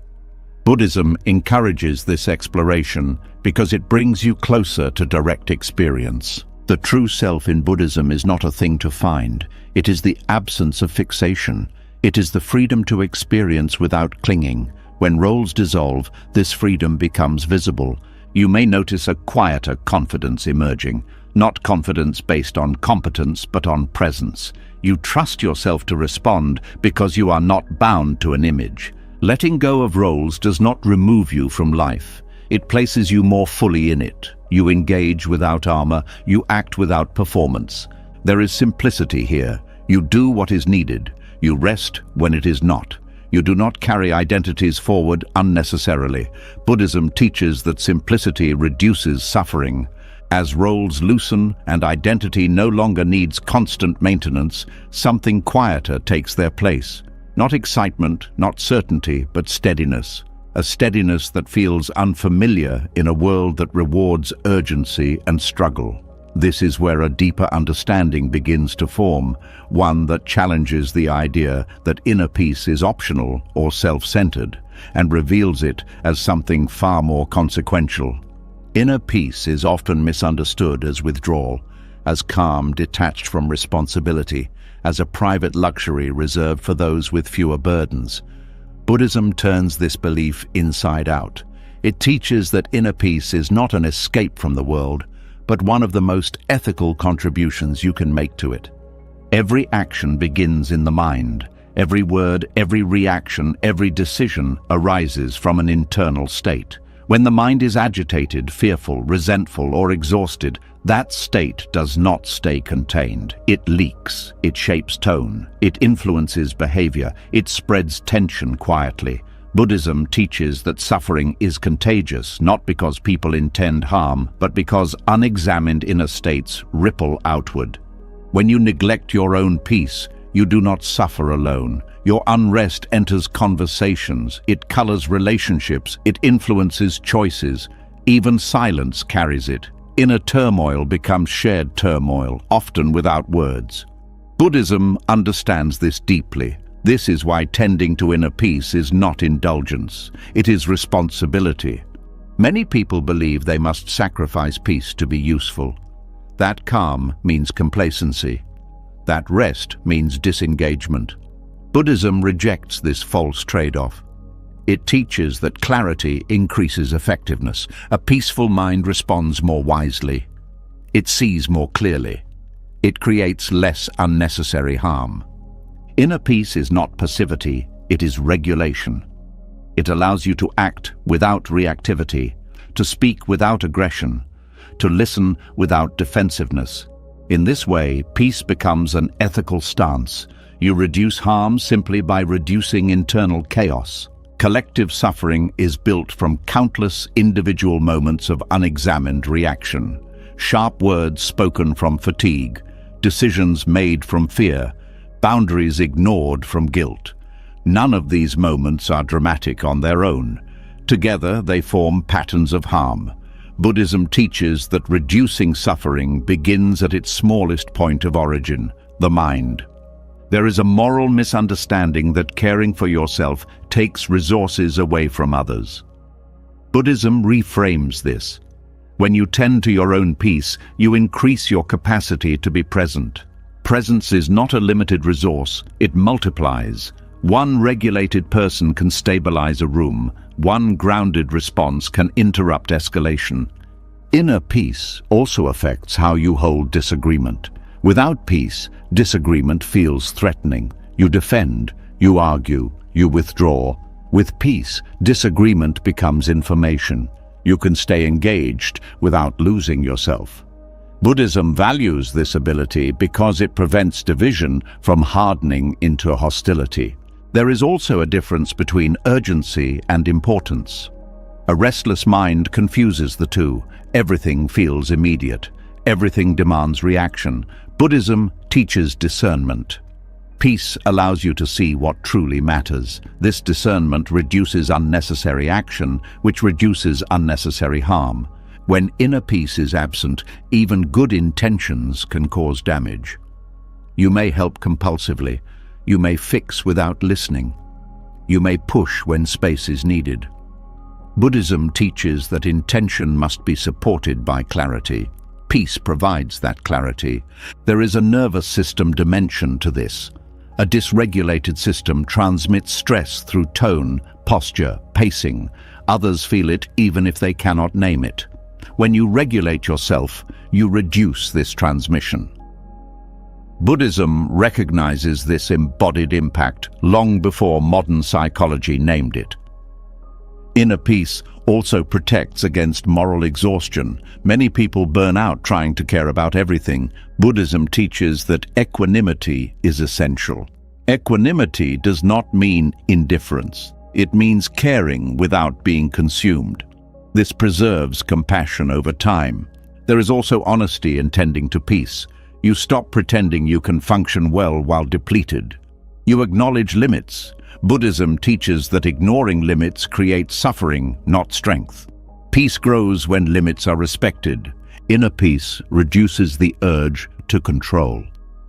Buddhism encourages this exploration because it brings you closer to direct experience. The true self in Buddhism is not a thing to find. It is the absence of fixation. It is the freedom to experience without clinging. When roles dissolve, this freedom becomes visible. You may notice a quieter confidence emerging, not confidence based on competence but on presence. You trust yourself to respond because you are not bound to an image. Letting go of roles does not remove you from life. It places you more fully in it. You engage without armor, you act without performance. There is simplicity here. You do what is needed. You rest when it is not. You do not carry identities forward unnecessarily. Buddhism teaches that simplicity reduces suffering. As roles loosen and identity no longer needs constant maintenance, something quieter takes their place. Not excitement, not certainty, but steadiness. A steadiness that feels unfamiliar in a world that rewards urgency and struggle. This is where a deeper understanding begins to form, one that challenges the idea that inner peace is optional or self-centered, and reveals it as something far more consequential. Inner peace is often misunderstood as withdrawal, as calm detached from responsibility, as a private luxury reserved for those with fewer burdens. Buddhism turns this belief inside out. It teaches that inner peace is not an escape from the world, but one of the most ethical contributions you can make to it. Every action begins in the mind. Every word, every reaction, every decision arises from an internal state. When the mind is agitated, fearful, resentful, or exhausted, that state does not stay contained. It leaks, it shapes tone, it influences behavior, it spreads tension quietly. Buddhism teaches that suffering is contagious, not because people intend harm, but because unexamined inner states ripple outward. When you neglect your own peace, you do not suffer alone. Your unrest enters conversations, it colors relationships, it influences choices. Even silence carries it. Inner turmoil becomes shared turmoil, often without words. Buddhism understands this deeply. This is why tending to inner peace is not indulgence, it is responsibility. Many people believe they must sacrifice peace to be useful. That calm means complacency. That rest means disengagement. Buddhism rejects this false trade-off. It teaches that clarity increases effectiveness. A peaceful mind responds more wisely. It sees more clearly. It creates less unnecessary harm. Inner peace is not passivity, it is regulation. It allows you to act without reactivity, to speak without aggression, to listen without defensiveness. In this way, peace becomes an ethical stance. You reduce harm simply by reducing internal chaos. Collective suffering is built from countless individual moments of unexamined reaction. Sharp words spoken from fatigue, decisions made from fear, boundaries ignored from guilt. None of these moments are dramatic on their own. Together, they form patterns of harm. Buddhism teaches that reducing suffering begins at its smallest point of origin, the mind. There is a moral misunderstanding that caring for yourself takes resources away from others. Buddhism reframes this. When you tend to your own peace, you increase your capacity to be present. Presence is not a limited resource, it multiplies. One regulated person can stabilize a room. One grounded response can interrupt escalation. Inner peace also affects how you hold disagreement. Without peace, disagreement feels threatening. You defend, you argue, you withdraw. With peace, disagreement becomes information. You can stay engaged without losing yourself. Buddhism values this ability because it prevents division from hardening into hostility. There is also a difference between urgency and importance. A restless mind confuses the two. Everything feels immediate. Everything demands reaction. Buddhism teaches discernment. Peace allows you to see what truly matters. This discernment reduces unnecessary action, which reduces unnecessary harm. When inner peace is absent, even good intentions can cause damage. You may help compulsively. You may fix without listening. You may push when space is needed. Buddhism teaches that intention must be supported by clarity. Peace provides that clarity. There is a nervous system dimension to this. A dysregulated system transmits stress through tone, posture, pacing. Others feel it even if they cannot name it. When you regulate yourself, you reduce this transmission. Buddhism recognizes this embodied impact long before modern psychology named it. Inner peace also protects against moral exhaustion. Many people burn out trying to care about everything. Buddhism teaches that equanimity is essential. Equanimity does not mean indifference. It means caring without being consumed. This preserves compassion over time. There is also honesty in tending to peace. You stop pretending you can function well while depleted. You acknowledge limits. Buddhism teaches that ignoring limits creates suffering, not strength. Peace grows when limits are respected. Inner peace reduces the urge to control.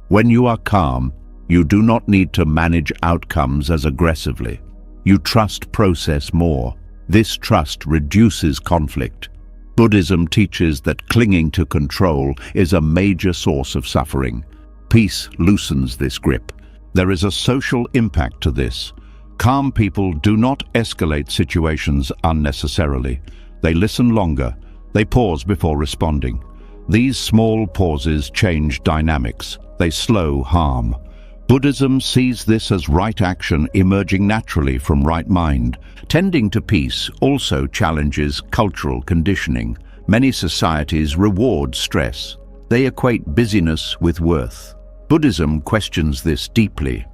When you are calm, you do not need to manage outcomes as aggressively. You trust process more. This trust reduces conflict. Buddhism teaches that clinging to control is a major source of suffering. Peace loosens this grip. There is a social impact to this. Calm people do not escalate situations unnecessarily. They listen longer. They pause before responding. These small pauses change dynamics. They slow harm. Buddhism sees this as right action emerging naturally from right mind. Tending to peace also challenges cultural conditioning. Many societies reward stress. They equate busyness with worth. Buddhism questions this deeply.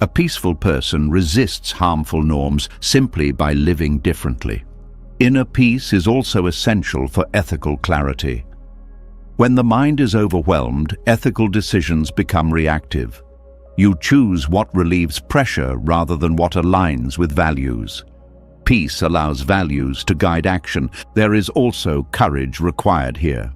A peaceful person resists harmful norms simply by living differently. Inner peace is also essential for ethical clarity. When the mind is overwhelmed, ethical decisions become reactive. You choose what relieves pressure rather than what aligns with values. Peace allows values to guide action. There is also courage required here.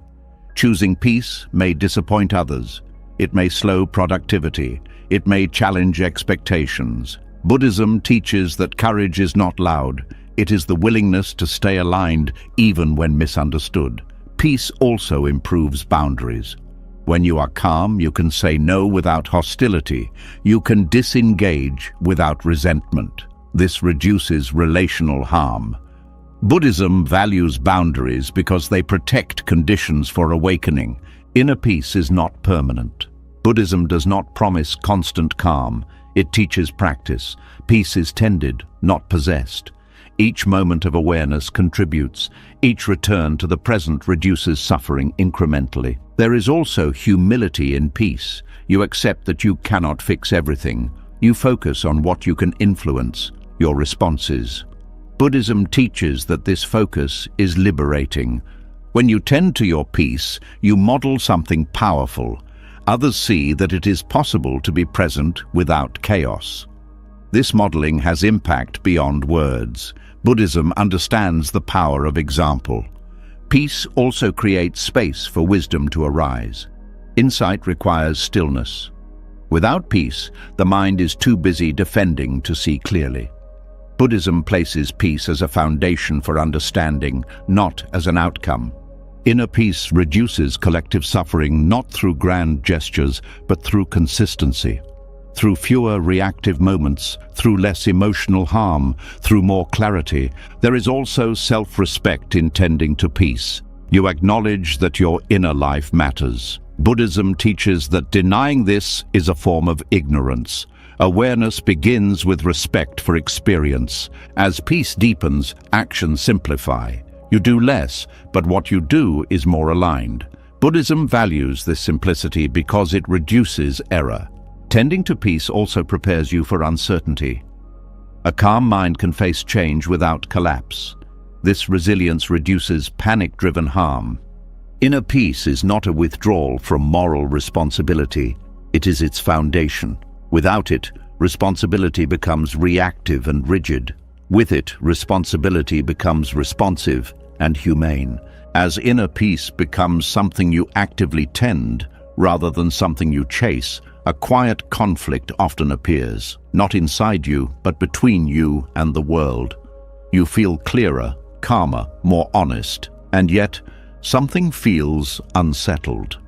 Choosing peace may disappoint others. It may slow productivity. It may challenge expectations. Buddhism teaches that courage is not loud. It is the willingness to stay aligned even when misunderstood. Peace also improves boundaries. When you are calm, you can say no without hostility. You can disengage without resentment. This reduces relational harm. Buddhism values boundaries because they protect conditions for awakening. Inner peace is not permanent. Buddhism does not promise constant calm. It teaches practice. Peace is tended, not possessed. Each moment of awareness contributes. Each return to the present reduces suffering incrementally. There is also humility in peace. You accept that you cannot fix everything. You focus on what you can influence, your responses. Buddhism teaches that this focus is liberating. When you tend to your peace, you model something powerful. Others see that it is possible to be present without chaos. This modeling has impact beyond words. Buddhism understands the power of example. Peace also creates space for wisdom to arise. Insight requires stillness. Without peace, the mind is too busy defending to see clearly. Buddhism places peace as a foundation for understanding, not as an outcome. Inner peace reduces collective suffering not through grand gestures, but through consistency. Through fewer reactive moments, through less emotional harm, through more clarity. There is also self-respect in tending to peace. You acknowledge that your inner life matters. Buddhism teaches that denying this is a form of ignorance. Awareness begins with respect for experience. As peace deepens, actions simplify. You do less, but what you do is more aligned. Buddhism values this simplicity because it reduces error. Tending to peace also prepares you for uncertainty. A calm mind can face change without collapse. This resilience reduces panic-driven harm. Inner peace is not a withdrawal from moral responsibility. It is its foundation. Without it, responsibility becomes reactive and rigid. With it, responsibility becomes responsive and humane. As inner peace becomes something you actively tend, rather than something you chase, a quiet conflict often appears, not inside you, but between you and the world. You feel clearer, calmer, more honest, and yet something feels unsettled.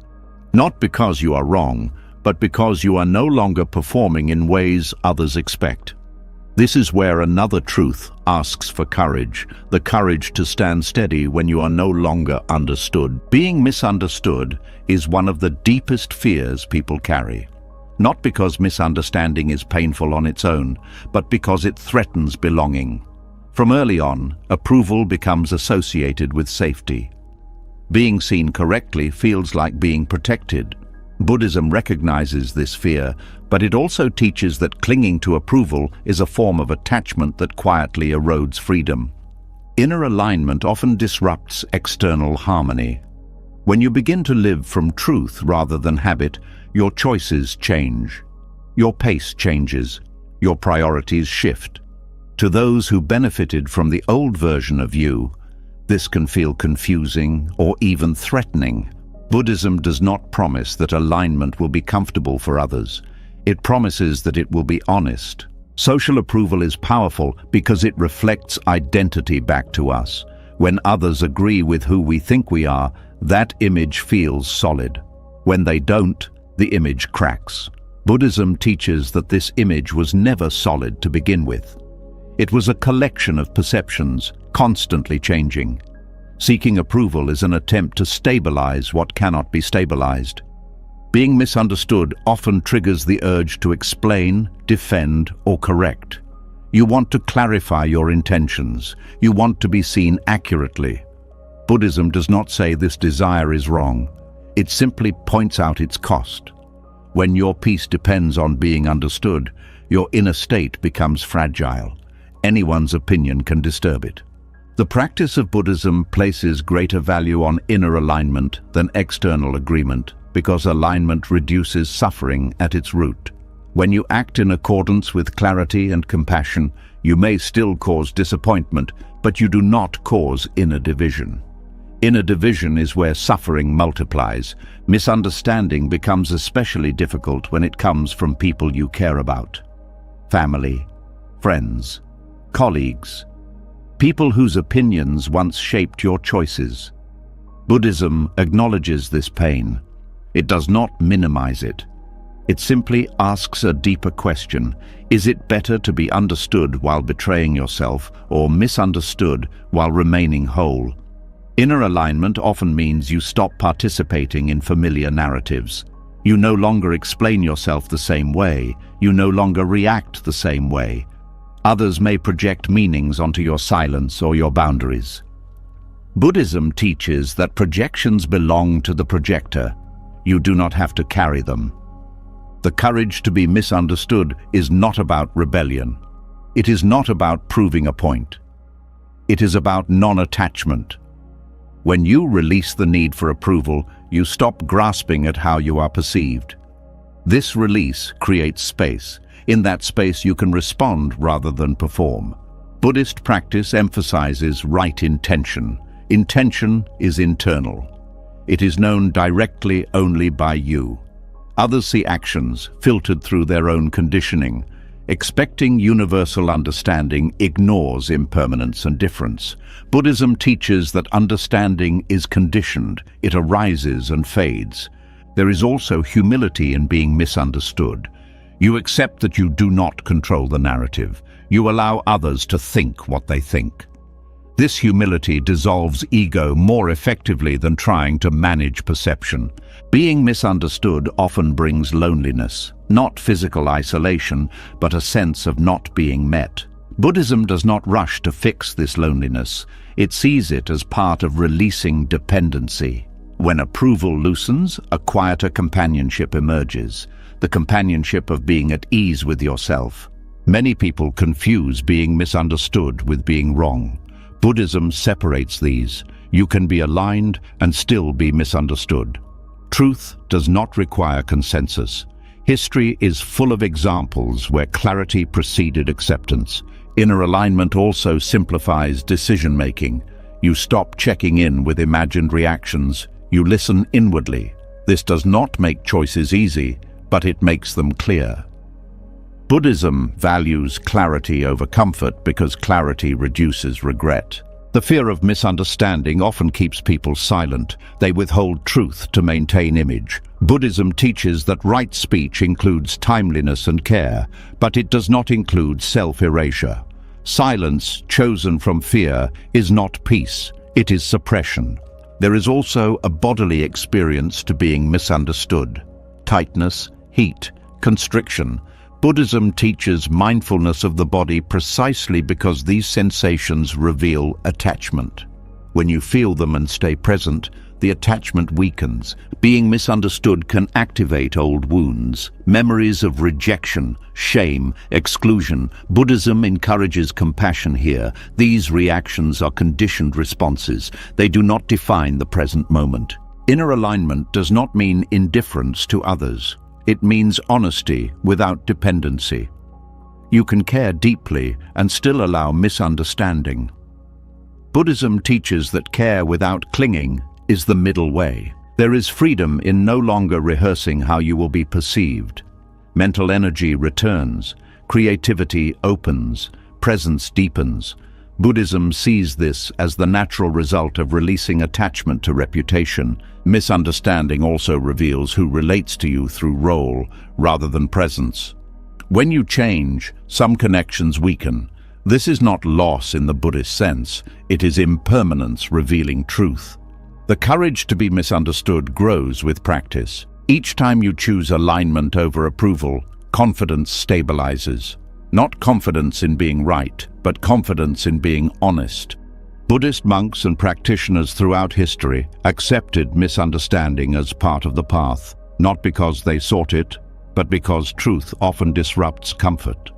Not because you are wrong, but because you are no longer performing in ways others expect. This is where another truth asks for courage, the courage to stand steady when you are no longer understood. Being misunderstood is one of the deepest fears people carry. Not because misunderstanding is painful on its own, but because it threatens belonging. From early on, approval becomes associated with safety. Being seen correctly feels like being protected. Buddhism recognizes this fear, but it also teaches that clinging to approval is a form of attachment that quietly erodes freedom. Inner alignment often disrupts external harmony. When you begin to live from truth rather than habit, your choices change. Your pace changes. Your priorities shift. To those who benefited from the old version of you, this can feel confusing or even threatening. Buddhism does not promise that alignment will be comfortable for others. It promises that it will be honest. Social approval is powerful because it reflects identity back to us. When others agree with who we think we are, that image feels solid. When they don't, the image cracks. Buddhism teaches that this image was never solid to begin with. It was a collection of perceptions, constantly changing. Seeking approval is an attempt to stabilize what cannot be stabilized. Being misunderstood often triggers the urge to explain, defend, or correct. You want to clarify your intentions. You want to be seen accurately. Buddhism does not say this desire is wrong. It simply points out its cost. When your peace depends on being understood, your inner state becomes fragile. Anyone's opinion can disturb it. The practice of Buddhism places greater value on inner alignment than external agreement, because alignment reduces suffering at its root. When you act in accordance with clarity and compassion, you may still cause disappointment, but you do not cause inner division. Inner division is where suffering multiplies. Misunderstanding becomes especially difficult when it comes from people you care about. Family, friends, colleagues, people whose opinions once shaped your choices. Buddhism acknowledges this pain. It does not minimize it. It simply asks a deeper question. Is it better to be understood while betraying yourself, or misunderstood while remaining whole? Inner alignment often means you stop participating in familiar narratives. You no longer explain yourself the same way. You no longer react the same way. Others may project meanings onto your silence or your boundaries. Buddhism teaches that projections belong to the projector. You do not have to carry them. The courage to be misunderstood is not about rebellion. It is not about proving a point. It is about non-attachment. When you release the need for approval, you stop grasping at how you are perceived. This release creates space. In that space, you can respond rather than perform. Buddhist practice emphasizes right intention. Intention is internal. It is known directly only by you. Others see actions filtered through their own conditioning. Expecting universal understanding ignores impermanence and difference. Buddhism teaches that understanding is conditioned. It arises and fades. There is also humility in being misunderstood. You accept that you do not control the narrative. You allow others to think what they think. This humility dissolves ego more effectively than trying to manage perception. Being misunderstood often brings loneliness, not physical isolation, but a sense of not being met. Buddhism does not rush to fix this loneliness. It sees it as part of releasing dependency. When approval loosens, a quieter companionship emerges, the companionship of being at ease with yourself. Many people confuse being misunderstood with being wrong. Buddhism separates these. You can be aligned and still be misunderstood. Truth does not require consensus. History is full of examples where clarity preceded acceptance. Inner alignment also simplifies decision-making. You stop checking in with imagined reactions. You listen inwardly. This does not make choices easy, but it makes them clear. Buddhism values clarity over comfort because clarity reduces regret. The fear of misunderstanding often keeps people silent. They withhold truth to maintain image. Buddhism teaches that right speech includes timeliness and care, but it does not include self-erasure. Silence chosen from fear is not peace, it is suppression. There is also a bodily experience to being misunderstood. Tightness, heat, constriction. Buddhism teaches mindfulness of the body precisely because these sensations reveal attachment. When you feel them and stay present, the attachment weakens. Being misunderstood can activate old wounds, memories of rejection, shame, exclusion. Buddhism encourages compassion here. These reactions are conditioned responses. They do not define the present moment. Inner alignment does not mean indifference to others. It means honesty without dependency. You can care deeply and still allow misunderstanding. Buddhism teaches that care without clinging is the middle way. There is freedom in no longer rehearsing how you will be perceived. Mental energy returns, creativity opens, presence deepens. Buddhism sees this as the natural result of releasing attachment to reputation. Misunderstanding also reveals who relates to you through role rather than presence. When you change, some connections weaken. This is not loss in the Buddhist sense. It is impermanence revealing truth. The courage to be misunderstood grows with practice. Each time you choose alignment over approval, confidence stabilizes. Not confidence in being right, but confidence in being honest. Buddhist monks and practitioners throughout history accepted misunderstanding as part of the path, not because they sought it, but because truth often disrupts comfort.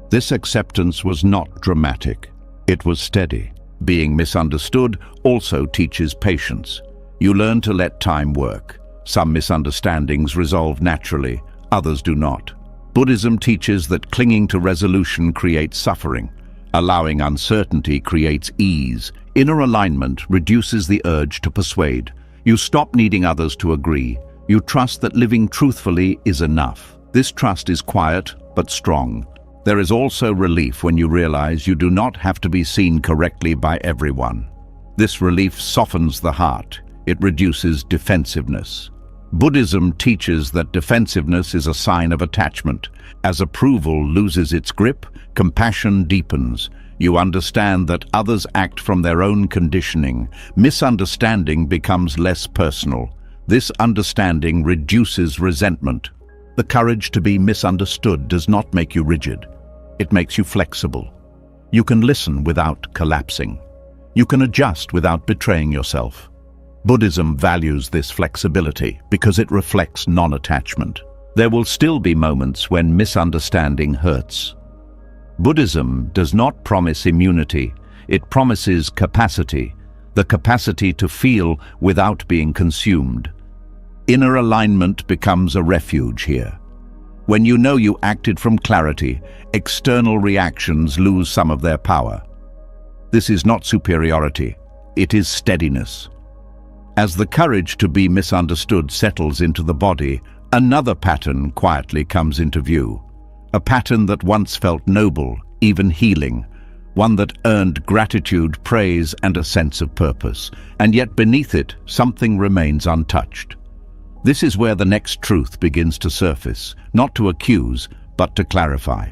This acceptance was not dramatic. It was steady. Being misunderstood also teaches patience. You learn to let time work. Some misunderstandings resolve naturally, others do not. Buddhism teaches that clinging to resolution creates suffering. Allowing uncertainty creates ease. Inner alignment reduces the urge to persuade. You stop needing others to agree. You trust that living truthfully is enough. This trust is quiet but strong. There is also relief when you realize you do not have to be seen correctly by everyone. This relief softens the heart. It reduces defensiveness. Buddhism teaches that defensiveness is a sign of attachment. As approval loses its grip, compassion deepens. You understand that others act from their own conditioning. Misunderstanding becomes less personal. This understanding reduces resentment. The courage to be misunderstood does not make you rigid. It makes you flexible. You can listen without collapsing. You can adjust without betraying yourself. Buddhism values this flexibility because it reflects non-attachment. There will still be moments when misunderstanding hurts. Buddhism does not promise immunity. It promises capacity, the capacity to feel without being consumed. Inner alignment becomes a refuge here. When you know you acted from clarity, external reactions lose some of their power. This is not superiority, it is steadiness. As the courage to be misunderstood settles into the body, another pattern quietly comes into view. A pattern that once felt noble, even healing. One that earned gratitude, praise, and a sense of purpose. And yet beneath it, something remains untouched. This is where the next truth begins to surface, not to accuse, but to clarify.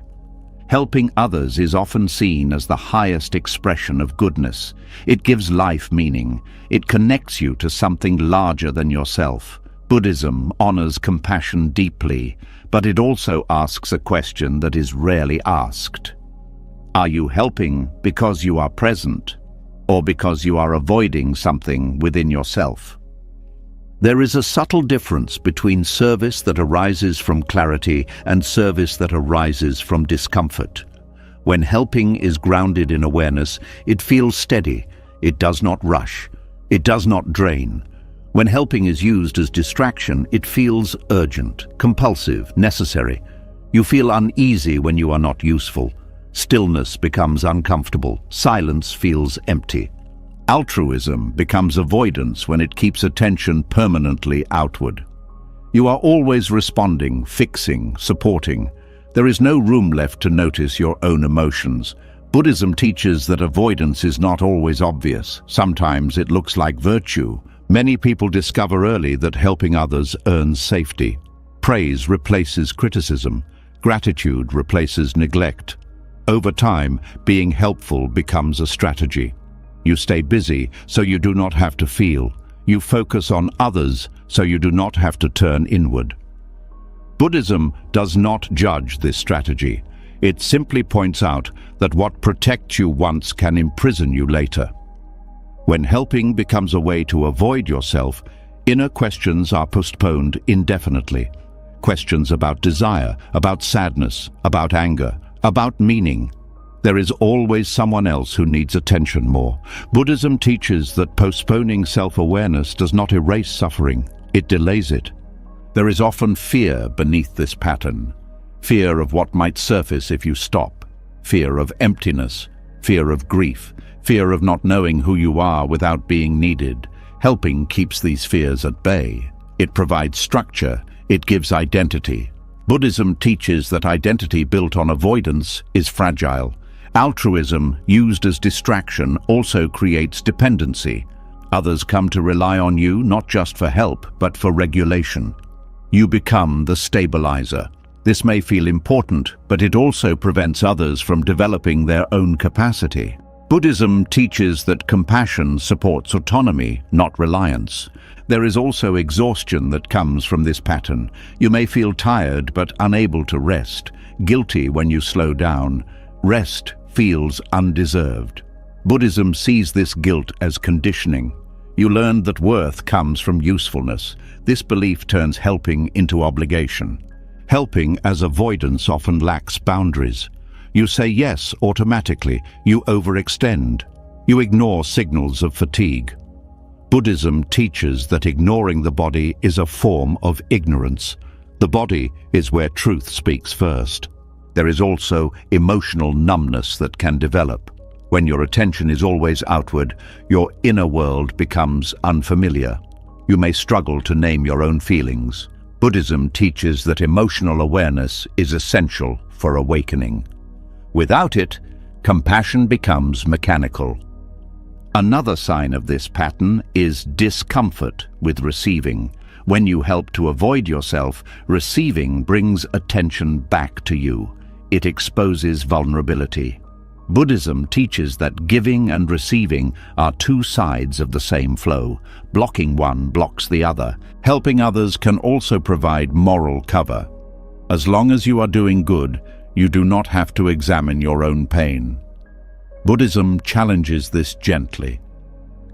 Helping others is often seen as the highest expression of goodness. It gives life meaning. It connects you to something larger than yourself. Buddhism honors compassion deeply, but it also asks a question that is rarely asked. Are you helping because you are present, or because you are avoiding something within yourself? There is a subtle difference between service that arises from clarity and service that arises from discomfort. When helping is grounded in awareness, it feels steady. It does not rush. It does not drain. When helping is used as distraction, it feels urgent, compulsive, necessary. You feel uneasy when you are not useful. Stillness becomes uncomfortable. Silence feels empty. Altruism becomes avoidance when it keeps attention permanently outward. You are always responding, fixing, supporting. There is no room left to notice your own emotions. Buddhism teaches that avoidance is not always obvious. Sometimes it looks like virtue. Many people discover early that helping others earns safety. Praise replaces criticism. Gratitude replaces neglect. Over time, being helpful becomes a strategy. You stay busy so you do not have to feel. You focus on others so you do not have to turn inward. Buddhism does not judge this strategy. It simply points out that what protects you once can imprison you later. When helping becomes a way to avoid yourself, inner questions are postponed indefinitely. Questions about desire, about sadness, about anger, about meaning. There is always someone else who needs attention more. Buddhism teaches that postponing self-awareness does not erase suffering, it delays it. There is often fear beneath this pattern. Fear of what might surface if you stop. Fear of emptiness. Fear of grief. Fear of not knowing who you are without being needed. Helping keeps these fears at bay. It provides structure. It gives identity. Buddhism teaches that identity built on avoidance is fragile. Altruism, used as distraction, also creates dependency. Others come to rely on you not just for help, but for regulation. You become the stabilizer. This may feel important, but it also prevents others from developing their own capacity. Buddhism teaches that compassion supports autonomy, not reliance. There is also exhaustion that comes from this pattern. You may feel tired but unable to rest, guilty when you slow down. Rest feels undeserved. Buddhism sees this guilt as conditioning. You learn that worth comes from usefulness. This belief turns helping into obligation. Helping as avoidance often lacks boundaries. You say yes automatically, you overextend. You ignore signals of fatigue. Buddhism teaches that ignoring the body is a form of ignorance. The body is where truth speaks first. There is also emotional numbness that can develop. When your attention is always outward, your inner world becomes unfamiliar. You may struggle to name your own feelings. Buddhism teaches that emotional awareness is essential for awakening. Without it, compassion becomes mechanical. Another sign of this pattern is discomfort with receiving. When you help to avoid yourself, receiving brings attention back to you. It exposes vulnerability. Buddhism teaches that giving and receiving are two sides of the same flow. Blocking one blocks the other. Helping others can also provide moral cover. As long as you are doing good, you do not have to examine your own pain. Buddhism challenges this gently.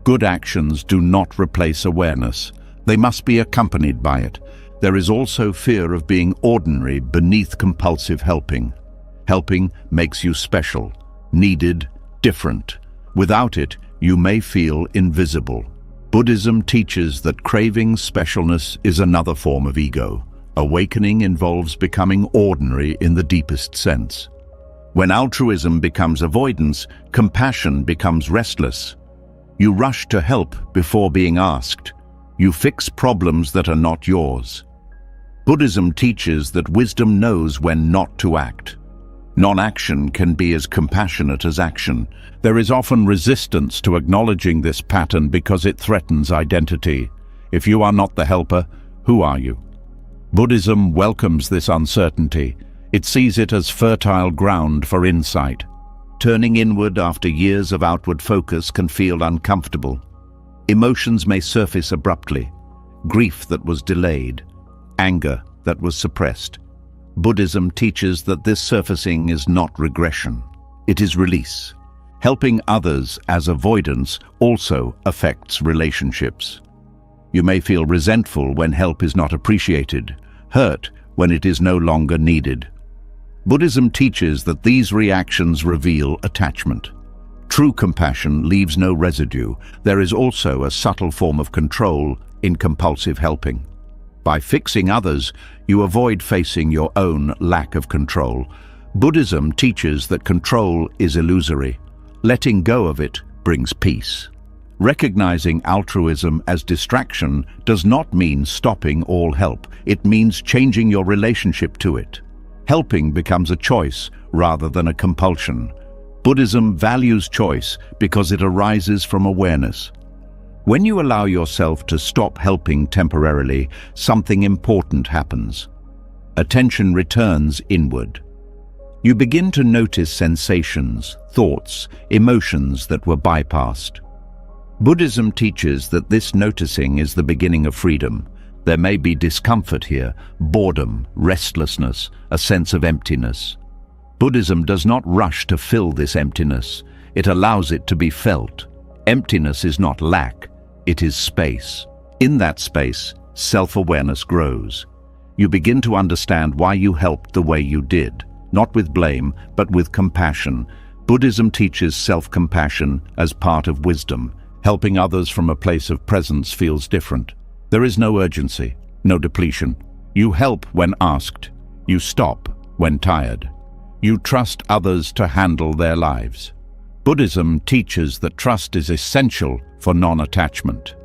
Good actions do not replace awareness. They must be accompanied by it. There is also fear of being ordinary beneath compulsive helping. Helping makes you special, needed, different. Without it, you may feel invisible. Buddhism teaches that craving specialness is another form of ego. Awakening involves becoming ordinary in the deepest sense. When altruism becomes avoidance, compassion becomes restless. You rush to help before being asked. You fix problems that are not yours. Buddhism teaches that wisdom knows when not to act. Non-action can be as compassionate as action. There is often resistance to acknowledging this pattern because it threatens identity. If you are not the helper, who are you? Buddhism welcomes this uncertainty. It sees it as fertile ground for insight. Turning inward after years of outward focus can feel uncomfortable. Emotions may surface abruptly. Grief that was delayed, anger that was suppressed. Buddhism teaches that this surfacing is not regression. It is release. Helping others as avoidance also affects relationships. You may feel resentful when help is not appreciated, hurt when it is no longer needed. Buddhism teaches that these reactions reveal attachment. True compassion leaves no residue. There is also a subtle form of control in compulsive helping. By fixing others, you avoid facing your own lack of control. Buddhism teaches that control is illusory. Letting go of it brings peace. Recognizing altruism as distraction does not mean stopping all help. It means changing your relationship to it. Helping becomes a choice rather than a compulsion. Buddhism values choice because it arises from awareness. When you allow yourself to stop helping temporarily, something important happens. Attention returns inward. You begin to notice sensations, thoughts, emotions that were bypassed. Buddhism teaches that this noticing is the beginning of freedom. There may be discomfort here, boredom, restlessness, a sense of emptiness. Buddhism does not rush to fill this emptiness. It allows it to be felt. Emptiness is not lack, it is space. In that space, self-awareness grows. You begin to understand why you helped the way you did, not with blame, but with compassion. Buddhism teaches self-compassion as part of wisdom. Helping others from a place of presence feels different. There is no urgency, no depletion. You help when asked. You stop when tired. You trust others to handle their lives. Buddhism teaches that trust is essential for non-attachment.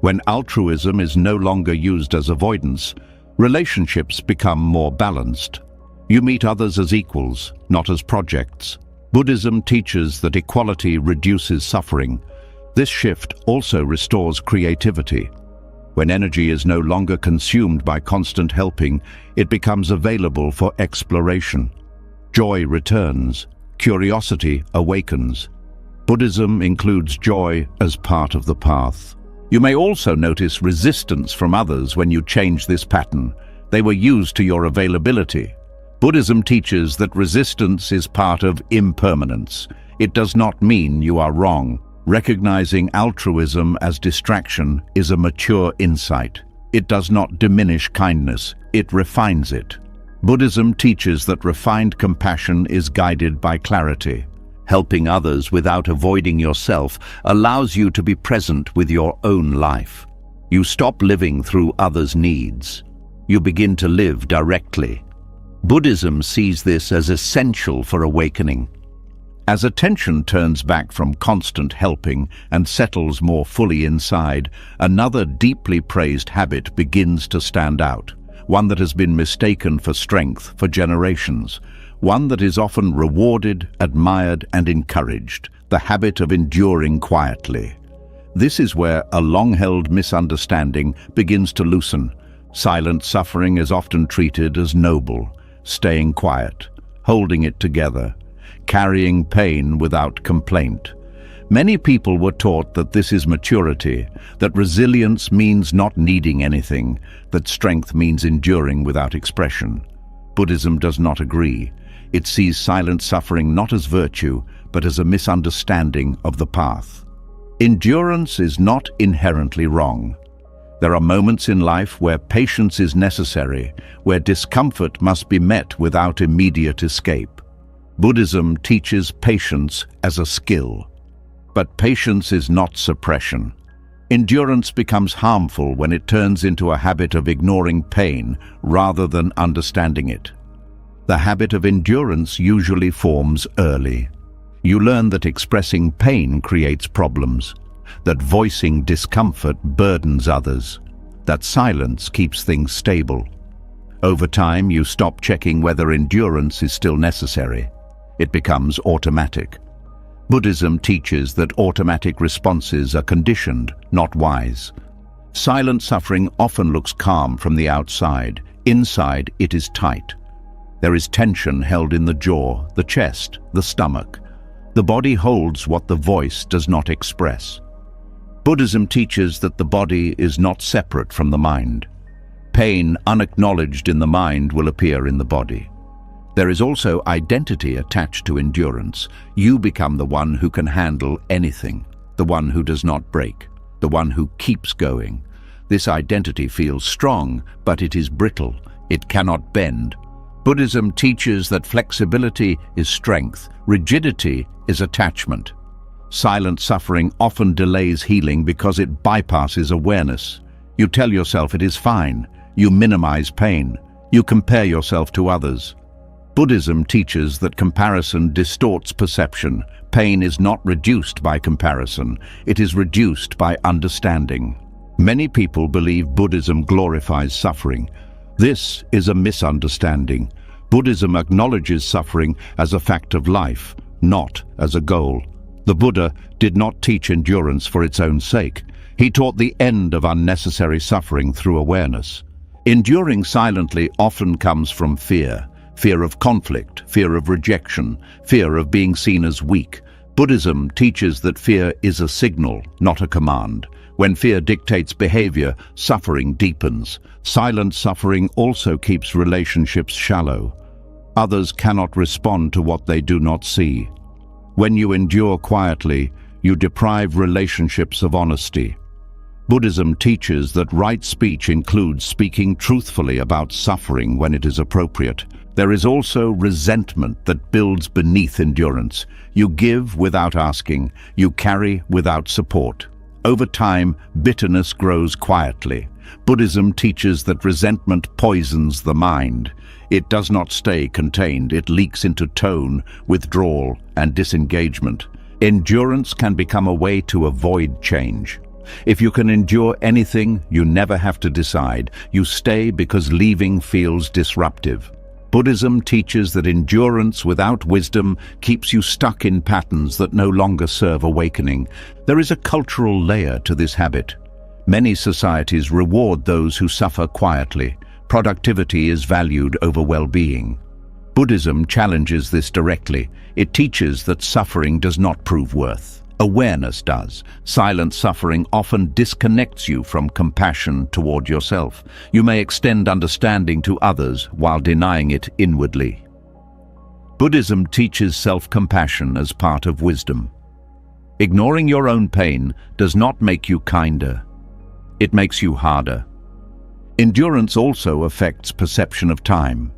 When altruism is no longer used as avoidance, relationships become more balanced. You meet others as equals, not as projects. Buddhism teaches that equality reduces suffering. This shift also restores creativity. When energy is no longer consumed by constant helping, it becomes available for exploration. Joy returns. Curiosity awakens. Buddhism includes joy as part of the path. You may also notice resistance from others when you change this pattern. They were used to your availability. Buddhism teaches that resistance is part of impermanence. It does not mean you are wrong. Recognizing altruism as distraction is a mature insight. It does not diminish kindness, it refines it. Buddhism teaches that refined compassion is guided by clarity. Helping others without avoiding yourself allows you to be present with your own life. You stop living through others' needs. You begin to live directly. Buddhism sees this as essential for awakening. As attention turns back from constant helping and settles more fully inside, another deeply praised habit begins to stand out, one that has been mistaken for strength for generations, one that is often rewarded, admired, and encouraged, the habit of enduring quietly. This is where a long-held misunderstanding begins to loosen. Silent suffering is often treated as noble, staying quiet, holding it together, carrying pain without complaint. Many people were taught that this is maturity, that resilience means not needing anything, that strength means enduring without expression. Buddhism does not agree. It sees silent suffering not as virtue, but as a misunderstanding of the path. Endurance is not inherently wrong. There are moments in life where patience is necessary, where discomfort must be met without immediate escape. Buddhism teaches patience as a skill. But patience is not suppression. Endurance becomes harmful when it turns into a habit of ignoring pain rather than understanding it. The habit of endurance usually forms early. You learn that expressing pain creates problems, that voicing discomfort burdens others, that silence keeps things stable. Over time, you stop checking whether endurance is still necessary. It becomes automatic. Buddhism teaches that automatic responses are conditioned, not wise. Silent suffering often looks calm from the outside. Inside, it is tight. There is tension held in the jaw, the chest, the stomach. The body holds what the voice does not express. Buddhism teaches that the body is not separate from the mind. Pain unacknowledged in the mind will appear in the body. There is also identity attached to endurance. You become the one who can handle anything, the one who does not break, the one who keeps going. This identity feels strong, but it is brittle. It cannot bend. Buddhism teaches that flexibility is strength, rigidity is attachment. Silent suffering often delays healing because it bypasses awareness. You tell yourself it is fine. You minimize pain. You compare yourself to others. Buddhism teaches that comparison distorts perception. Pain is not reduced by comparison. It is reduced by understanding. Many people believe Buddhism glorifies suffering. This is a misunderstanding. Buddhism acknowledges suffering as a fact of life, not as a goal. The Buddha did not teach endurance for its own sake. He taught the end of unnecessary suffering through awareness. Enduring silently often comes from fear. Fear of conflict, fear of rejection, fear of being seen as weak. Buddhism teaches that fear is a signal, not a command. When fear dictates behavior, suffering deepens. Silent suffering also keeps relationships shallow. Others cannot respond to what they do not see. When you endure quietly, you deprive relationships of honesty. Buddhism teaches that right speech includes speaking truthfully about suffering when it is appropriate. There is also resentment that builds beneath endurance. You give without asking. You carry without support. Over time, bitterness grows quietly. Buddhism teaches that resentment poisons the mind. It does not stay contained. It leaks into tone, withdrawal, and disengagement. Endurance can become a way to avoid change. If you can endure anything, you never have to decide. You stay because leaving feels disruptive. Buddhism teaches that endurance without wisdom keeps you stuck in patterns that no longer serve awakening. There is a cultural layer to this habit. Many societies reward those who suffer quietly. Productivity is valued over well-being. Buddhism challenges this directly. It teaches that suffering does not prove worth. Awareness does. Silent suffering often disconnects you from compassion toward yourself. You may extend understanding to others while denying it inwardly. Buddhism teaches self-compassion as part of wisdom. Ignoring your own pain does not make you kinder. It makes you harder. Endurance also affects perception of time.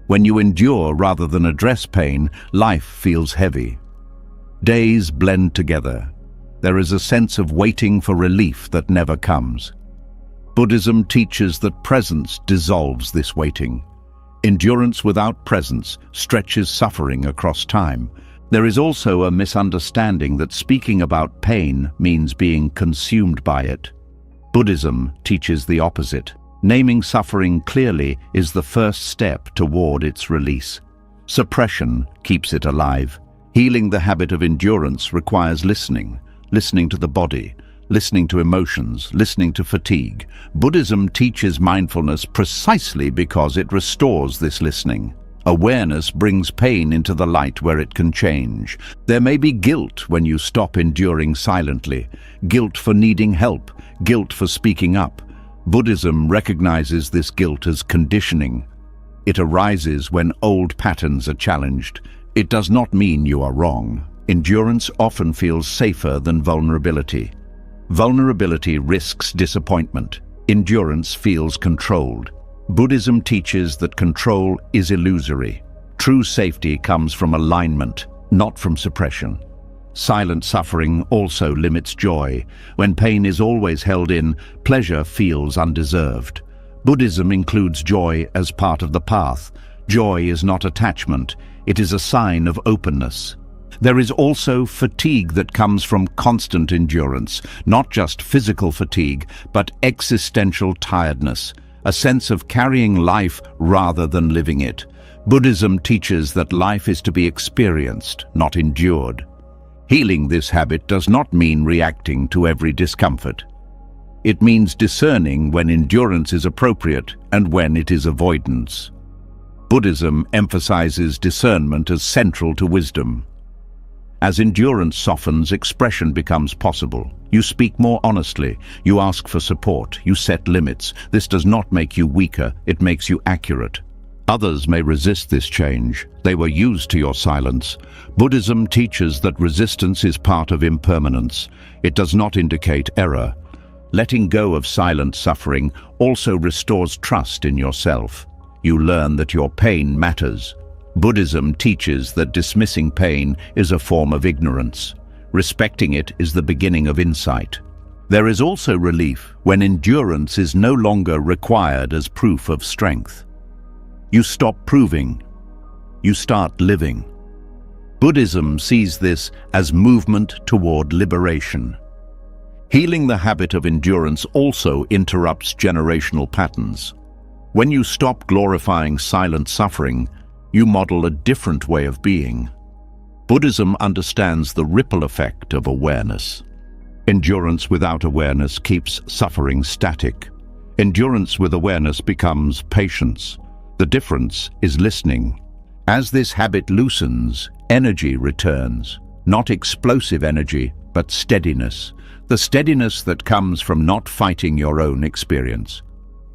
When you endure rather than address pain, life feels heavy. Days blend together. There is a sense of waiting for relief that never comes. Buddhism teaches that presence dissolves this waiting. Endurance without presence stretches suffering across time. There is also a misunderstanding that speaking about pain means being consumed by it. Buddhism teaches the opposite. Naming suffering clearly is the first step toward its release. Suppression keeps it alive. Healing the habit of endurance requires listening to the body, listening to emotions, listening to fatigue. Buddhism teaches mindfulness precisely because it restores this listening. Awareness brings pain into the light where it can change. There may be guilt when you stop enduring silently, guilt for needing help, guilt for speaking up. Buddhism recognizes this guilt as conditioning. It arises when old patterns are challenged. It does not mean you are wrong. Endurance often feels safer than vulnerability. Vulnerability risks disappointment. Endurance feels controlled. Buddhism teaches that control is illusory. True safety comes from alignment, not from suppression. Silent suffering also limits joy. When pain is always held in, pleasure feels undeserved. Buddhism includes joy as part of the path. Joy is not attachment, it is a sign of openness. There is also fatigue that comes from constant endurance, not just physical fatigue, but existential tiredness, a sense of carrying life rather than living it. Buddhism teaches that life is to be experienced, not endured. Healing this habit does not mean reacting to every discomfort. It means discerning when endurance is appropriate and when it is avoidance. Buddhism emphasizes discernment as central to wisdom. As endurance softens, expression becomes possible. You speak more honestly, you ask for support, you set limits. This does not make you weaker, it makes you accurate. Others may resist this change. They were used to your silence. Buddhism teaches that resistance is part of impermanence. It does not indicate error. Letting go of silent suffering also restores trust in yourself. You learn that your pain matters. Buddhism teaches that dismissing pain is a form of ignorance. Respecting it is the beginning of insight. There is also relief when endurance is no longer required as proof of strength. You stop proving. You start living. Buddhism sees this as movement toward liberation. Healing the habit of endurance also interrupts generational patterns. When you stop glorifying silent suffering, you model a different way of being. Buddhism understands the ripple effect of awareness. Endurance without awareness keeps suffering static. Endurance with awareness becomes patience. The difference is listening. As this habit loosens, energy returns. Not explosive energy, but steadiness. The steadiness that comes from not fighting your own experience.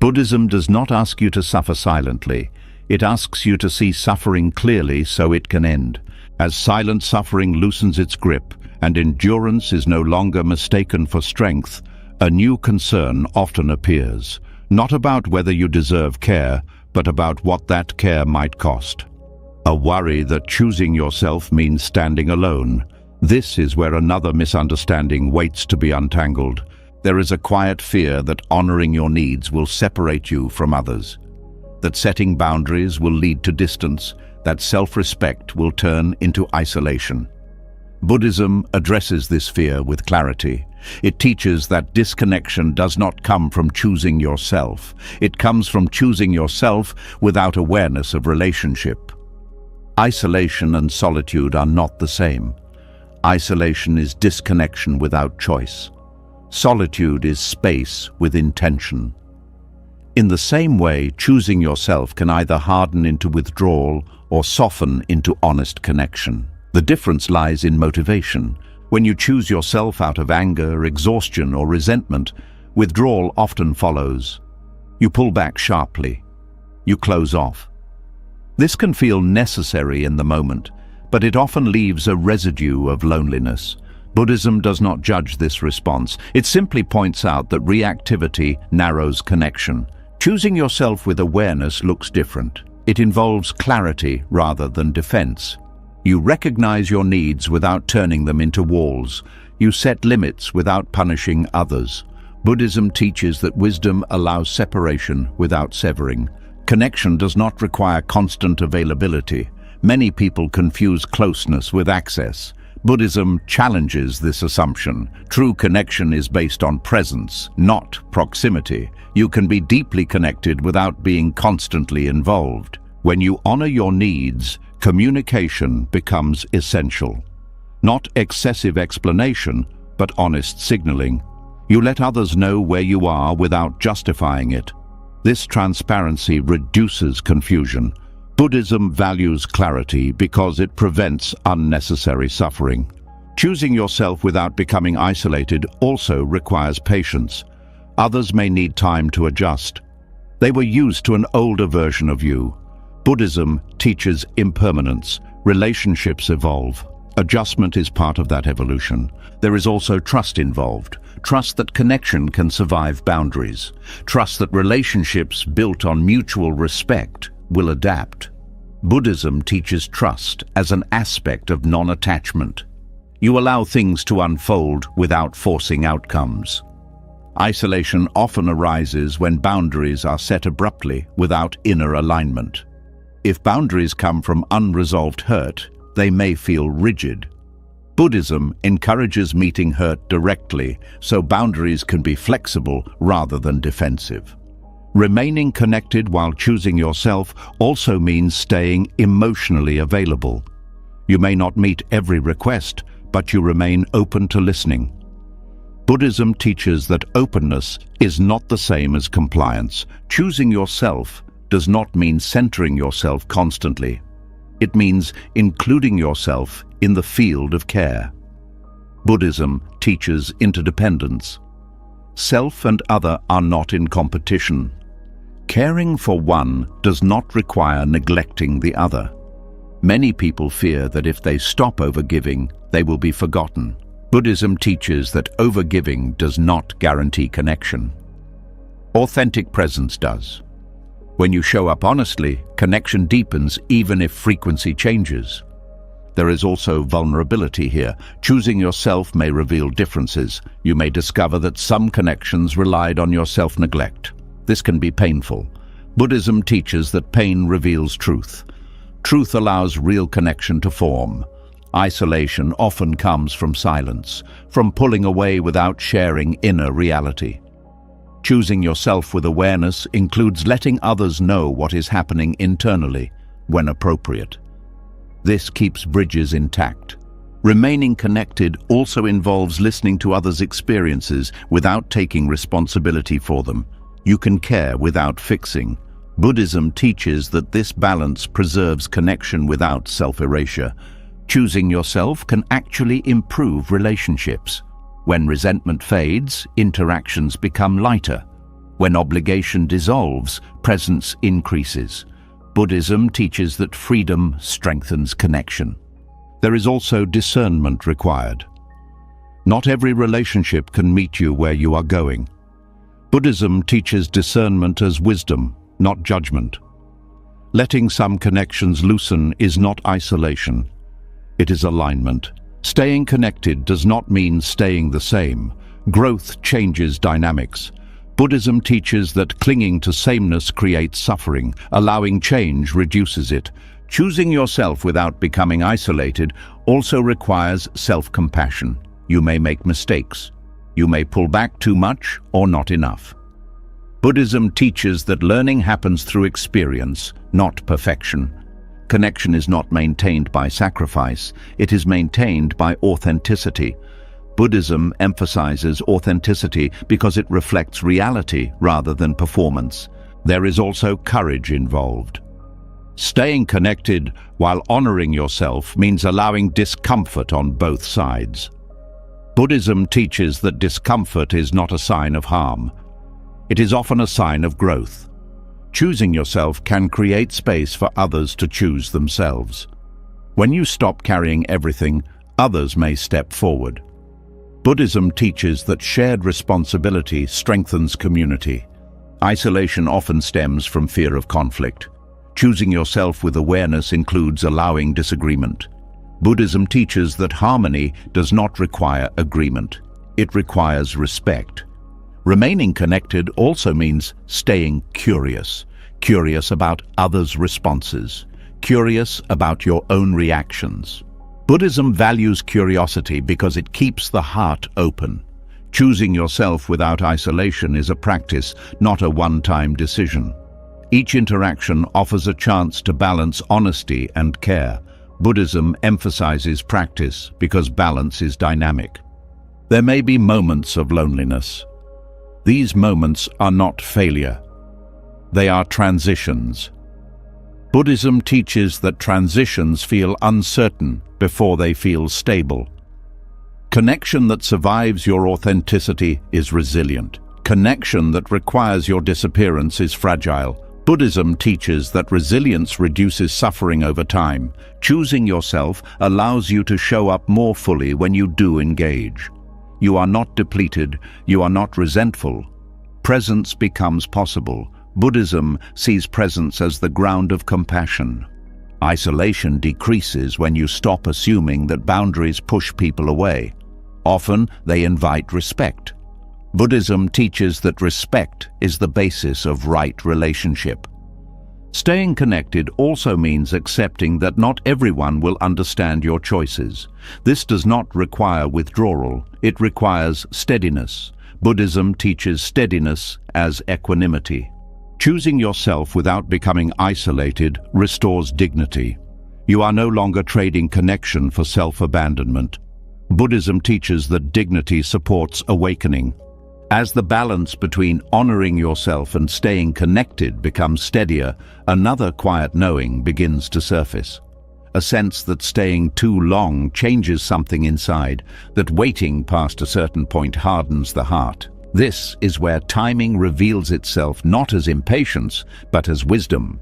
Buddhism does not ask you to suffer silently. It asks you to see suffering clearly so it can end. As silent suffering loosens its grip and endurance is no longer mistaken for strength, a new concern often appears. Not about whether you deserve care, but about what that care might cost. A worry that choosing yourself means standing alone. This is where another misunderstanding waits to be untangled. There is a quiet fear that honoring your needs will separate you from others. That setting boundaries will lead to distance, that self-respect will turn into isolation. Buddhism addresses this fear with clarity. It teaches that disconnection does not come from choosing yourself. It comes from choosing yourself without awareness of relationship. Isolation and solitude are not the same. Isolation is disconnection without choice. Solitude is space with intention. In the same way, choosing yourself can either harden into withdrawal or soften into honest connection. The difference lies in motivation. When you choose yourself out of anger, exhaustion, or resentment, withdrawal often follows. You pull back sharply. You close off. This can feel necessary in the moment, but it often leaves a residue of loneliness. Buddhism does not judge this response. It simply points out that reactivity narrows connection. Choosing yourself with awareness looks different. It involves clarity rather than defense. You recognize your needs without turning them into walls. You set limits without punishing others. Buddhism teaches that wisdom allows separation without severing. Connection does not require constant availability. Many people confuse closeness with access. Buddhism challenges this assumption. True connection is based on presence, not proximity. You can be deeply connected without being constantly involved. When you honor your needs, communication becomes essential. Not excessive explanation, but honest signaling. You let others know where you are without justifying it. This transparency reduces confusion. Buddhism values clarity because it prevents unnecessary suffering. Choosing yourself without becoming isolated also requires patience. Others may need time to adjust. They were used to an older version of you. Buddhism teaches impermanence. Relationships evolve. Adjustment is part of that evolution. There is also trust involved. Trust that connection can survive boundaries. Trust that relationships built on mutual respect will adapt. Buddhism teaches trust as an aspect of non-attachment. You allow things to unfold without forcing outcomes. Isolation often arises when boundaries are set abruptly without inner alignment. If boundaries come from unresolved hurt, they may feel rigid. Buddhism encourages meeting hurt directly, so boundaries can be flexible rather than defensive. Remaining connected while choosing yourself also means staying emotionally available. You may not meet every request, but you remain open to listening. Buddhism teaches that openness is not the same as compliance. Choosing yourself does not mean centering yourself constantly. It means including yourself in the field of care. Buddhism teaches interdependence. Self and other are not in competition. Caring for one does not require neglecting the other. Many people fear that if they stop overgiving, they will be forgotten. Buddhism teaches that overgiving does not guarantee connection. Authentic presence does. When you show up honestly, connection deepens even if frequency changes. There is also vulnerability here. Choosing yourself may reveal differences. You may discover that some connections relied on your self-neglect. This can be painful. Buddhism teaches that pain reveals truth. Truth allows real connection to form. Isolation often comes from silence, from pulling away without sharing inner reality. Choosing yourself with awareness includes letting others know what is happening internally, when appropriate. This keeps bridges intact. Remaining connected also involves listening to others' experiences without taking responsibility for them. You can care without fixing. Buddhism teaches that this balance preserves connection without self-erasure. Choosing yourself can actually improve relationships. When resentment fades, interactions become lighter. When obligation dissolves, presence increases. Buddhism teaches that freedom strengthens connection. There is also discernment required. Not every relationship can meet you where you are going. Buddhism teaches discernment as wisdom, not judgment. Letting some connections loosen is not isolation. It is alignment. Staying connected does not mean staying the same. Growth changes dynamics. Buddhism teaches that clinging to sameness creates suffering. Allowing change reduces it. Choosing yourself without becoming isolated also requires self-compassion. You may make mistakes. You may pull back too much or not enough. Buddhism teaches that learning happens through experience, not perfection. Connection is not maintained by sacrifice, it is maintained by authenticity. Buddhism emphasizes authenticity because it reflects reality rather than performance. There is also courage involved. Staying connected while honoring yourself means allowing discomfort on both sides. Buddhism teaches that discomfort is not a sign of harm. It is often a sign of growth. Choosing yourself can create space for others to choose themselves. When you stop carrying everything, others may step forward. Buddhism teaches that shared responsibility strengthens community. Isolation often stems from fear of conflict. Choosing yourself with awareness includes allowing disagreement. Buddhism teaches that harmony does not require agreement. It requires respect. Remaining connected also means staying curious. Curious about others' responses. Curious about your own reactions. Buddhism values curiosity because it keeps the heart open. Choosing yourself without isolation is a practice, not a one-time decision. Each interaction offers a chance to balance honesty and care. Buddhism emphasizes practice because balance is dynamic. There may be moments of loneliness. These moments are not failure. They are transitions. Buddhism teaches that transitions feel uncertain before they feel stable. Connection that survives your authenticity is resilient. Connection that requires your disappearance is fragile. Buddhism teaches that resilience reduces suffering over time. Choosing yourself allows you to show up more fully when you do engage. You are not depleted, you are not resentful. Presence becomes possible. Buddhism sees presence as the ground of compassion. Isolation decreases when you stop assuming that boundaries push people away. Often, they invite respect. Buddhism teaches that respect is the basis of right relationship. Staying connected also means accepting that not everyone will understand your choices. This does not require withdrawal, it requires steadiness. Buddhism teaches steadiness as equanimity. Choosing yourself without becoming isolated restores dignity. You are no longer trading connection for self-abandonment. Buddhism teaches that dignity supports awakening. As the balance between honoring yourself and staying connected becomes steadier, another quiet knowing begins to surface. A sense that staying too long changes something inside, that waiting past a certain point hardens the heart. This is where timing reveals itself not as impatience, but as wisdom.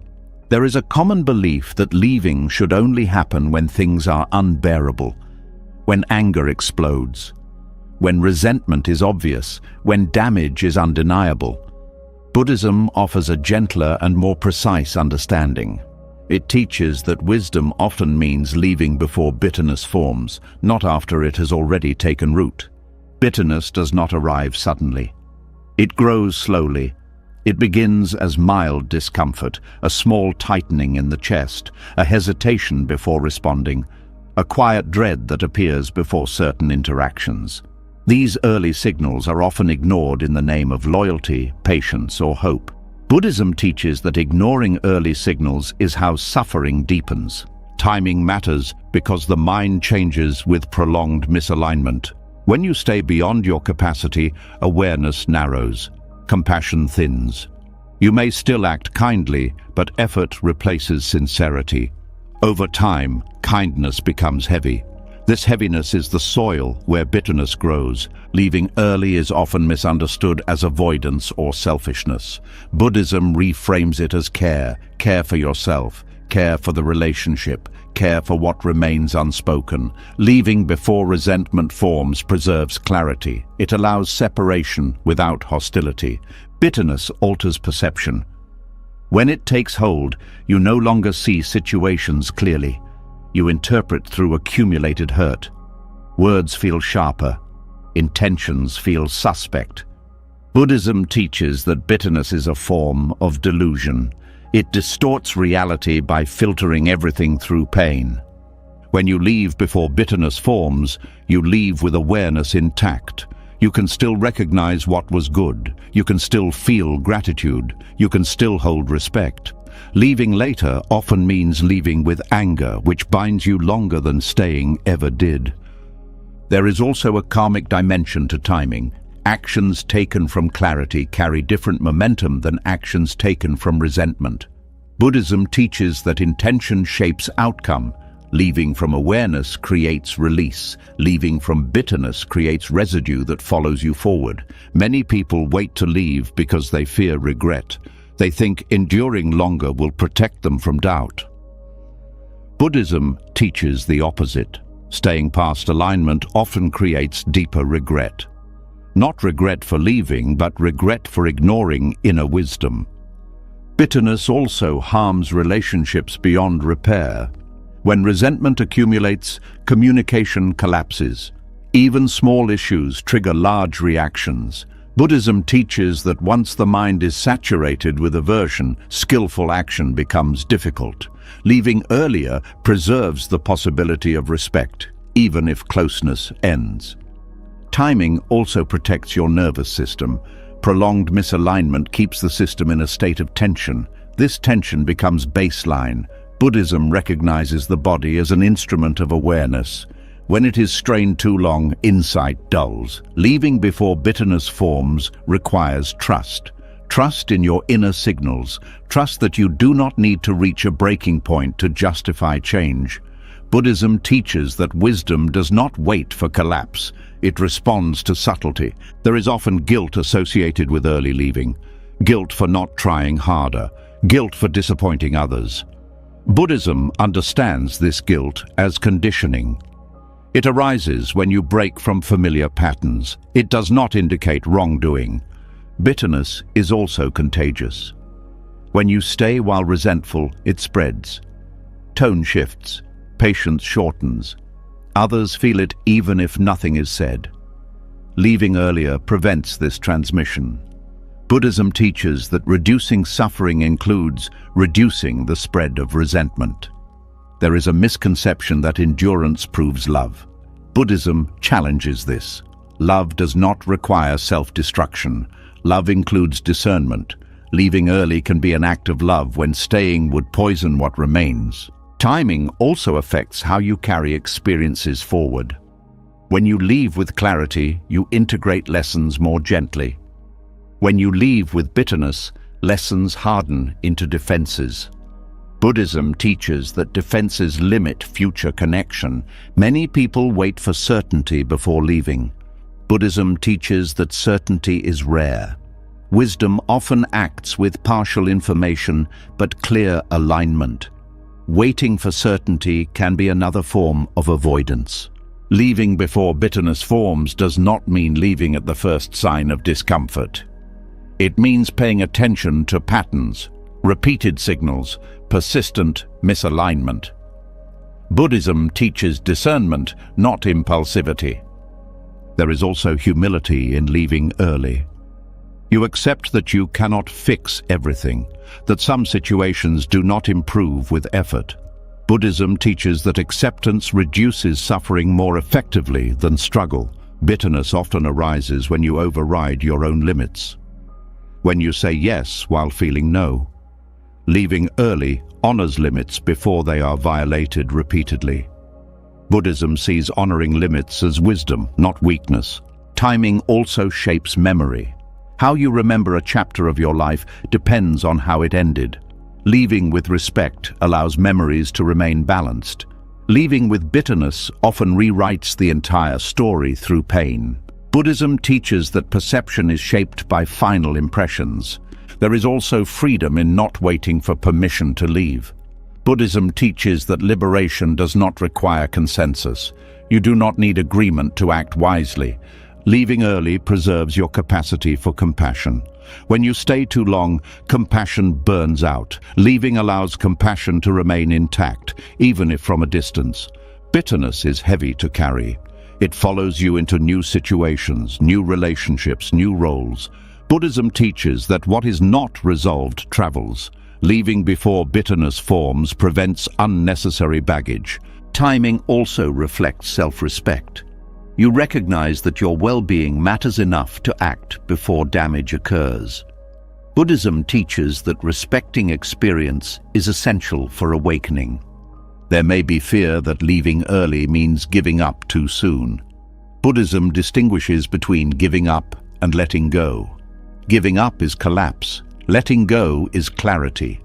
There is a common belief that leaving should only happen when things are unbearable, when anger explodes, when resentment is obvious, when damage is undeniable. Buddhism offers a gentler and more precise understanding. It teaches that wisdom often means leaving before bitterness forms, not after it has already taken root. Bitterness does not arrive suddenly. It grows slowly. It begins as mild discomfort, a small tightening in the chest, a hesitation before responding, a quiet dread that appears before certain interactions. These early signals are often ignored in the name of loyalty, patience, or hope. Buddhism teaches that ignoring early signals is how suffering deepens. Timing matters because the mind changes with prolonged misalignment. When you stay beyond your capacity, awareness narrows, compassion thins. You may still act kindly, but effort replaces sincerity. Over time, kindness becomes heavy. This heaviness is the soil where bitterness grows. Leaving early is often misunderstood as avoidance or selfishness. Buddhism reframes it as care, care for yourself, care for the relationship, care for what remains unspoken. Leaving before resentment forms preserves clarity. It allows separation without hostility. Bitterness alters perception. When it takes hold, you no longer see situations clearly. You interpret through accumulated hurt. Words feel sharper. Intentions feel suspect. Buddhism teaches that bitterness is a form of delusion. It distorts reality by filtering everything through pain. When you leave before bitterness forms, you leave with awareness intact. You can still recognize what was good. You can still feel gratitude. You can still hold respect. Leaving later often means leaving with anger, which binds you longer than staying ever did. There is also a karmic dimension to timing. Actions taken from clarity carry different momentum than actions taken from resentment. Buddhism teaches that intention shapes outcome. Leaving from awareness creates release. Leaving from bitterness creates residue that follows you forward. Many people wait to leave because they fear regret. They think enduring longer will protect them from doubt. Buddhism teaches the opposite. Staying past alignment often creates deeper regret. Not regret for leaving, but regret for ignoring inner wisdom. Bitterness also harms relationships beyond repair. When resentment accumulates, communication collapses. Even small issues trigger large reactions. Buddhism teaches that once the mind is saturated with aversion, skillful action becomes difficult. Leaving earlier preserves the possibility of respect, even if closeness ends. Timing also protects your nervous system. Prolonged misalignment keeps the system in a state of tension. This tension becomes baseline. Buddhism recognizes the body as an instrument of awareness. When it is strained too long, insight dulls. Leaving before bitterness forms requires trust. Trust in your inner signals. Trust that you do not need to reach a breaking point to justify change. Buddhism teaches that wisdom does not wait for collapse. It responds to subtlety. There is often guilt associated with early leaving. Guilt for not trying harder. Guilt for disappointing others. Buddhism understands this guilt as conditioning. It arises when you break from familiar patterns. It does not indicate wrongdoing. Bitterness is also contagious. When you stay while resentful, it spreads. Tone shifts. Patience shortens. Others feel it even if nothing is said. Leaving earlier prevents this transmission. Buddhism teaches that reducing suffering includes reducing the spread of resentment. There is a misconception that endurance proves love. Buddhism challenges this. Love does not require self-destruction. Love includes discernment. Leaving early can be an act of love when staying would poison what remains. Timing also affects how you carry experiences forward. When you leave with clarity, you integrate lessons more gently. When you leave with bitterness, lessons harden into defenses. Buddhism teaches that defenses limit future connection. Many people wait for certainty before leaving. Buddhism teaches that certainty is rare. Wisdom often acts with partial information but clear alignment. Waiting for certainty can be another form of avoidance. Leaving before bitterness forms does not mean leaving at the first sign of discomfort. It means paying attention to patterns, repeated signals, persistent misalignment. Buddhism teaches discernment, not impulsivity. There is also humility in leaving early. You accept that you cannot fix everything, that some situations do not improve with effort. Buddhism teaches that acceptance reduces suffering more effectively than struggle. Bitterness often arises when you override your own limits. When you say yes while feeling no. Leaving early honors limits before they are violated repeatedly. Buddhism sees honoring limits as wisdom, not weakness. Timing also shapes memory. How you remember a chapter of your life depends on how it ended. Leaving with respect allows memories to remain balanced. Leaving with bitterness often rewrites the entire story through pain. Buddhism teaches that perception is shaped by final impressions. There is also freedom in not waiting for permission to leave. Buddhism teaches that liberation does not require consensus. You do not need agreement to act wisely. Leaving early preserves your capacity for compassion. When you stay too long, compassion burns out. Leaving allows compassion to remain intact, even if from a distance. Bitterness is heavy to carry. It follows you into new situations, new relationships, new roles. Buddhism teaches that what is not resolved travels. Leaving before bitterness forms prevents unnecessary baggage. Timing also reflects self-respect. You recognize that your well-being matters enough to act before damage occurs. Buddhism teaches that respecting experience is essential for awakening. There may be fear that leaving early means giving up too soon. Buddhism distinguishes between giving up and letting go. Giving up is collapse. Letting go is clarity.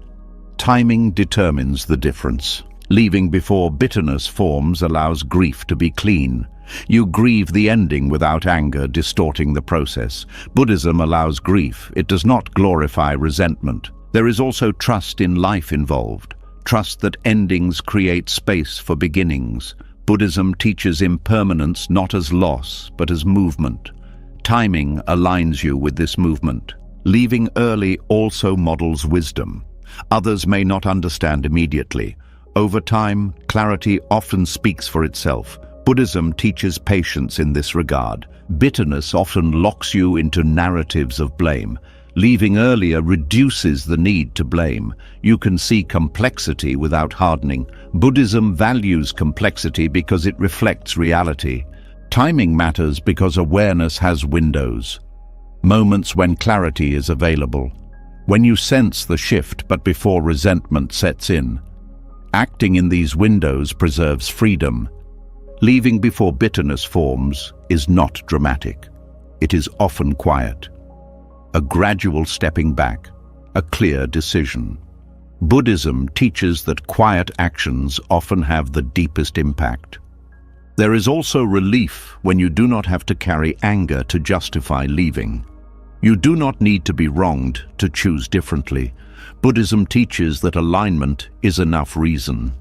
Timing determines the difference. Leaving before bitterness forms allows grief to be clean. You grieve the ending without anger distorting the process. Buddhism allows grief. It does not glorify resentment. There is also trust in life involved. Trust that endings create space for beginnings. Buddhism teaches impermanence not as loss, but as movement. Timing aligns you with this movement. Leaving early also models wisdom. Others may not understand immediately. Over time, clarity often speaks for itself. Buddhism teaches patience in this regard. Bitterness often locks you into narratives of blame. Leaving earlier reduces the need to blame. You can see complexity without hardening. Buddhism values complexity because it reflects reality. Timing matters because awareness has windows. Moments when clarity is available. When you sense the shift but before resentment sets in. Acting in these windows preserves freedom. Leaving before bitterness forms is not dramatic. It is often quiet. A gradual stepping back, a clear decision. Buddhism teaches that quiet actions often have the deepest impact. There is also relief when you do not have to carry anger to justify leaving. You do not need to be wronged to choose differently. Buddhism teaches that alignment is enough reason.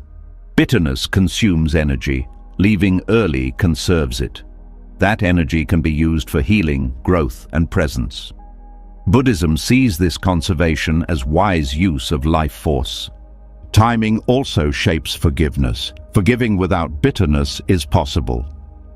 Bitterness consumes energy. Leaving early conserves it. That energy can be used for healing, growth, and presence. Buddhism sees this conservation as wise use of life force. Timing also shapes forgiveness. Forgiving without bitterness is possible.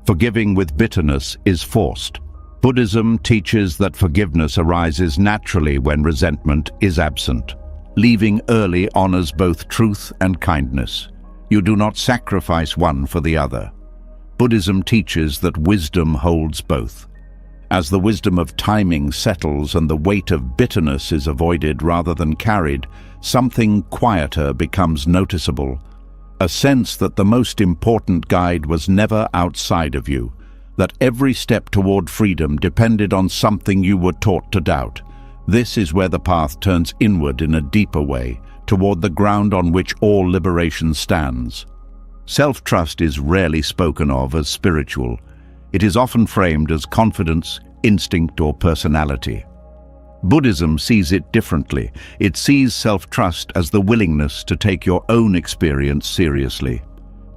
Forgiving with bitterness is forced. Buddhism teaches that forgiveness arises naturally when resentment is absent. Leaving early honors both truth and kindness. You do not sacrifice one for the other. Buddhism teaches that wisdom holds both. As the wisdom of timing settles and the weight of bitterness is avoided rather than carried, something quieter becomes noticeable. A sense that the most important guide was never outside of you, that every step toward freedom depended on something you were taught to doubt. This is where the path turns inward in a deeper way, toward the ground on which all liberation stands. Self-trust is rarely spoken of as spiritual. It is often framed as confidence, instinct, or personality. Buddhism sees it differently. It sees self-trust as the willingness to take your own experience seriously,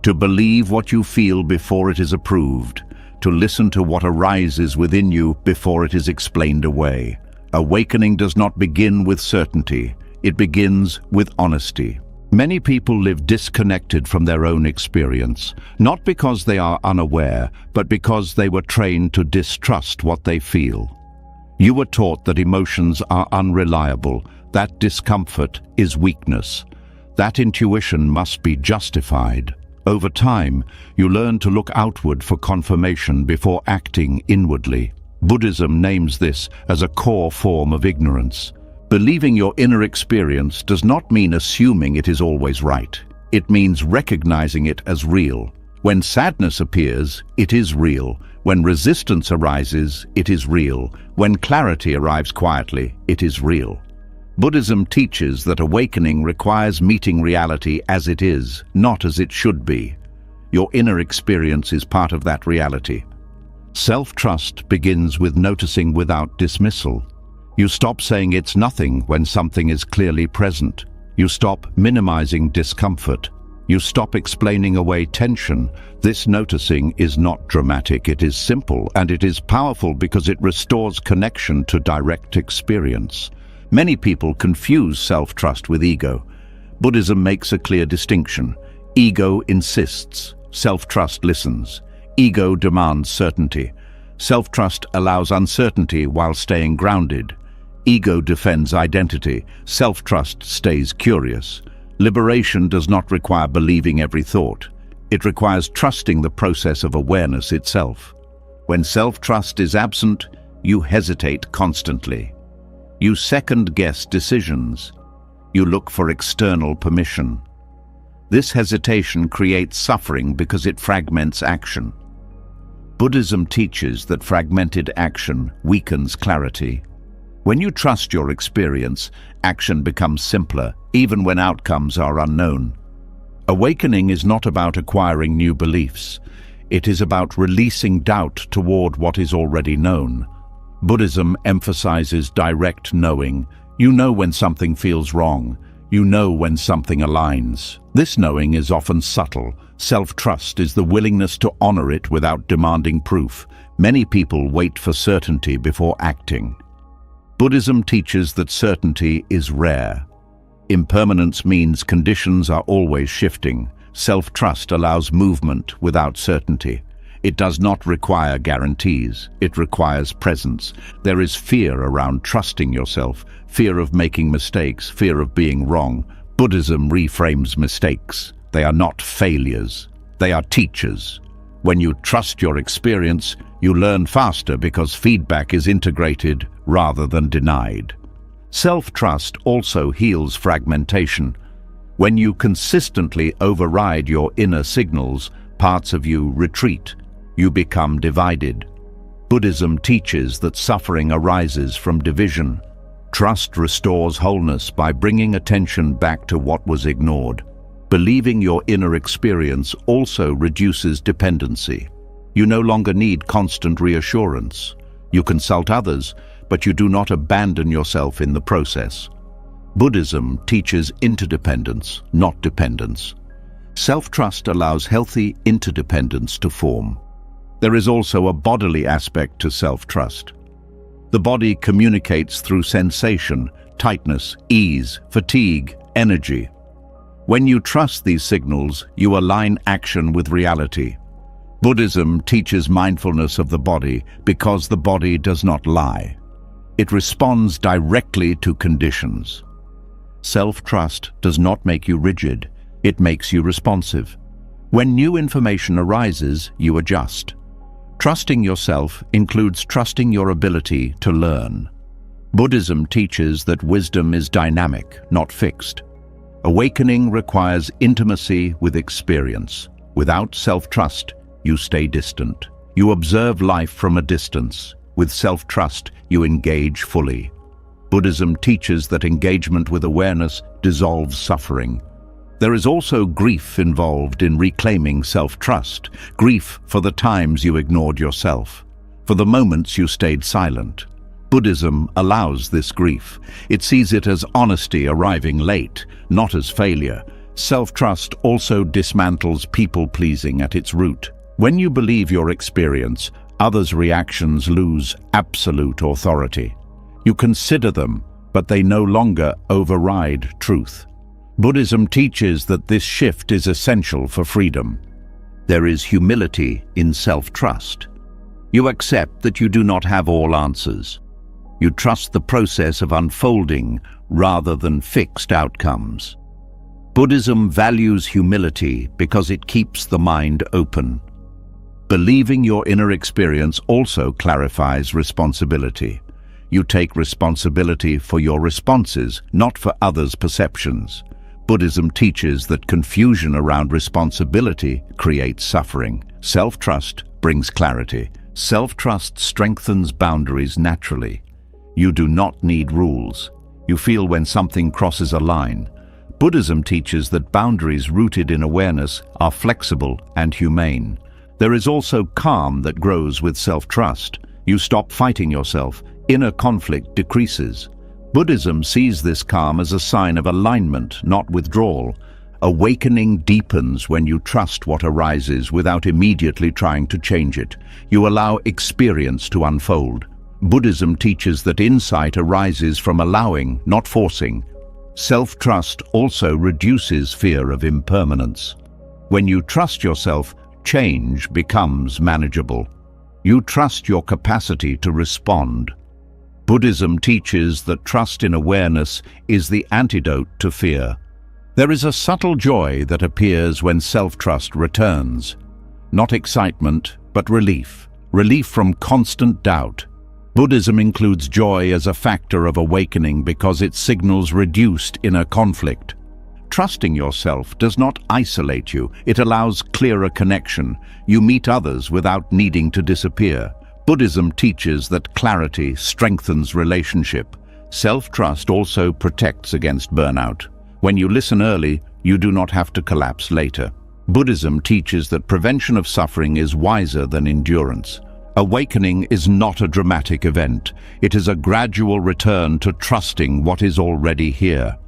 to believe what you feel before it is approved, to listen to what arises within you before it is explained away. Awakening does not begin with certainty. It begins with honesty. Many people live disconnected from their own experience, not because they are unaware, but because they were trained to distrust what they feel. You were taught that emotions are unreliable, that discomfort is weakness, that intuition must be justified. Over time, you learn to look outward for confirmation before acting inwardly. Buddhism names this as a core form of ignorance. Believing your inner experience does not mean assuming it is always right. It means recognizing it as real. When sadness appears, it is real. When resistance arises, it is real. When clarity arrives quietly, it is real. Buddhism teaches that awakening requires meeting reality as it is, not as it should be. Your inner experience is part of that reality. Self-trust begins with noticing without dismissal. You stop saying it's nothing when something is clearly present. You stop minimizing discomfort. You stop explaining away tension. This noticing is not dramatic, it is simple, and it is powerful because it restores connection to direct experience. Many people confuse self-trust with ego. Buddhism makes a clear distinction. Ego insists, self-trust listens. Ego demands certainty. Self-trust allows uncertainty while staying grounded. Ego defends identity. Self-trust stays curious. Liberation does not require believing every thought. It requires trusting the process of awareness itself. When self-trust is absent, you hesitate constantly. You second-guess decisions. You look for external permission. This hesitation creates suffering because it fragments action. Buddhism teaches that fragmented action weakens clarity. When you trust your experience, action becomes simpler, even when outcomes are unknown. Awakening is not about acquiring new beliefs. It is about releasing doubt toward what is already known. Buddhism emphasizes direct knowing. You know when something feels wrong. You know when something aligns. This knowing is often subtle. Self-trust is the willingness to honor it without demanding proof. Many people wait for certainty before acting. Buddhism teaches that certainty is rare. Impermanence means conditions are always shifting. Self-trust allows movement without certainty. It does not require guarantees. It requires presence. There is fear around trusting yourself, fear of making mistakes, fear of being wrong. Buddhism reframes mistakes. They are not failures. They are teachers. When you trust your experience, you learn faster because feedback is integrated rather than denied. Self-trust also heals fragmentation. When you consistently override your inner signals, parts of you retreat. You become divided. Buddhism teaches that suffering arises from division. Trust restores wholeness by bringing attention back to what was ignored. Believing your inner experience also reduces dependency. You no longer need constant reassurance. You consult others, but you do not abandon yourself in the process. Buddhism teaches interdependence, not dependence. Self-trust allows healthy interdependence to form. There is also a bodily aspect to self-trust. The body communicates through sensation, tightness, ease, fatigue, energy. When you trust these signals, you align action with reality. Buddhism teaches mindfulness of the body because the body does not lie. It responds directly to conditions. Self-trust does not make you rigid. It makes you responsive. When new information arises, you adjust. Trusting yourself includes trusting your ability to learn. Buddhism teaches that wisdom is dynamic, not fixed. Awakening requires intimacy with experience. Without self-trust, you stay distant. You observe life from a distance. With self-trust, you engage fully. Buddhism teaches that engagement with awareness dissolves suffering. There is also grief involved in reclaiming self-trust. Grief for the times you ignored yourself, for the moments you stayed silent. Buddhism allows this grief. It sees it as honesty arriving late, not as failure. Self-trust also dismantles people-pleasing at its root. When you believe your experience, others' reactions lose absolute authority. You consider them, but they no longer override truth. Buddhism teaches that this shift is essential for freedom. There is humility in self-trust. You accept that you do not have all answers. You trust the process of unfolding rather than fixed outcomes. Buddhism values humility because it keeps the mind open. Believing your inner experience also clarifies responsibility. You take responsibility for your responses, not for others' perceptions. Buddhism teaches that confusion around responsibility creates suffering. Self-trust brings clarity. Self-trust strengthens boundaries naturally. You do not need rules. You feel when something crosses a line. Buddhism teaches that boundaries rooted in awareness are flexible and humane. There is also calm that grows with self-trust. You stop fighting yourself. Inner conflict decreases. Buddhism sees this calm as a sign of alignment, not withdrawal. Awakening deepens when you trust what arises without immediately trying to change it. You allow experience to unfold. Buddhism teaches that insight arises from allowing, not forcing. Self-trust also reduces fear of impermanence. When you trust yourself, change becomes manageable. You trust your capacity to respond. Buddhism teaches that trust in awareness is the antidote to fear. There is a subtle joy that appears when self-trust returns. Not excitement, but relief. Relief from constant doubt. Buddhism includes joy as a factor of awakening because it signals reduced inner conflict. Trusting yourself does not isolate you. It allows clearer connection. You meet others without needing to disappear. Buddhism teaches that clarity strengthens relationship. Self-trust also protects against burnout. When you listen early, you do not have to collapse later. Buddhism teaches that prevention of suffering is wiser than endurance. Awakening is not a dramatic event. It is a gradual return to trusting what is already here.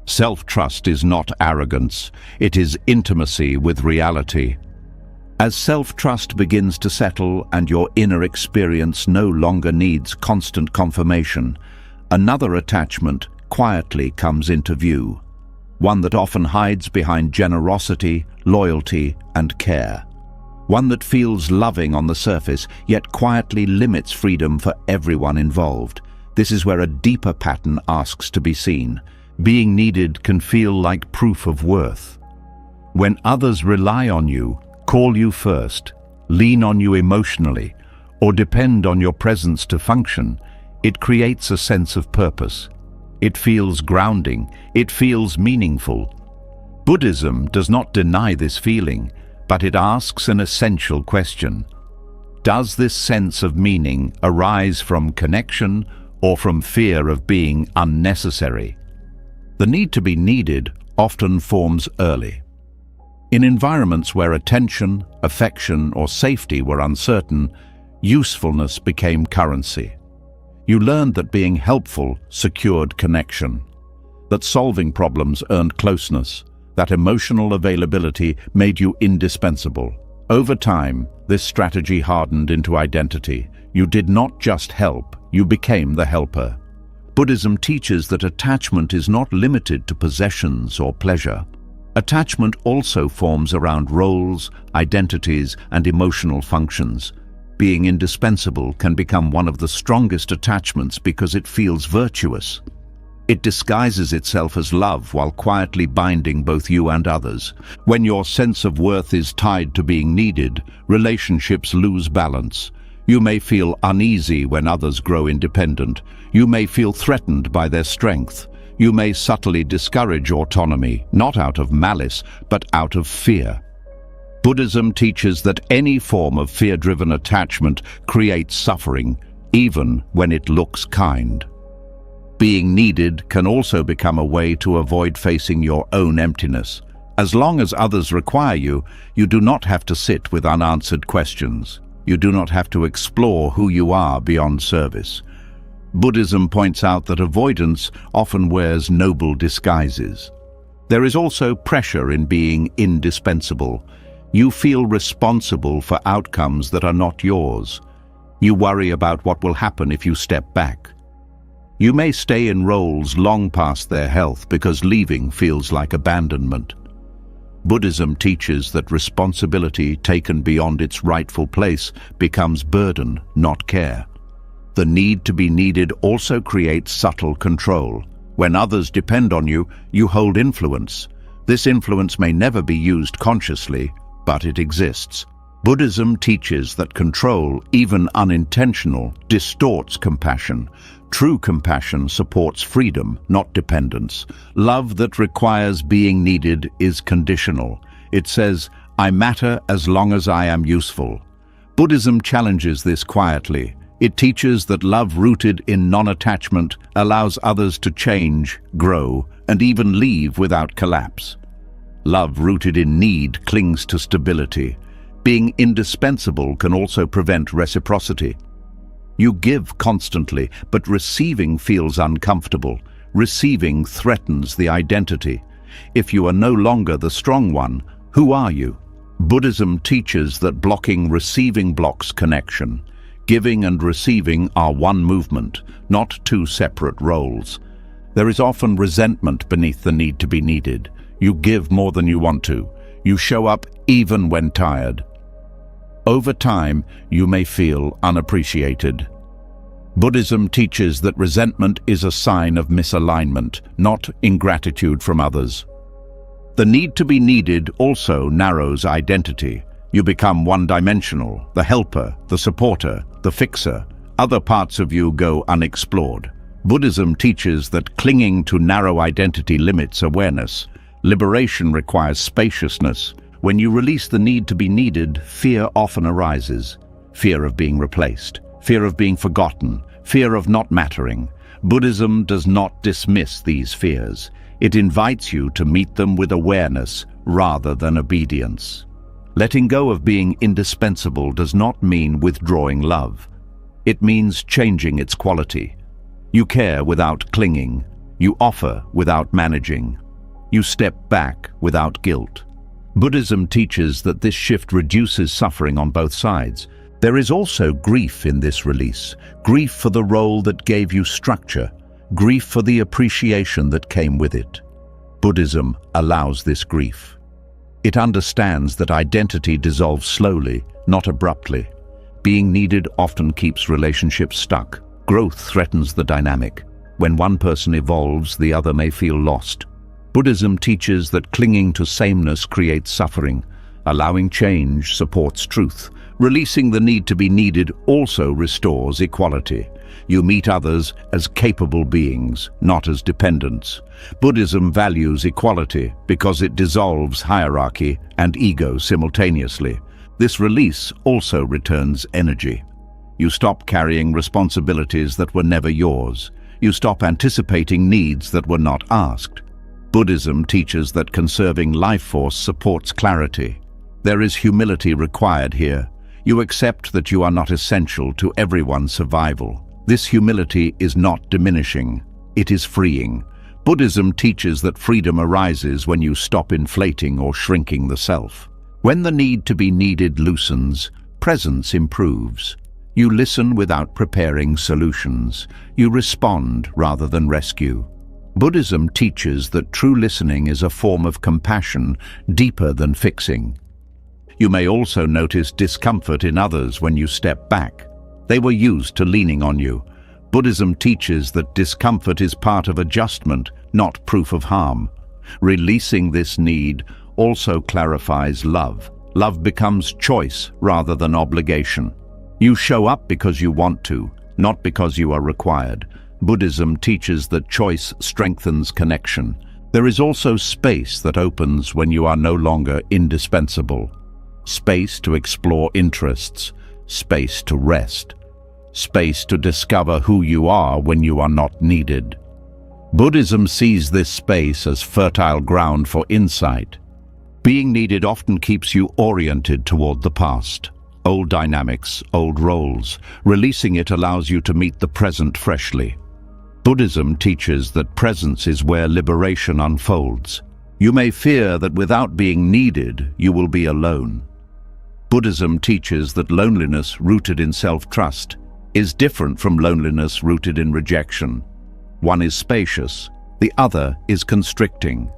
Self-trust is not arrogance. It is intimacy with reality. As self-trust begins to settle and your inner experience no longer needs constant confirmation, another attachment quietly comes into view, one that often hides behind generosity, loyalty, and care. One that feels loving on the surface, yet quietly limits freedom for everyone involved. This is where a deeper pattern asks to be seen. Being needed can feel like proof of worth. When others rely on you, call you first, lean on you emotionally, or depend on your presence to function, it creates a sense of purpose. It feels grounding. It feels meaningful. Buddhism does not deny this feeling, but it asks an essential question. Does this sense of meaning arise from connection or from fear of being unnecessary? The need to be needed often forms early. In environments where attention, affection, or safety were uncertain, usefulness became currency. You learned that being helpful secured connection, that solving problems earned closeness, that emotional availability made you indispensable. Over time, this strategy hardened into identity. You did not just help, you became the helper. Buddhism teaches that attachment is not limited to possessions or pleasure. Attachment also forms around roles, identities, and emotional functions. Being indispensable can become one of the strongest attachments because it feels virtuous. It disguises itself as love while quietly binding both you and others. When your sense of worth is tied to being needed, relationships lose balance. You may feel uneasy when others grow independent. You may feel threatened by their strength. You may subtly discourage autonomy, not out of malice, but out of fear. Buddhism teaches that any form of fear-driven attachment creates suffering, even when it looks kind. Being needed can also become a way to avoid facing your own emptiness. As long as others require you, you do not have to sit with unanswered questions. You do not have to explore who you are beyond service. Buddhism points out that avoidance often wears noble disguises. There is also pressure in being indispensable. You feel responsible for outcomes that are not yours. You worry about what will happen if you step back. You may stay in roles long past their health because leaving feels like abandonment. Buddhism teaches that responsibility taken beyond its rightful place becomes burden, not care. The need to be needed also creates subtle control. When others depend on you, you hold influence. This influence may never be used consciously, but it exists. Buddhism teaches that control, even unintentional, distorts compassion. True compassion supports freedom, not dependence. Love that requires being needed is conditional. It says, "I matter as long as I am useful." Buddhism challenges this quietly. It teaches that love rooted in non-attachment allows others to change, grow, and even leave without collapse. Love rooted in need clings to stability. Being indispensable can also prevent reciprocity. You give constantly, but receiving feels uncomfortable. Receiving threatens the identity. If you are no longer the strong one, who are you? Buddhism teaches that blocking receiving blocks connection. Giving and receiving are one movement, not two separate roles. There is often resentment beneath the need to be needed. You give more than you want to. You show up even when tired. Over time, you may feel unappreciated. Buddhism teaches that resentment is a sign of misalignment, not ingratitude from others. The need to be needed also narrows identity. You become one-dimensional, the helper, the supporter, the fixer. Other parts of you go unexplored. Buddhism teaches that clinging to narrow identity limits awareness. Liberation requires spaciousness. When you release the need to be needed, fear often arises. Fear of being replaced, fear of being forgotten, fear of not mattering. Buddhism does not dismiss these fears. It invites you to meet them with awareness rather than obedience. Letting go of being indispensable does not mean withdrawing love. It means changing its quality. You care without clinging. You offer without managing. You step back without guilt. Buddhism teaches that this shift reduces suffering on both sides. There is also grief in this release, grief for the role that gave you structure, grief for the appreciation that came with it. Buddhism allows this grief. It understands that identity dissolves slowly, not abruptly. Being needed often keeps relationships stuck. Growth threatens the dynamic. When one person evolves, the other may feel lost. Buddhism teaches that clinging to sameness creates suffering. Allowing change supports truth. Releasing the need to be needed also restores equality. You meet others as capable beings, not as dependents. Buddhism values equality because it dissolves hierarchy and ego simultaneously. This release also returns energy. You stop carrying responsibilities that were never yours. You stop anticipating needs that were not asked. Buddhism teaches that conserving life force supports clarity. There is humility required here. You accept that you are not essential to everyone's survival. This humility is not diminishing, it is freeing. Buddhism teaches that freedom arises when you stop inflating or shrinking the self. When the need to be needed loosens, presence improves. You listen without preparing solutions. You respond rather than rescue. Buddhism teaches that true listening is a form of compassion deeper than fixing. You may also notice discomfort in others when you step back. They were used to leaning on you. Buddhism teaches that discomfort is part of adjustment, not proof of harm. Releasing this need also clarifies love. Love becomes choice rather than obligation. You show up because you want to, not because you are required. Buddhism teaches that choice strengthens connection. There is also space that opens when you are no longer indispensable. Space to explore interests, space to rest, space to discover who you are when you are not needed. Buddhism sees this space as fertile ground for insight. Being needed often keeps you oriented toward the past. Old dynamics, old roles. Releasing it allows you to meet the present freshly. Buddhism teaches that presence is where liberation unfolds. You may fear that without being needed, you will be alone. Buddhism teaches that loneliness rooted in self-trust is different from loneliness rooted in rejection. One is spacious, the other is constricting.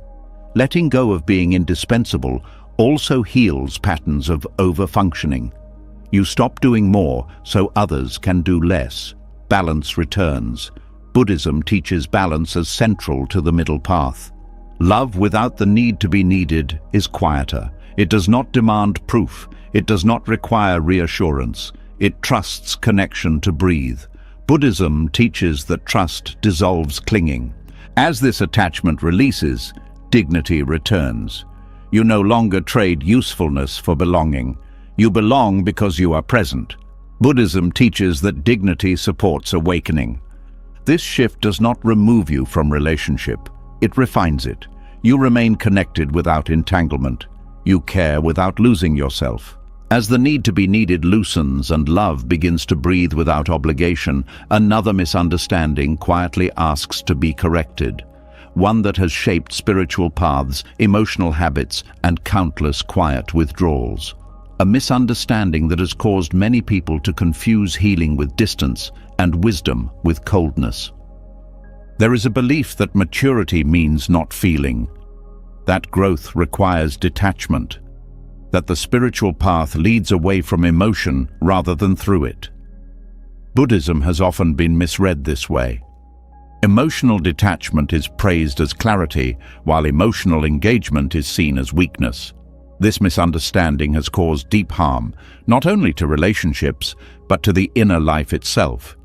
Letting go of being indispensable also heals patterns of over-functioning. You stop doing more so others can do less. Balance returns. Buddhism teaches balance as central to the middle path. Love without the need to be needed is quieter. It does not demand proof. It does not require reassurance. It trusts connection to breathe. Buddhism teaches that trust dissolves clinging. As this attachment releases, dignity returns. You no longer trade usefulness for belonging. You belong because you are present. Buddhism teaches that dignity supports awakening. This shift does not remove you from relationship. It refines it. You remain connected without entanglement. You care without losing yourself. As the need to be needed loosens and love begins to breathe without obligation, another misunderstanding quietly asks to be corrected. One that has shaped spiritual paths, emotional habits, and countless quiet withdrawals. A misunderstanding that has caused many people to confuse healing with distance and wisdom with coldness. There is a belief that maturity means not feeling, that growth requires detachment, that the spiritual path leads away from emotion rather than through it. Buddhism has often been misread this way. Emotional detachment is praised as clarity, while emotional engagement is seen as weakness. This misunderstanding has caused deep harm, not only to relationships, but to the inner life itself.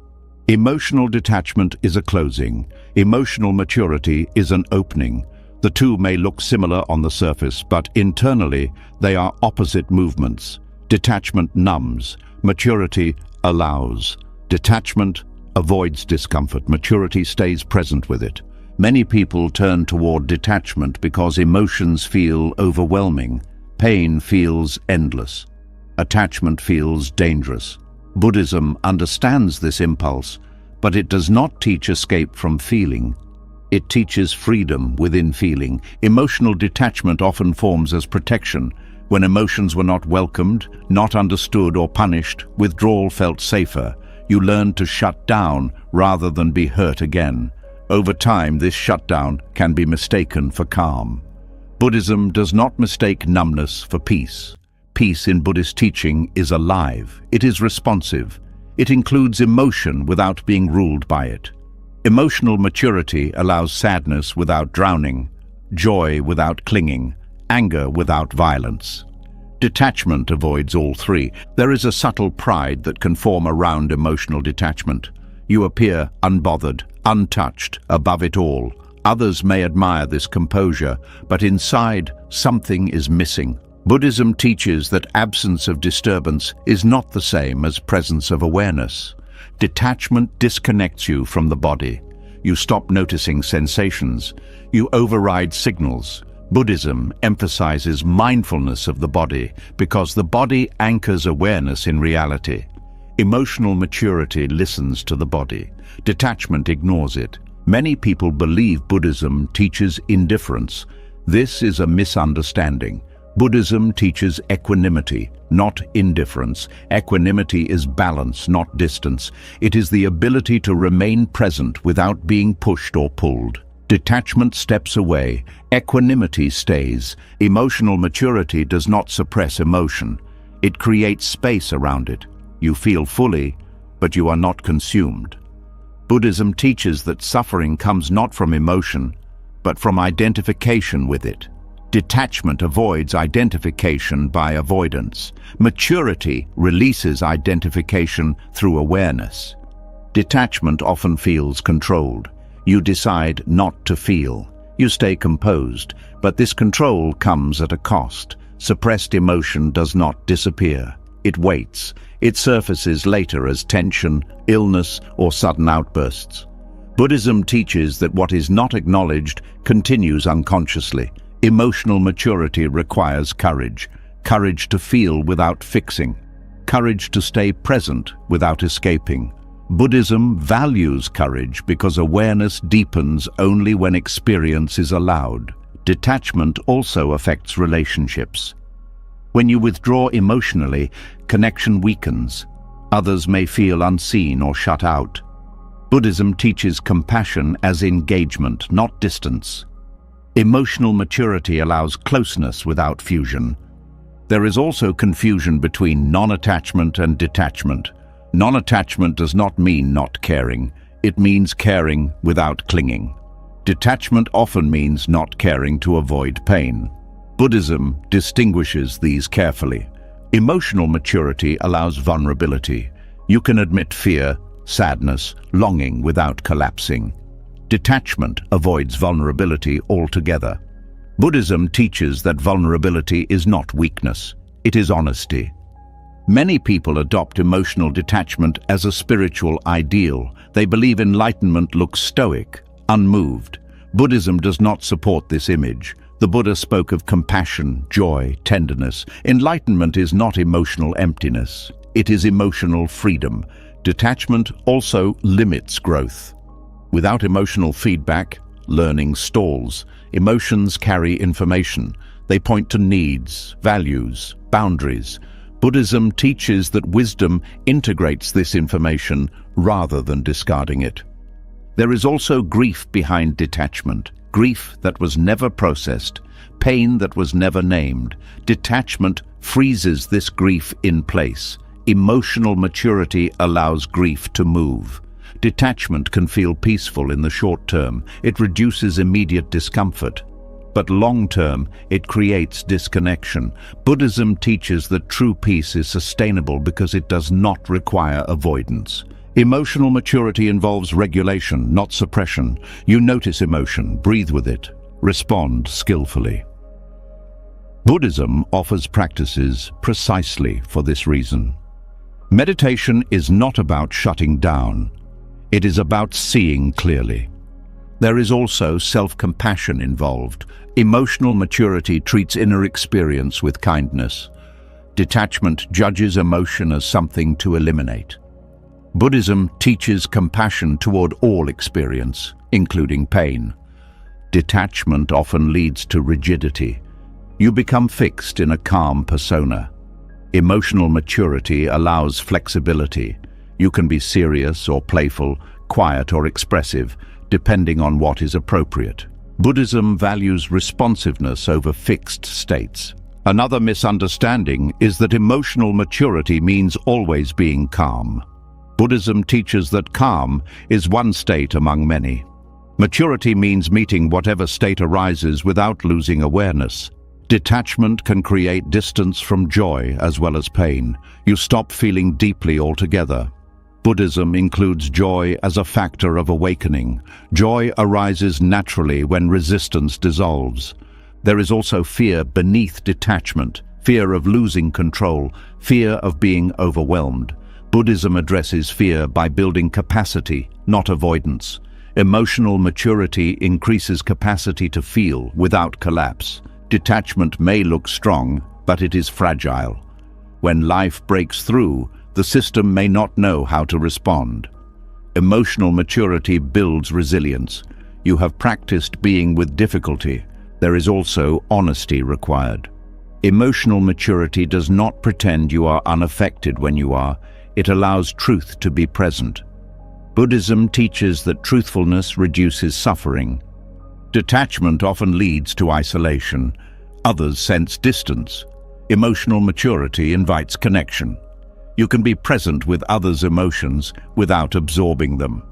Emotional detachment is a closing. Emotional maturity is an opening. The two may look similar on the surface, but internally they are opposite movements. Detachment numbs, maturity allows. Detachment avoids discomfort. Maturity stays present with it. Many people turn toward detachment because emotions feel overwhelming. Pain feels endless. Attachment feels dangerous. Buddhism understands this impulse, but it does not teach escape from feeling. It teaches freedom within feeling. Emotional detachment often forms as protection. When emotions were not welcomed, not understood or punished, withdrawal felt safer. You learned to shut down rather than be hurt again. Over time, this shutdown can be mistaken for calm. Buddhism does not mistake numbness for peace. Peace in Buddhist teaching is alive. It is responsive. It includes emotion without being ruled by it. Emotional maturity allows sadness without drowning, joy without clinging, anger without violence. Detachment avoids all three. There is a subtle pride that can form around emotional detachment. You appear unbothered, untouched, above it all. Others may admire this composure, but inside, something is missing. Buddhism teaches that absence of disturbance is not the same as presence of awareness. Detachment disconnects you from the body. You stop noticing sensations. You override signals. Buddhism emphasizes mindfulness of the body because the body anchors awareness in reality. Emotional maturity listens to the body. Detachment ignores it. Many people believe Buddhism teaches indifference. This is a misunderstanding. Buddhism teaches equanimity, not indifference. Equanimity is balance, not distance. It is the ability to remain present without being pushed or pulled. Detachment steps away. Equanimity stays. Emotional maturity does not suppress emotion. It creates space around it. You feel fully, but you are not consumed. Buddhism teaches that suffering comes not from emotion, but from identification with it. Detachment avoids identification by avoidance. Maturity releases identification through awareness. Detachment often feels controlled. You decide not to feel. You stay composed, but this control comes at a cost. Suppressed emotion does not disappear. It waits. It surfaces later as tension, illness, or sudden outbursts. Buddhism teaches that what is not acknowledged continues unconsciously. Emotional maturity requires courage. Courage to feel without fixing. Courage to stay present without escaping. Buddhism values courage because awareness deepens only when experience is allowed. Detachment also affects relationships. When you withdraw emotionally, connection weakens. Others may feel unseen or shut out. Buddhism teaches compassion as engagement, not distance. Emotional maturity allows closeness without fusion. There is also confusion between non-attachment and detachment. Non-attachment does not mean not caring. It means caring without clinging. Detachment often means not caring to avoid pain. Buddhism distinguishes these carefully. Emotional maturity allows vulnerability. You can admit fear, sadness, longing without collapsing. Detachment avoids vulnerability altogether. Buddhism teaches that vulnerability is not weakness, it is honesty. Many people adopt emotional detachment as a spiritual ideal. They believe enlightenment looks stoic, unmoved. Buddhism does not support this image. The Buddha spoke of compassion, joy, tenderness. Enlightenment is not emotional emptiness. It is emotional freedom. Detachment also limits growth. Without emotional feedback, learning stalls. Emotions carry information. They point to needs, values, boundaries. Buddhism teaches that wisdom integrates this information rather than discarding it. There is also grief behind detachment. Grief that was never processed, pain that was never named. Detachment freezes this grief in place. Emotional maturity allows grief to move. Detachment can feel peaceful in the short term. It reduces immediate discomfort. But long-term, it creates disconnection. Buddhism teaches that true peace is sustainable because it does not require avoidance. Emotional maturity involves regulation, not suppression. You notice emotion, breathe with it, respond skillfully. Buddhism offers practices precisely for this reason. Meditation is not about shutting down. It is about seeing clearly. There is also self-compassion involved. Emotional maturity treats inner experience with kindness. Detachment judges emotion as something to eliminate. Buddhism teaches compassion toward all experience, including pain. Detachment often leads to rigidity. You become fixed in a calm persona. Emotional maturity allows flexibility. You can be serious or playful, quiet or expressive, depending on what is appropriate. Buddhism values responsiveness over fixed states. Another misunderstanding is that emotional maturity means always being calm. Buddhism teaches that calm is one state among many. Maturity means meeting whatever state arises without losing awareness. Detachment can create distance from joy as well as pain. You stop feeling deeply altogether. Buddhism includes joy as a factor of awakening. Joy arises naturally when resistance dissolves. There is also fear beneath detachment, fear of losing control, fear of being overwhelmed. Buddhism addresses fear by building capacity, not avoidance. Emotional maturity increases capacity to feel without collapse. Detachment may look strong, but it is fragile. When life breaks through, the system may not know how to respond. Emotional maturity builds resilience. You have practiced being with difficulty. There is also honesty required. Emotional maturity does not pretend you are unaffected when you are. It allows truth to be present. Buddhism teaches that truthfulness reduces suffering. Detachment often leads to isolation. Others sense distance. Emotional maturity invites connection. You can be present with others' emotions without absorbing them.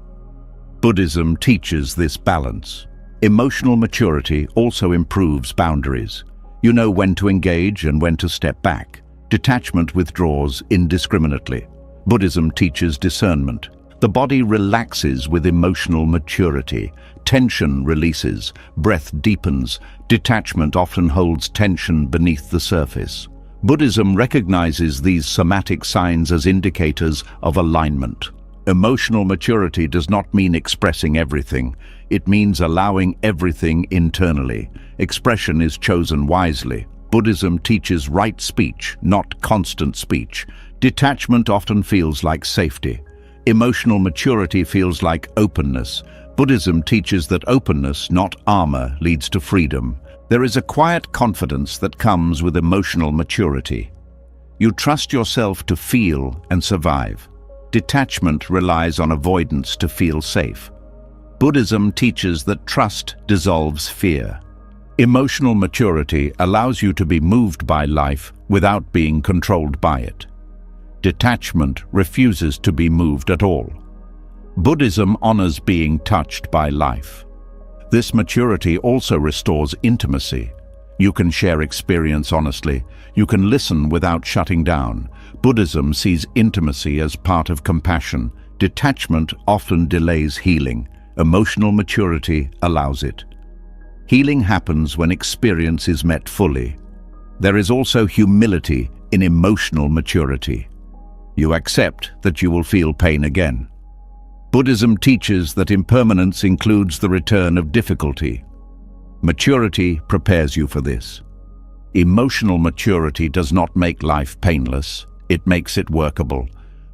Buddhism teaches this balance. Emotional maturity also improves boundaries. You know when to engage and when to step back. Detachment withdraws indiscriminately. Buddhism teaches discernment. The body relaxes with emotional maturity. Tension releases, breath deepens. Detachment often holds tension beneath the surface. Buddhism recognizes these somatic signs as indicators of alignment. Emotional maturity does not mean expressing everything. It means allowing everything internally. Expression is chosen wisely. Buddhism teaches right speech, not constant speech. Detachment often feels like safety. Emotional maturity feels like openness. Buddhism teaches that openness, not armor, leads to freedom. There is a quiet confidence that comes with emotional maturity. You trust yourself to feel and survive. Detachment relies on avoidance to feel safe. Buddhism teaches that trust dissolves fear. Emotional maturity allows you to be moved by life without being controlled by it. Detachment refuses to be moved at all. Buddhism honors being touched by life. This maturity also restores intimacy. You can share experience honestly. You can listen without shutting down. Buddhism sees intimacy as part of compassion. Detachment often delays healing. Emotional maturity allows it. Healing happens when experience is met fully. There is also humility in emotional maturity. You accept that you will feel pain again. Buddhism teaches that impermanence includes the return of difficulty. Maturity prepares you for this. Emotional maturity does not make life painless, it makes it workable.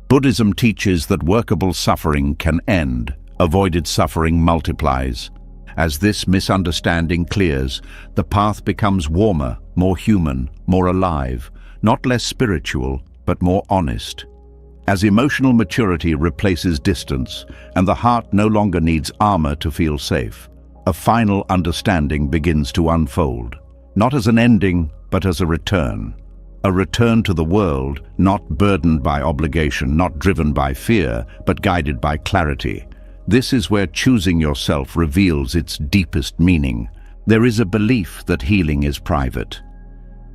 Buddhism teaches that workable suffering can end, avoided suffering multiplies. As this misunderstanding clears, the path becomes warmer, more human, more alive, not less spiritual, but more honest. As emotional maturity replaces distance, and the heart no longer needs armor to feel safe, a final understanding begins to unfold, not as an ending, but as a return. A return to the world, not burdened by obligation, not driven by fear, but guided by clarity. This is where choosing yourself reveals its deepest meaning. There is a belief that healing is private.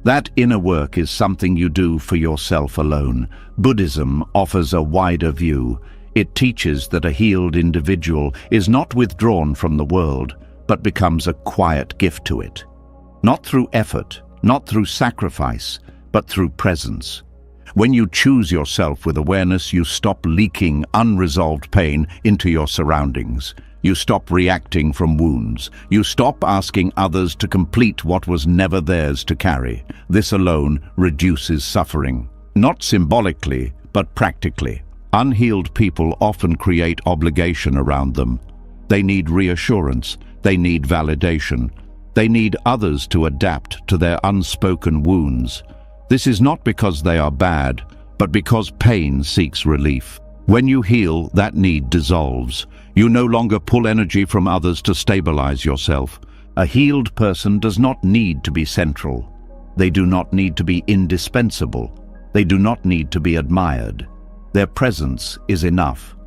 That inner work is something you do for yourself alone. Buddhism offers a wider view. It teaches that a healed individual is not withdrawn from the world, but becomes a quiet gift to it. Not through effort, not through sacrifice, but through presence. When you choose yourself with awareness, you stop leaking unresolved pain into your surroundings. You stop reacting from wounds. You stop asking others to complete what was never theirs to carry. This alone reduces suffering. Not symbolically, but practically. Unhealed people often create obligation around them. They need reassurance. They need validation. They need others to adapt to their unspoken wounds. This is not because they are bad, but because pain seeks relief. When you heal, that need dissolves. You no longer pull energy from others to stabilize yourself. A healed person does not need to be central. They do not need to be indispensable. They do not need to be admired. Their presence is enough.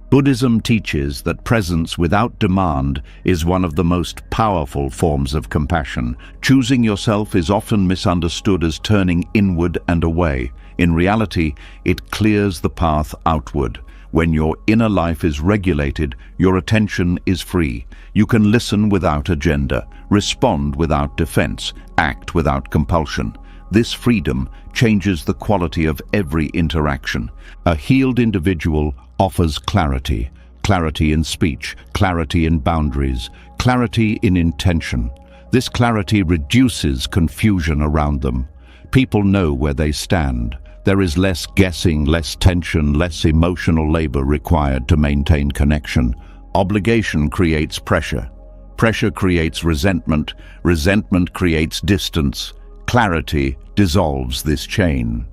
Buddhism teaches that presence without demand is one of the most powerful forms of compassion. Choosing yourself is often misunderstood as turning inward and away. In reality, it clears the path outward. When your inner life is regulated, your attention is free. You can listen without agenda, respond without defense, act without compulsion. This freedom changes the quality of every interaction. A healed individual offers clarity. Clarity in speech, clarity in boundaries, clarity in intention. This clarity reduces confusion around them. People know where they stand. There is less guessing, less tension, less emotional labor required to maintain connection. Obligation creates pressure. Pressure creates resentment. Resentment creates distance. Clarity dissolves this chain.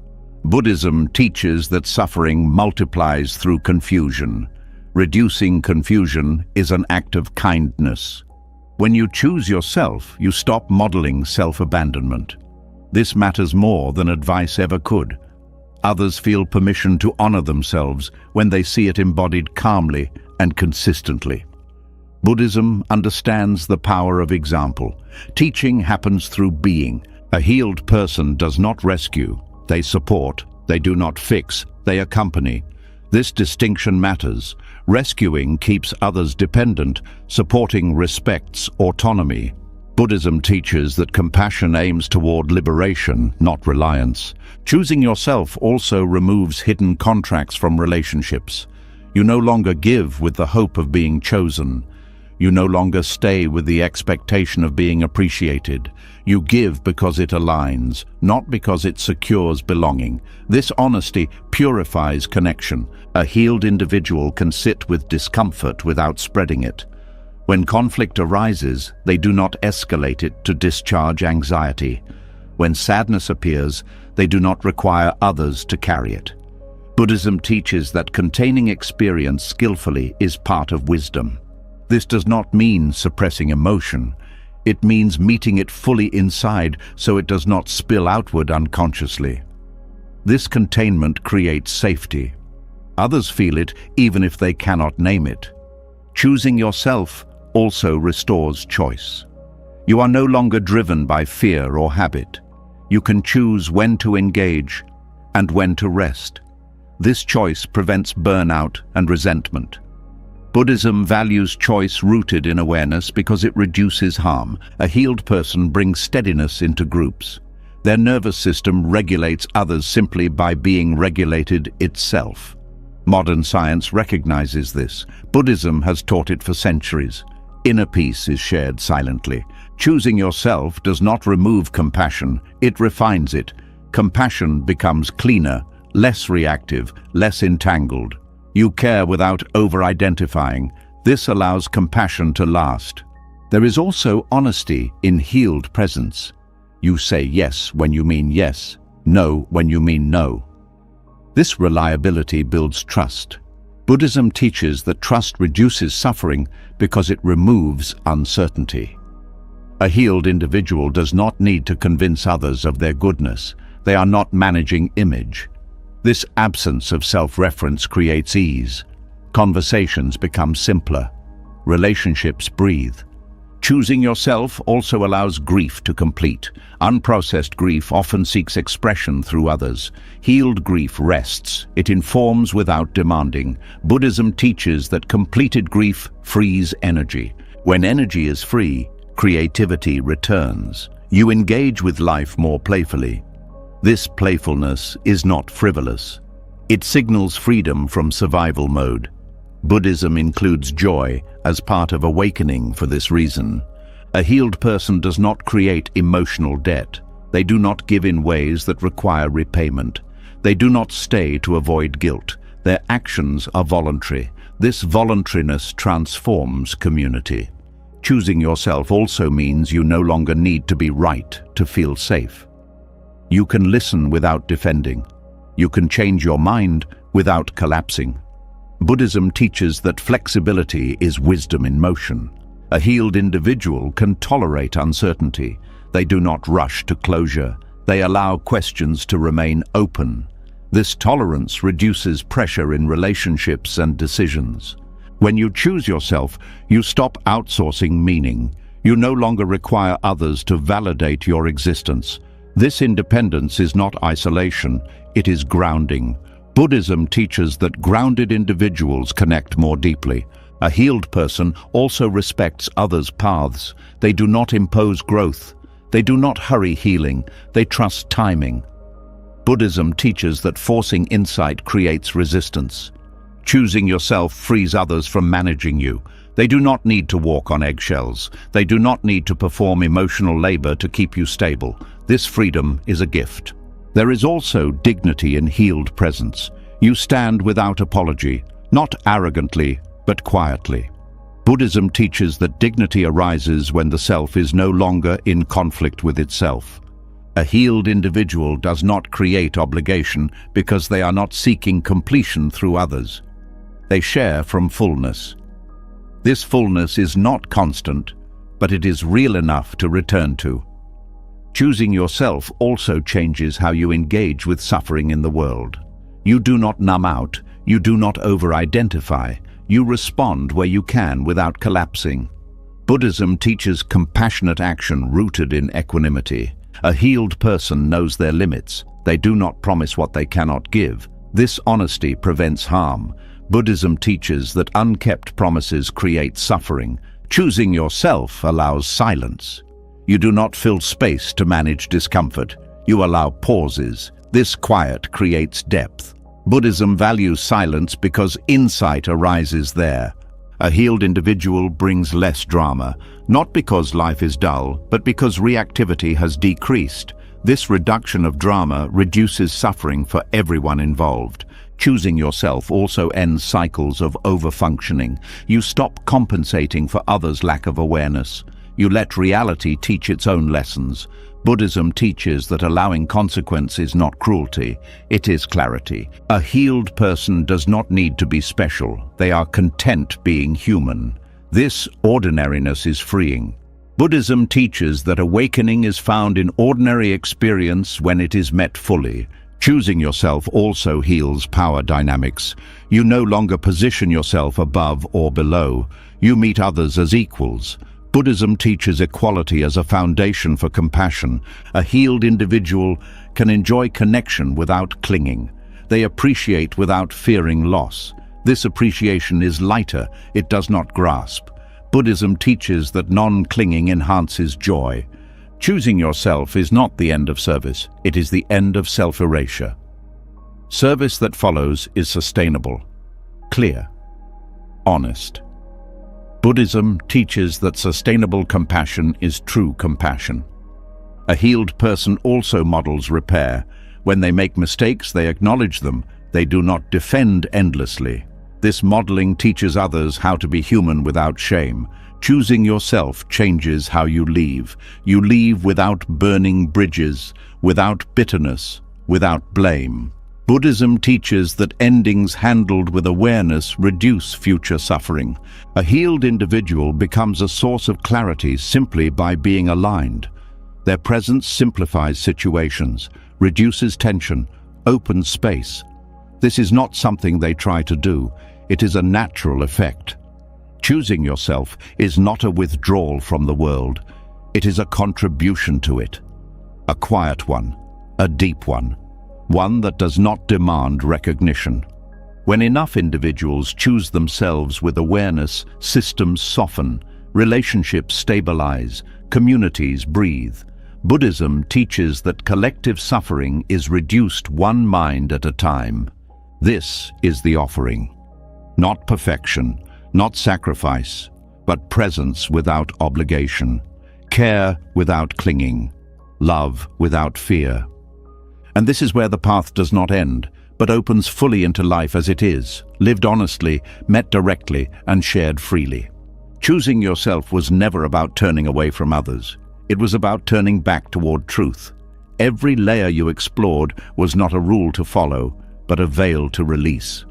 Buddhism teaches that suffering multiplies through confusion. Reducing confusion is an act of kindness. When you choose yourself, you stop modeling self-abandonment. This matters more than advice ever could. Others feel permission to honor themselves when they see it embodied calmly and consistently. Buddhism understands the power of example. Teaching happens through being. A healed person does not rescue. They support. They do not fix. They accompany. This distinction matters. Rescuing keeps others dependent. Supporting respects autonomy. Buddhism teaches that compassion aims toward liberation, not reliance. Choosing yourself also removes hidden contracts from relationships. You no longer give with the hope of being chosen. You no longer stay with the expectation of being appreciated. You give because it aligns, not because it secures belonging. This honesty purifies connection. A healed individual can sit with discomfort without spreading it. When conflict arises, they do not escalate it to discharge anxiety. When sadness appears, they do not require others to carry it. Buddhism teaches that containing experience skillfully is part of wisdom. This does not mean suppressing emotion. It means meeting it fully inside so it does not spill outward unconsciously. This containment creates safety. Others feel it even if they cannot name it. Choosing yourself also restores choice. You are no longer driven by fear or habit. You can choose when to engage and when to rest. This choice prevents burnout and resentment. Buddhism values choice rooted in awareness because it reduces harm. A healed person brings steadiness into groups. Their nervous system regulates others simply by being regulated itself. Modern science recognizes this. Buddhism has taught it for centuries. Inner peace is shared silently. Choosing yourself does not remove compassion, it refines it. Compassion becomes cleaner, less reactive, less entangled. You care without over-identifying. This allows compassion to last. There is also honesty in healed presence. You say yes when you mean yes, no when you mean no. This reliability builds trust. Buddhism teaches that trust reduces suffering because it removes uncertainty. A healed individual does not need to convince others of their goodness. They are not managing image. This absence of self-reference creates ease. Conversations become simpler. Relationships breathe. Choosing yourself also allows grief to complete. Unprocessed grief often seeks expression through others. Healed grief rests. It informs without demanding. Buddhism teaches that completed grief frees energy. When energy is free, creativity returns. You engage with life more playfully. This playfulness is not frivolous. It signals freedom from survival mode. Buddhism includes joy as part of awakening for this reason. A healed person does not create emotional debt. They do not give in ways that require repayment. They do not stay to avoid guilt. Their actions are voluntary. This voluntariness transforms community. Choosing yourself also means you no longer need to be right to feel safe. You can listen without defending. You can change your mind without collapsing. Buddhism teaches that flexibility is wisdom in motion. A healed individual can tolerate uncertainty. They do not rush to closure. They allow questions to remain open. This tolerance reduces pressure in relationships and decisions. When you choose yourself, you stop outsourcing meaning. You no longer require others to validate your existence. This independence is not isolation, it is grounding. Buddhism teaches that grounded individuals connect more deeply. A healed person also respects others' paths. They do not impose growth. They do not hurry healing. They trust timing. Buddhism teaches that forcing insight creates resistance. Choosing yourself frees others from managing you. They do not need to walk on eggshells. They do not need to perform emotional labor to keep you stable. This freedom is a gift. There is also dignity in healed presence. You stand without apology, not arrogantly, but quietly. Buddhism teaches that dignity arises when the self is no longer in conflict with itself. A healed individual does not create obligation because they are not seeking completion through others. They share from fullness. This fullness is not constant, but it is real enough to return to. Choosing yourself also changes how you engage with suffering in the world. You do not numb out, you do not over-identify, you respond where you can without collapsing. Buddhism teaches compassionate action rooted in equanimity. A healed person knows their limits. They do not promise what they cannot give. This honesty prevents harm. Buddhism teaches that unkept promises create suffering. Choosing yourself allows silence. You do not fill space to manage discomfort. You allow pauses. This quiet creates depth. Buddhism values silence because insight arises there. A healed individual brings less drama, not because life is dull, but because reactivity has decreased. This reduction of drama reduces suffering for everyone involved. Choosing yourself also ends cycles of overfunctioning. You stop compensating for others' lack of awareness. You let reality teach its own lessons. Buddhism teaches that allowing consequence is not cruelty, it is clarity. A healed person does not need to be special. They are content being human. This ordinariness is freeing. Buddhism teaches that awakening is found in ordinary experience when it is met fully. Choosing yourself also heals power dynamics. You no longer position yourself above or below. You meet others as equals. Buddhism teaches equality as a foundation for compassion. A healed individual can enjoy connection without clinging. They appreciate without fearing loss. This appreciation is lighter, it does not grasp. Buddhism teaches that non-clinging enhances joy. Choosing yourself is not the end of service, it is the end of self-erasure. Service that follows is sustainable, clear, honest. Buddhism teaches that sustainable compassion is true compassion. A healed person also models repair. When they make mistakes, they acknowledge them. They do not defend endlessly. This modeling teaches others how to be human without shame. Choosing yourself changes how you leave. You leave without burning bridges, without bitterness, without blame. Buddhism teaches that endings handled with awareness reduce future suffering. A healed individual becomes a source of clarity simply by being aligned. Their presence simplifies situations, reduces tension, opens space. This is not something they try to do. It is a natural effect. Choosing yourself is not a withdrawal from the world. It is a contribution to it. A quiet one, a deep one. One that does not demand recognition. When enough individuals choose themselves with awareness, systems soften, relationships stabilize, communities breathe. Buddhism teaches that collective suffering is reduced one mind at a time. This is the offering. Not perfection, not sacrifice, but presence without obligation, care without clinging, love without fear. And this is where the path does not end, but opens fully into life as it is, lived honestly, met directly, and shared freely. Choosing yourself was never about turning away from others. It was about turning back toward truth. Every layer you explored was not a rule to follow, but a veil to release.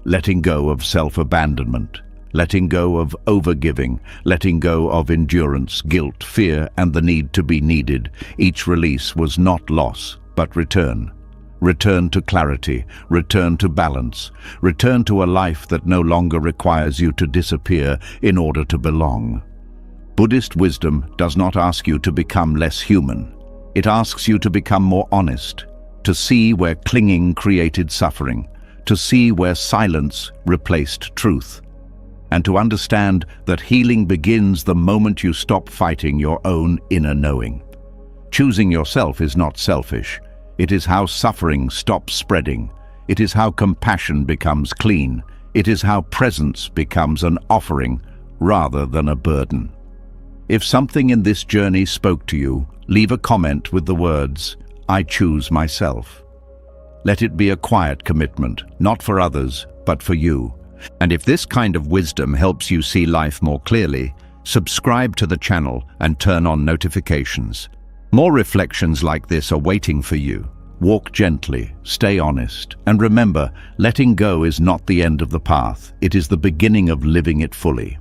Letting go of self-abandonment, letting go of overgiving, letting go of endurance, guilt, fear, and the need to be needed. Each release was not loss, but return. Return to clarity, return to balance, return to a life that no longer requires you to disappear in order to belong. Buddhist wisdom does not ask you to become less human. It asks you to become more honest, to see where clinging created suffering, to see where silence replaced truth, and to understand that healing begins the moment you stop fighting your own inner knowing. Choosing yourself is not selfish. It is how suffering stops spreading. It is how compassion becomes clean. It is how presence becomes an offering rather than a burden. If something in this journey spoke to you, leave a comment with the words, "I choose myself." Let it be a quiet commitment, not for others, but for you. And if this kind of wisdom helps you see life more clearly, subscribe to the channel and turn on notifications. More reflections like this are waiting for you. Walk gently, stay honest, and remember, letting go is not the end of the path. It is the beginning of living it fully.